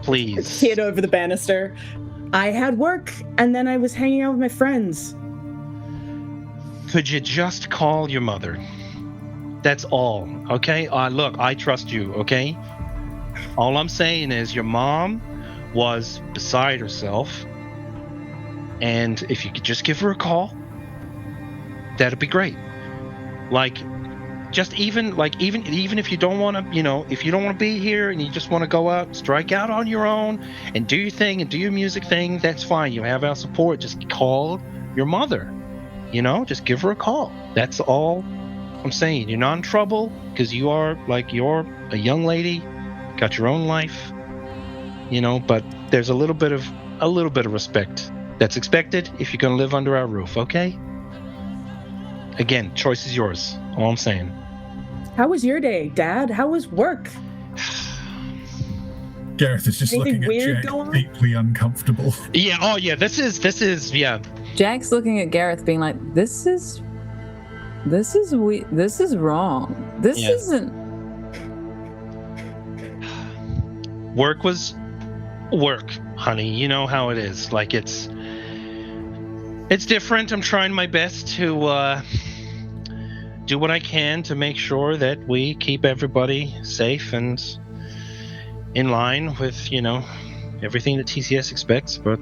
please. Kid over the banister. I had work, and then I was hanging out with my friends. Could you just call your mother? That's all, okay? Look, I trust you, okay? All I'm saying is your mom was beside herself, and if you could just give her a call, that'd be great. Like, just even if you don't want to, you know, if you don't want to be here and you just want to go out, strike out on your own and do your thing and do your music thing, that's fine. You have our support. Just call your mother, you know, just give her a call. That's all I'm saying. You're not in trouble because you're a young lady, got your own life, you know, but there's a little bit of respect that's expected if you're going to live under our roof, okay? Again, choice is yours. All I'm saying. How was your day, Dad? How was work? Gareth is just Anything looking weird at Jack, going on? deeply uncomfortable. Yeah. Oh, yeah. This is. Yeah. Jack's looking at Gareth, being like, "This is wrong. This Yeah. isn't." Work was work, honey. You know how it is. Like it's different. I'm trying my best to do what I can to make sure that we keep everybody safe and in line with, everything that TCS expects. But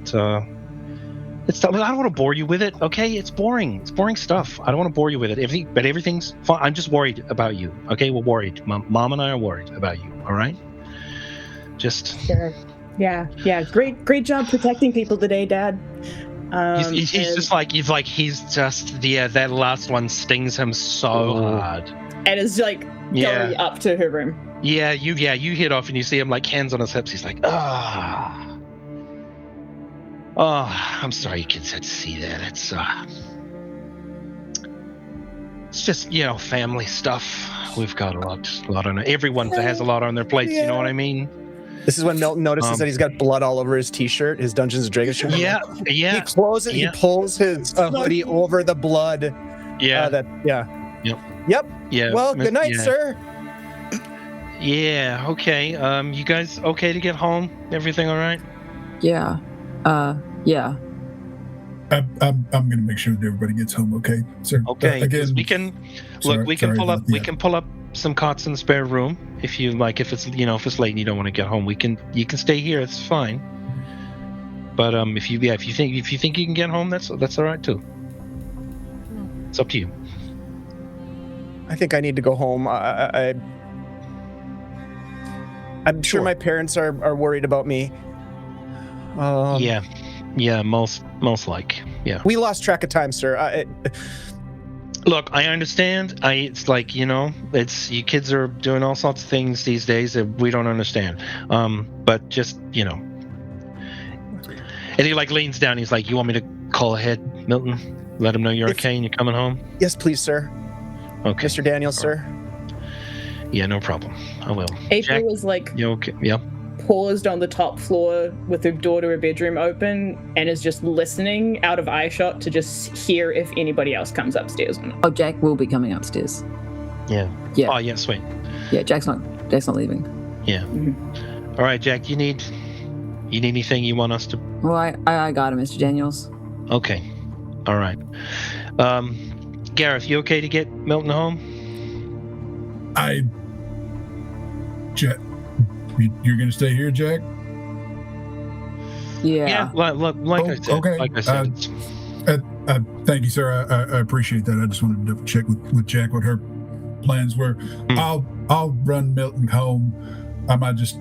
it's. I don't want to bore you with it. Okay, it's boring. It's boring stuff. I don't want to bore you with it. Everything's fine. I'm just worried about you. Okay, we're worried. Mom and I are worried about you. All right. Just. Sure. Yeah. Great job protecting people today, Dad. He's just that last one stings him so hard. And is like going up to her room. Yeah, you hit off and you see him like hands on his hips. He's like, oh, I'm sorry you kids had to see that. It's just, family stuff. We've got a lot on it. Everyone has a lot on their plates, you know what I mean? This is when Milton notices that he's got blood all over his t-shirt, his Dungeons & Dragons shirt. Yeah. He closes it. Yeah. He pulls his hoodie over the blood. Yeah. Yep. Yeah. Well, good night, sir. Yeah. Okay. You guys okay to get home? Everything all right? Yeah. Yeah. I'm gonna make sure that everybody gets home, okay, sir? Okay. Again, We can pull up some cots in the spare room if you like. If it's if it's late and you don't want to get home, you can stay here. It's fine. But if you think you can get home, that's all right too. It's up to you. I think I need to go home. I'm sure my parents are worried about me. Yeah, most like. Yeah. We lost track of time, sir. Look, I understand. It's like, it's you kids are doing all sorts of things these days that we don't understand. But just, And he like leans down. He's like, "You want me to call ahead, Milton? Let him know you're okay and you're coming home?" Yes, please, sir. Okay. Mr. Daniels, sir. Yeah, no problem. I will. April Jack, was like you okay? Yeah. paused on the top floor with her door to her bedroom open and is just listening out of eyeshot to just hear if anybody else comes upstairs or not. Oh, Jack will be coming upstairs. Yeah. Yeah. Oh, yeah, sweet. Yeah, Jack's not leaving. Yeah. Mm-hmm. All right, Jack, you need anything you want us to? Well, I got him, Mr. Daniels. Okay. All right. Gareth, you okay to get Milton home? Jack, you're gonna stay here, Jack? Yeah. Like I said. Thank you, sir. I appreciate that. I just wanted to double check with Jack what her plans were. I'll run Milton home. I might just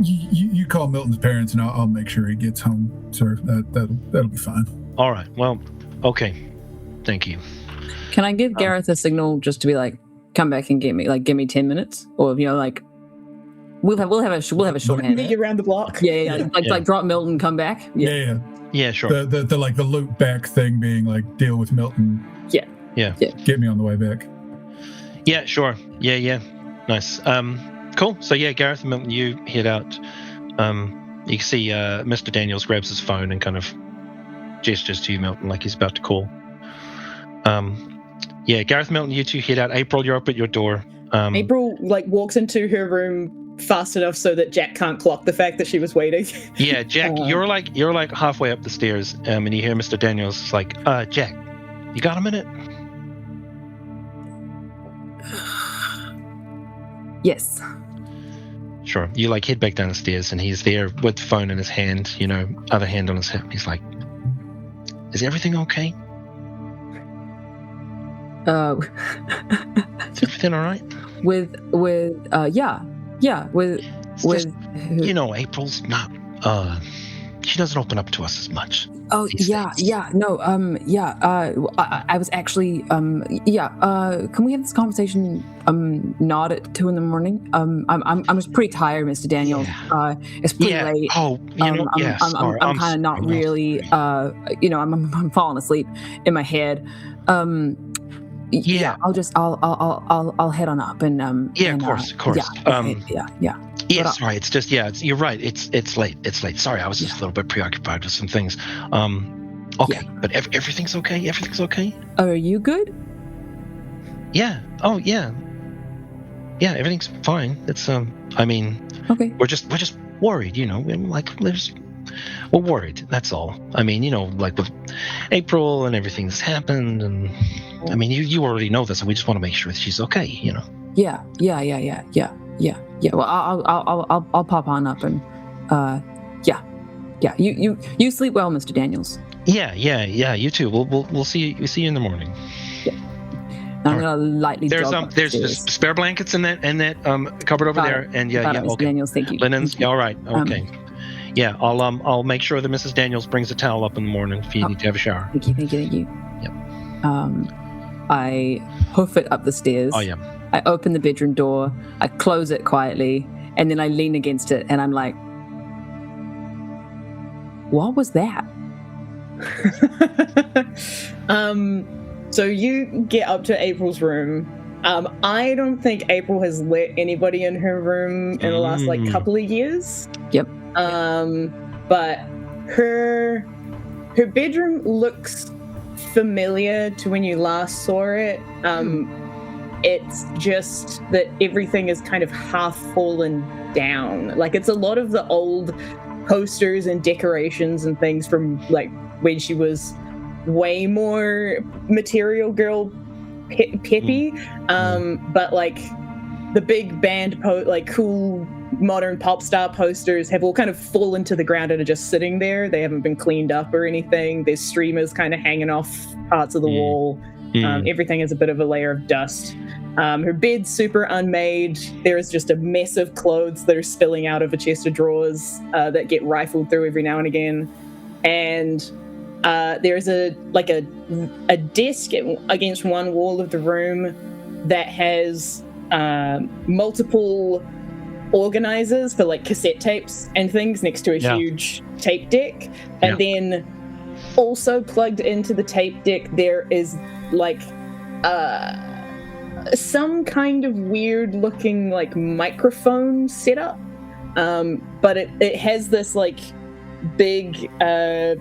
you call Milton's parents and I'll make sure he gets home, sir. That'll be fine. All right. Well, okay. Thank you. Can I give Gareth a signal just to be like, come back and get me, like, give me 10 minutes, or like, we'll have a shorthand. Meet you around the block. Yeah. Like drop Milton, come back. Yeah. Yeah, sure. The like the loop back thing being like deal with Milton. Yeah. Get me on the way back. Yeah, sure. Yeah. Nice. Cool. So yeah, Gareth and Milton, you head out. You can see Mr. Daniels grabs his phone and kind of gestures to you, Milton, like he's about to call. Yeah, Gareth, Milton, you two head out. April, you're up at your door. April like walks into her room fast enough so that Jack can't clock the fact that she was waiting. Yeah, Jack, you're like halfway up the stairs, and you hear Mr. Daniels. It's like, Jack, you got a minute? Yes. Sure. You like head back down the stairs, and he's there with the phone in his hand, other hand on his hip. He's like, "Is everything okay? Is everything all right?" April's not. She doesn't open up to us as much. Oh yeah. No. I was actually. Can we have this conversation? Not at 2 a.m. I'm just pretty tired, Mr. Daniels. Yeah. It's pretty late. Oh, sorry. I'm kind of not really. I'm falling asleep in my head. Yeah, I'll head on up and Yeah, and, of course. Yeah. Yeah, But, sorry. It's just you're right. It's late. It's late. Sorry, I was just a little bit preoccupied with some things. Okay, but everything's okay. Everything's okay. Are you good? Yeah. Oh yeah. Yeah, everything's fine. It's I mean, Okay. we're just worried. We're worried. That's all. I mean, like with April and everything that's happened, and I mean, you already know this, and we just want to make sure that she's okay. Yeah. Well, I'll pop on up and yeah. You sleep well, Mr. Daniels. Yeah. You too. We'll see you in the morning. I'm gonna lightly. There's just spare blankets in that cupboard over there, and Mr. okay. Daniels, thank you. Linens, all right, okay. Yeah, I'll make sure that Mrs. Daniels brings a towel up in the morning if you need to have a shower. Thank you. Yep. I hoof it up the stairs. Oh yeah. I open the bedroom door. I close it quietly, and then I lean against it, and I'm like, "What was that?" So you get up to April's room. I don't think April has let anybody in her room in the last couple of years. Yep. But her bedroom looks familiar to when you last saw it. It's just that everything is kind of half fallen down. Like it's a lot of the old posters and decorations and things from like when she was way more material girl peppy. But like the big band like cool modern pop star posters have all kind of fallen to the ground and are just sitting there. They haven't been cleaned up or anything. There's streamers kind of hanging off parts of the wall. Everything is a bit of a layer of dust. Her bed's super unmade. There is just a mess of clothes that are spilling out of a chest of drawers that get rifled through every now and again. And there's a desk against one wall of the room that has multiple organizers for like cassette tapes and things next to a huge tape deck. And then also plugged into the tape deck there is like some kind of weird looking like microphone setup, but it has this like big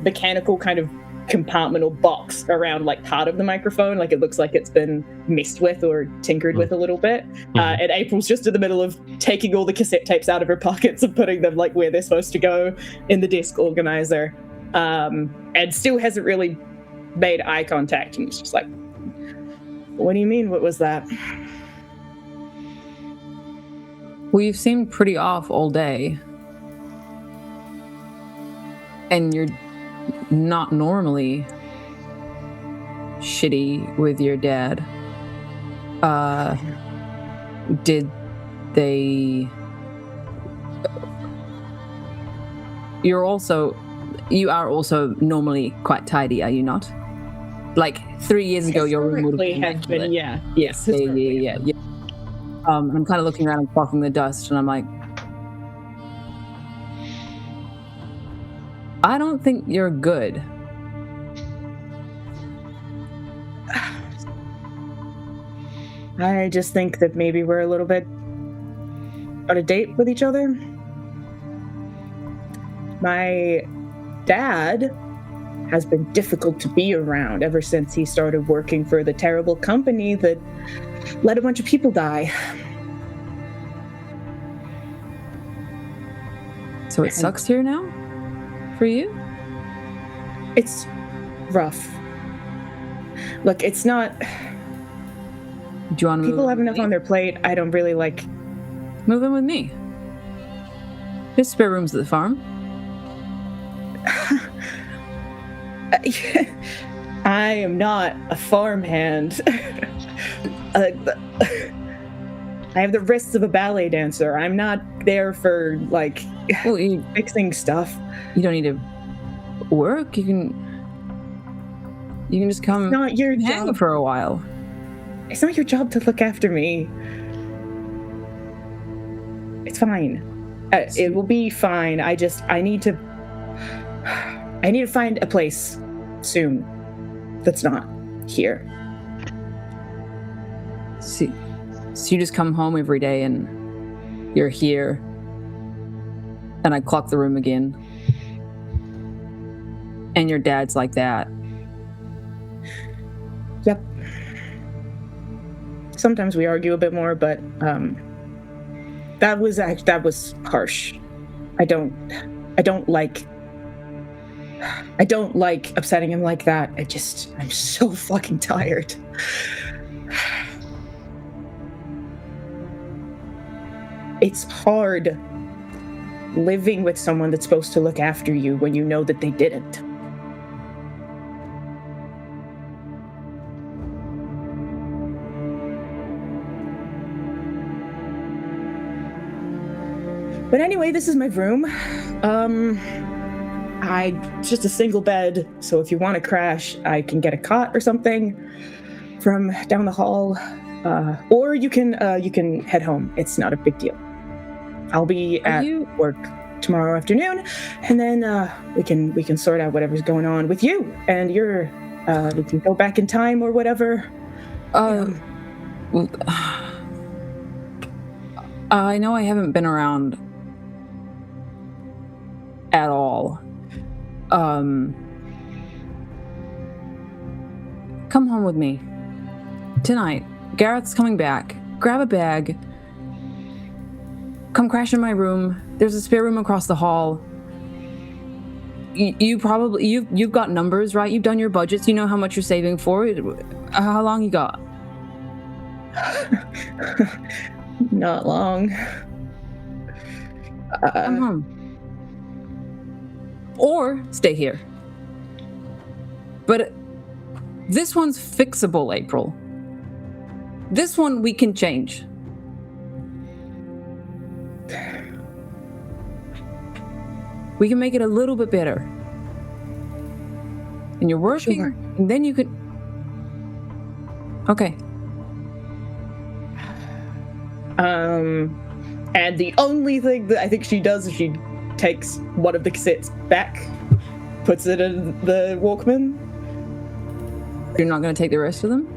mechanical kind of compartmental box around like part of the microphone. Like it looks like it's been messed with or tinkered with a little bit. And April's just in the middle of taking all the cassette tapes out of her pockets and putting them like where they're supposed to go in the desk organizer, and still hasn't really made eye contact. And it's just like, what do you mean? What was that? Well, you've seemed pretty off all day. And you're not normally shitty with your dad. Did they... You are also normally quite tidy, are you not? Like 3 years ago, your room would have been Yes. Yeah. I'm kind of looking around and clocking the dust, and I'm like, I don't think you're good. I just think that maybe we're a little bit out of date with each other. My dad has been difficult to be around ever since he started working for the terrible company that let a bunch of people die. So it sucks here now? For you? It's rough. Look, it's not... Do you want to People have enough on their plate. I don't really like... Move in with me. There's spare rooms at the farm. I am not a farmhand. I have the wrists of a ballet dancer. I'm not there for, like, fixing stuff. You don't need to work. You can just come It's not your hang job. for a while. It's not your job to look after me. It's fine. It will be fine. I need to find a place soon that's not here. So you just come home every day and you're here, and I clock the room again, and your dad's like that. Yep. Sometimes we argue a bit more, but that was harsh. I don't like upsetting him like that. I'm so fucking tired. It's hard living with someone that's supposed to look after you when you know that they didn't. But anyway, this is my room. Just a single bed, so if you want to crash, I can get a cot or something from down the hall, or you can head home. It's not a big deal. I'll be at work tomorrow afternoon, and then we can sort out whatever's going on with you and we can go back in time or whatever. I know I haven't been around at all. Come home with me tonight. Gareth's coming back. Grab a bag. Come crash in my room. There's a spare room across the hall. You've got numbers, right? You've done your budgets. You know how much you're saving for it. How long you got? Not long. Come home. Or stay here. But this one's fixable, April. This one we can change. We can make it a little bit better. And you're working, Sure. and then you could... Okay. And the only thing that I think she does is she takes one of the cassettes back, puts it in the Walkman. You're not going to take the rest of them?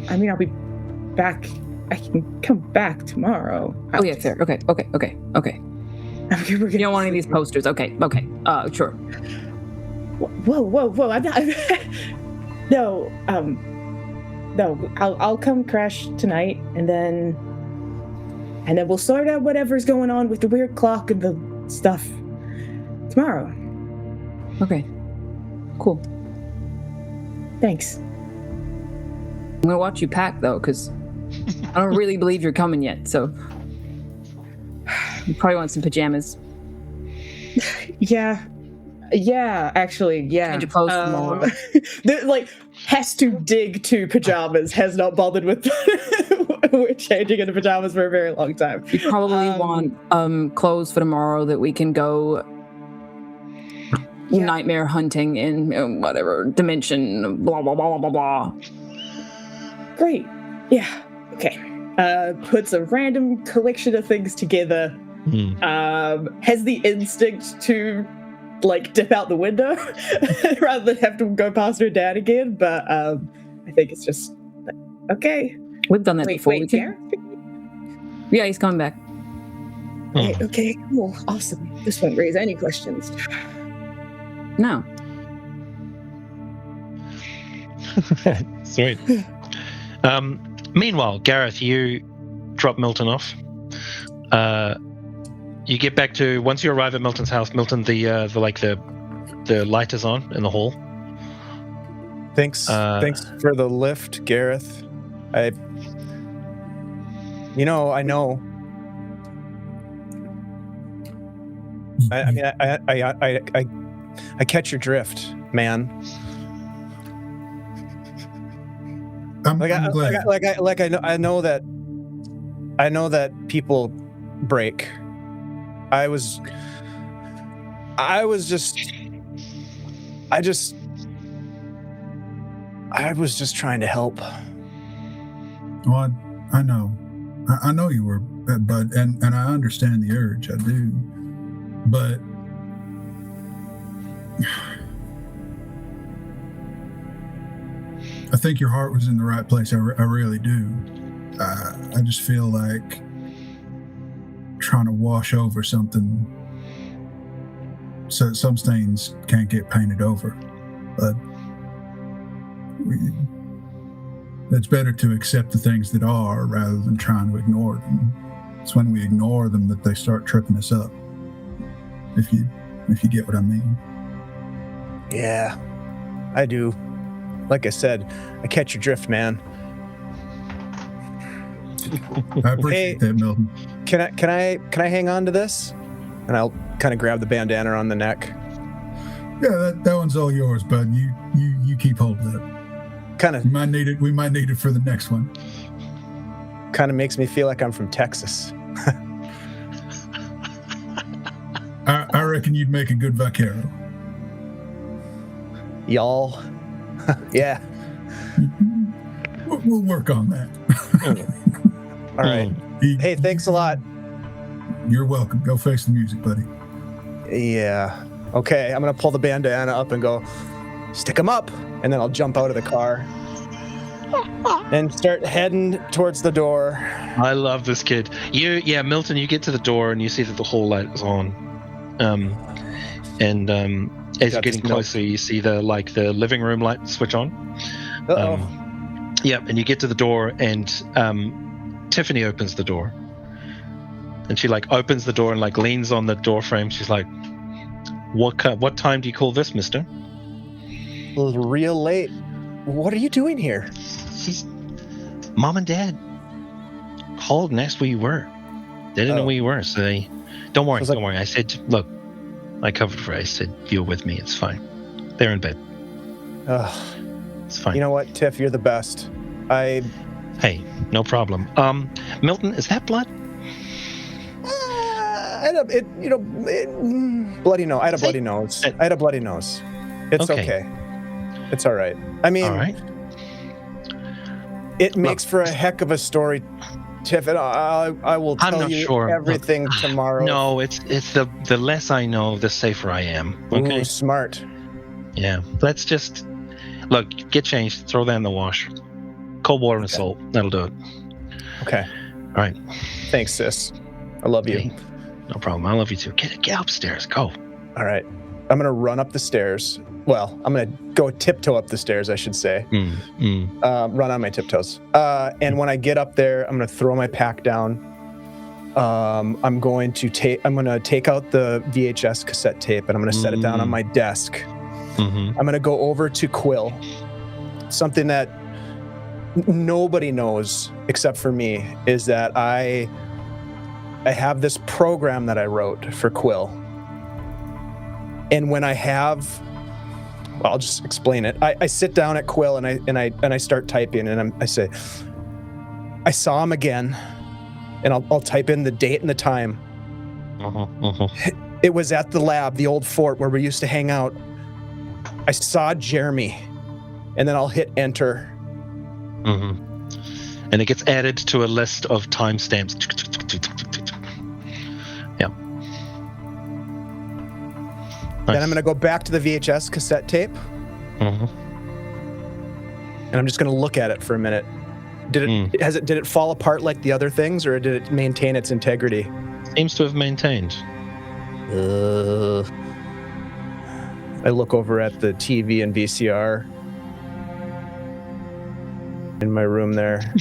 I mean, I'll be back. I can come back tomorrow. Oh, yeah, fair. Okay. You don't want any of these posters. Okay. Sure. Whoa. I'm not. No. I'll come crash tonight, and then we'll sort out whatever's going on with the weird clock and the stuff tomorrow. Okay. Cool. Thanks. I'm going to watch you pack, though, because I don't really believe you're coming yet, so you probably want some pajamas. Yeah, actually, yeah. Change your clothes tomorrow. Has to dig to pajamas, has not bothered with we're changing into pajamas for a very long time. You probably want clothes for tomorrow that we can go nightmare hunting in whatever dimension, blah, blah, blah, blah, blah. Great. Yeah. Okay. Puts a random collection of things together. Has the instinct to dip out the window rather than have to go past her dad again, but I think it's just okay. We've done that before. Wait, Gareth? Yeah, he's coming back. Okay, cool, awesome. This won't raise any questions. No. Sweet. Meanwhile, Gareth, you drop Milton off. You get back to, once you arrive at Milton's house, Milton, the light is on in the hall. Thanks for the lift, Gareth. I know. I catch your drift, man. I'm glad. I know that people break. I was just trying to help. Well, I know. I know you were, but and I understand the urge. I do, but I think your heart was in the right place. I really do. I just feel like trying to wash over something. So some stains can't get painted over, but it's better to accept the things that are rather than trying to ignore them. It's when we ignore them that they start tripping us up. If you get what I mean. Yeah, I do. Like I said, I catch your drift, man. I appreciate that, Milton. Can I hang on to this? And I'll kind of grab the bandana on the neck. Yeah, that one's all yours, bud. You keep hold of it. Kind of. We might need it for the next one. Kind of makes me feel like I'm from Texas. I reckon you'd make a good vaquero. Y'all. Yeah. We'll work on that. All right. Hey, thanks a lot. You're welcome. Go face the music, buddy. Yeah. Okay, I'm going to pull the bandana up and go, stick him up. And then I'll jump out of the car and start heading towards the door. I love this kid. Milton, you get to the door and you see that the hall light is on. As you're getting closer, you see the living room light switch on. And you get to the door and Tiffany opens the door. And she opens the door and leans on the door frame. She's like, "What time do you call this, mister?" It was real late. What are you doing here? Mom and Dad called and asked where you were. They didn't know where you were, so they... Don't worry. I said, look, I covered for you. I said, you're with me. It's fine. They're in bed. It's fine. You know what, Tiff? You're the best. Hey, no problem. Milton, is that blood? Bloody nose. I had a bloody nose. It's okay. It's all right. I mean, all right. It makes for a heck of a story, Tiff. And I will tell you everything tomorrow. No, it's the less I know, the safer I am. Okay. Ooh, smart. Yeah. Let's just get changed. Throw that in the wash. Cold water and salt. That'll do it. Okay. All right. Thanks, sis. I love you. Okay. No problem. I love you too. Get upstairs. Go. All right. I'm going to run up the stairs. Well, I'm going to go tiptoe up the stairs, I should say. Run on my tiptoes. And when I get up there, I'm going to throw my pack down. I'm going to take out the VHS cassette tape and I'm going to set it down on my desk. I'm going to go over to Quill. Something that nobody knows except for me is that I have this program that I wrote for Quill. And when I'll just explain it. I sit down at Quill and I start typing and I say, I saw him again, and I'll type in the date and the time. It was at the lab, the old fort where we used to hang out. I saw Jeremy, and then I'll hit enter. And it gets added to a list of timestamps. Yeah. Then I'm going to go back to the VHS cassette tape. And I'm just going to look at it for a minute. Did it fall apart like the other things, or did it maintain its integrity? Seems to have maintained. I look over at the TV and VCR in my room there.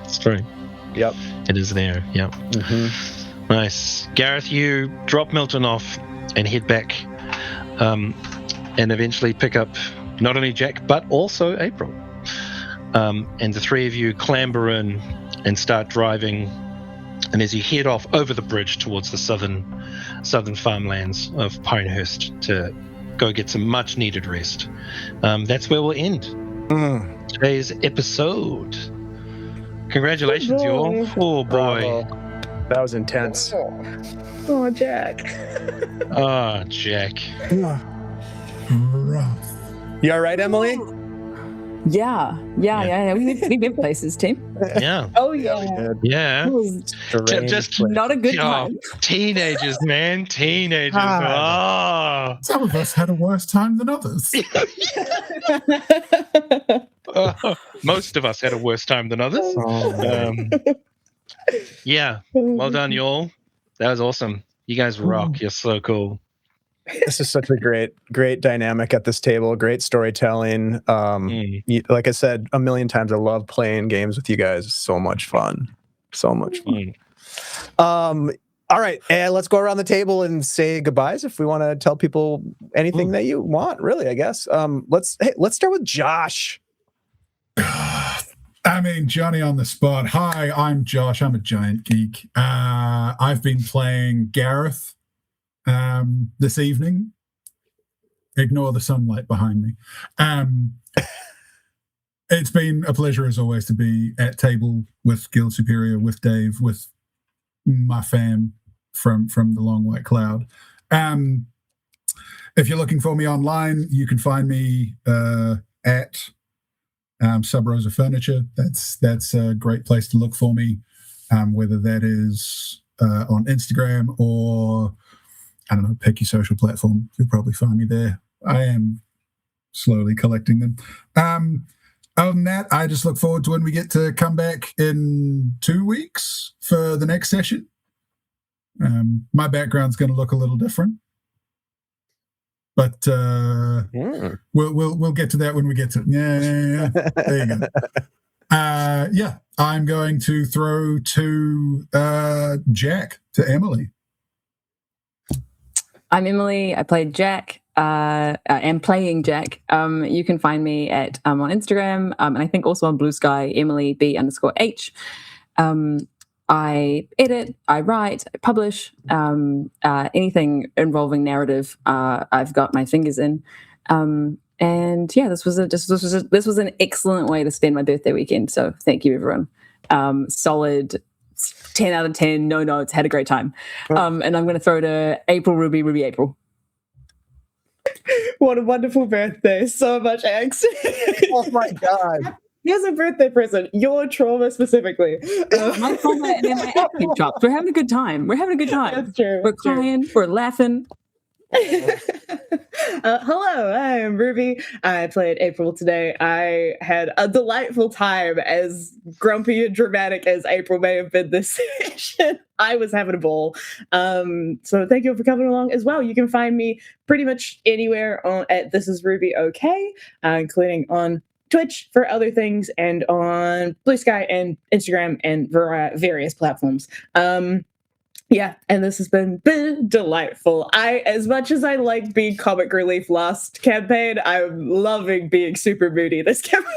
It's true. Yep. It is there. Yep. Nice. Gareth, you drop Milton off and head back and eventually pick up not only Jack, but also April. And the three of you clamber in and start driving. And as you head off over the bridge towards the southern farmlands of Pinehurst to go get some much needed rest, that's where we'll end today's episode. Congratulations, you all. Oh, boy. Bravo. That was intense. Oh, Jack. Jack. Rough. You all right, Emily? Yeah. We've been places, team. Yeah. Oh yeah. Yeah. It was Just not a good oh, time. teenagers, man. Teenagers. God. Oh. Some of us had a worse time than others. Most of us had a worse time than others. Yeah. Well done, y'all. That was awesome. You guys rock. You're so cool. This is such a great dynamic at this table. Great storytelling. Like I said a million times, I love playing games with you guys. It's so much fun. So much fun. All right, and let's go around the table and say goodbyes. If we want to tell people anything that you want, really, I guess. Let's start with Josh. I mean, Johnny on the spot. Hi, I'm Josh. I'm a giant geek. I've been playing Gareth this evening. Ignore the sunlight behind me. It's been a pleasure as always to be at table with Guild Superior, with Dave, with my fam from the Long White Cloud. If you're looking for me online, you can find me at Sub Rosa Furniture. That's a great place to look for me, whether that is on Instagram or, I don't know, pick your social platform. You'll probably find me there. I am slowly collecting them. Other than that, I just look forward to when we get to come back in 2 weeks for the next session. My background's going to look a little different, but we'll get to that when we get to it. Yeah. There you go. I'm going to throw to Jack, to Emily. I'm Emily. I played Jack. Am playing Jack. You can find me at on Instagram, and I think also on Blue Sky, Emily B_H. I edit, I write, I publish. Anything involving narrative, I've got my fingers in. And yeah, this was an excellent way to spend my birthday weekend. So thank you, everyone. Solid 10 out of 10. No notes. Had a great time. And I'm going to throw to April, Ruby, April. What a wonderful birthday. So much angst. Oh my God. Here's a birthday present. Your trauma specifically. My trauma and then my acting chops. We're having a good time. That's true. We're crying. We're laughing. Hello, I am Ruby. I played April today. I had a delightful time, as grumpy and dramatic as April may have been this session. I was having a ball. So thank you for coming along as well. You can find me pretty much anywhere at This Is Ruby OK, including on Twitch for other things and on Blue Sky and Instagram and various platforms. Yeah, and this has been delightful. As much as I like being comic relief last campaign, I'm loving being super moody this campaign.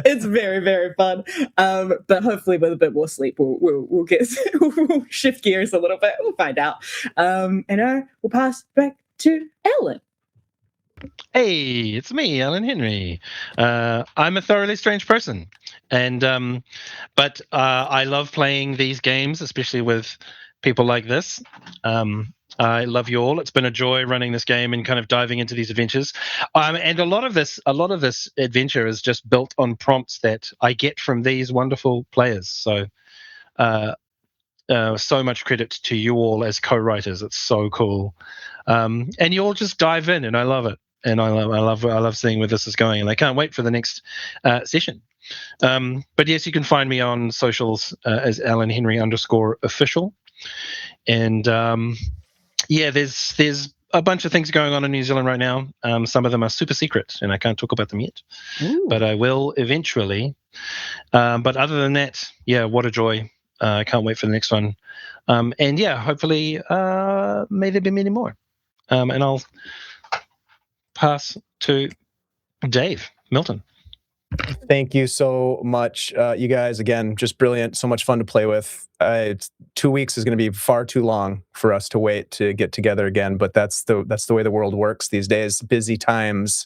It's very, very fun. But hopefully with a bit more sleep, we'll get we'll shift gears a little bit. We'll find out. And we'll pass back to Allan. Hey, it's me, Allan Henry. I'm a thoroughly strange person, and but I love playing these games, especially with people like this. I love you all. It's been a joy running this game and kind of diving into these adventures. And a lot of this adventure is just built on prompts that I get from these wonderful players. So much credit to you all as co-writers. It's so cool, and you all just dive in, and I love it. And I love seeing where this is going, and I can't wait for the next session. But yes, you can find me on socials as Allan Henry _official. And there's a bunch of things going on in New Zealand right now. Some of them are super secret, and I can't talk about them yet. Ooh. But I will eventually. But other than that, yeah, what a joy! I can't wait for the next one. And yeah, hopefully, may there be many more. And I'll pass to Dave Milton. Thank you so much, you guys. Again, just brilliant. So much fun to play with. 2 weeks is going to be far too long for us to wait to get together again. But that's the way the world works these days. Busy times.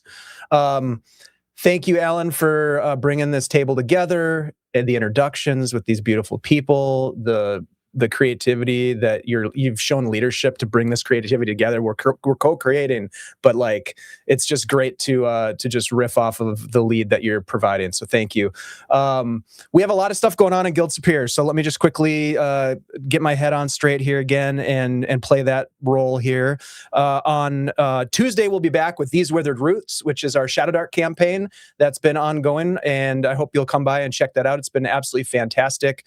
Thank you, Allan, for bringing this table together and the introductions with these beautiful people. The the creativity that you've shown leadership to bring this creativity together. We're co-creating, but like it's just great to just riff off of the lead that you're providing. So thank you. We have a lot of stuff going on in Guild Superior, so let me just quickly get my head on straight here again and play that role here. On Tuesday, we'll be back with These Withered Roots, which is our Shadow Dark campaign that's been ongoing, and I hope you'll come by and check that out. It's been absolutely fantastic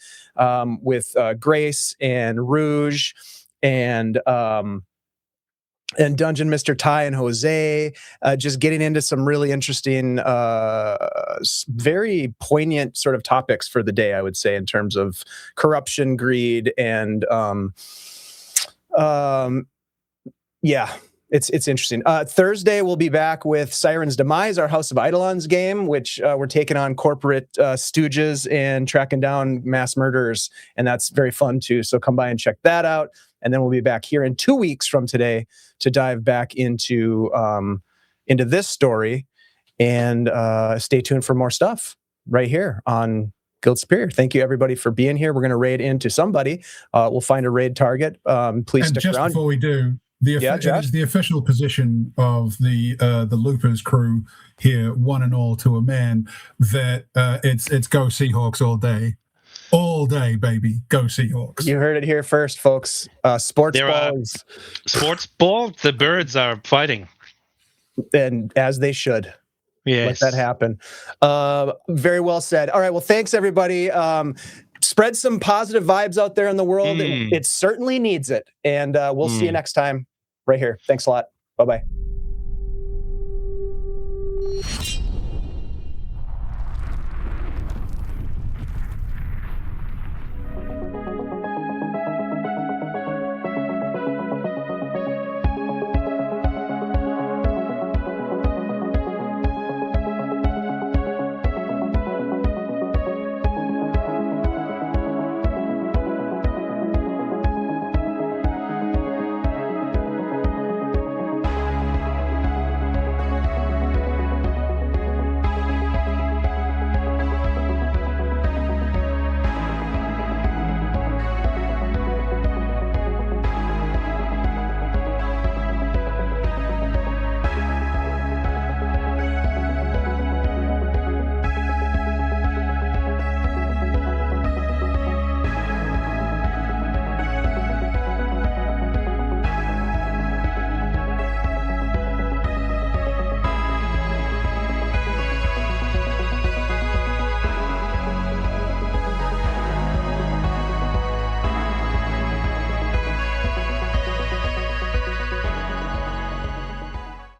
with Grace and Rouge and Dungeon Mr. Ty and Jose, just getting into some really interesting, very poignant sort of topics for the day, I would say, in terms of corruption, greed, and yeah. It's interesting. Thursday, we'll be back with Siren's Demise, our House of Eidolons game, which we're taking on corporate stooges and tracking down mass murderers, and that's very fun too. So come by and check that out. And then we'll be back here in 2 weeks from today to dive back into this story. And stay tuned for more stuff right here on Guild Superior. Thank you, everybody, for being here. We're going to raid into somebody. We'll find a raid target. Please stick around. Before we do, it is the official position of the Loopers crew here, one and all to a man, that it's go Seahawks all day, baby, go Seahawks. You heard it here first, folks. Sports ball. The birds are fighting, and as they should. Yes, let that happen. Very well said. All right, well, thanks everybody. Spread some positive vibes out there in the world. It certainly needs it, and we'll see you next time right here. Thanks a lot. Bye-bye.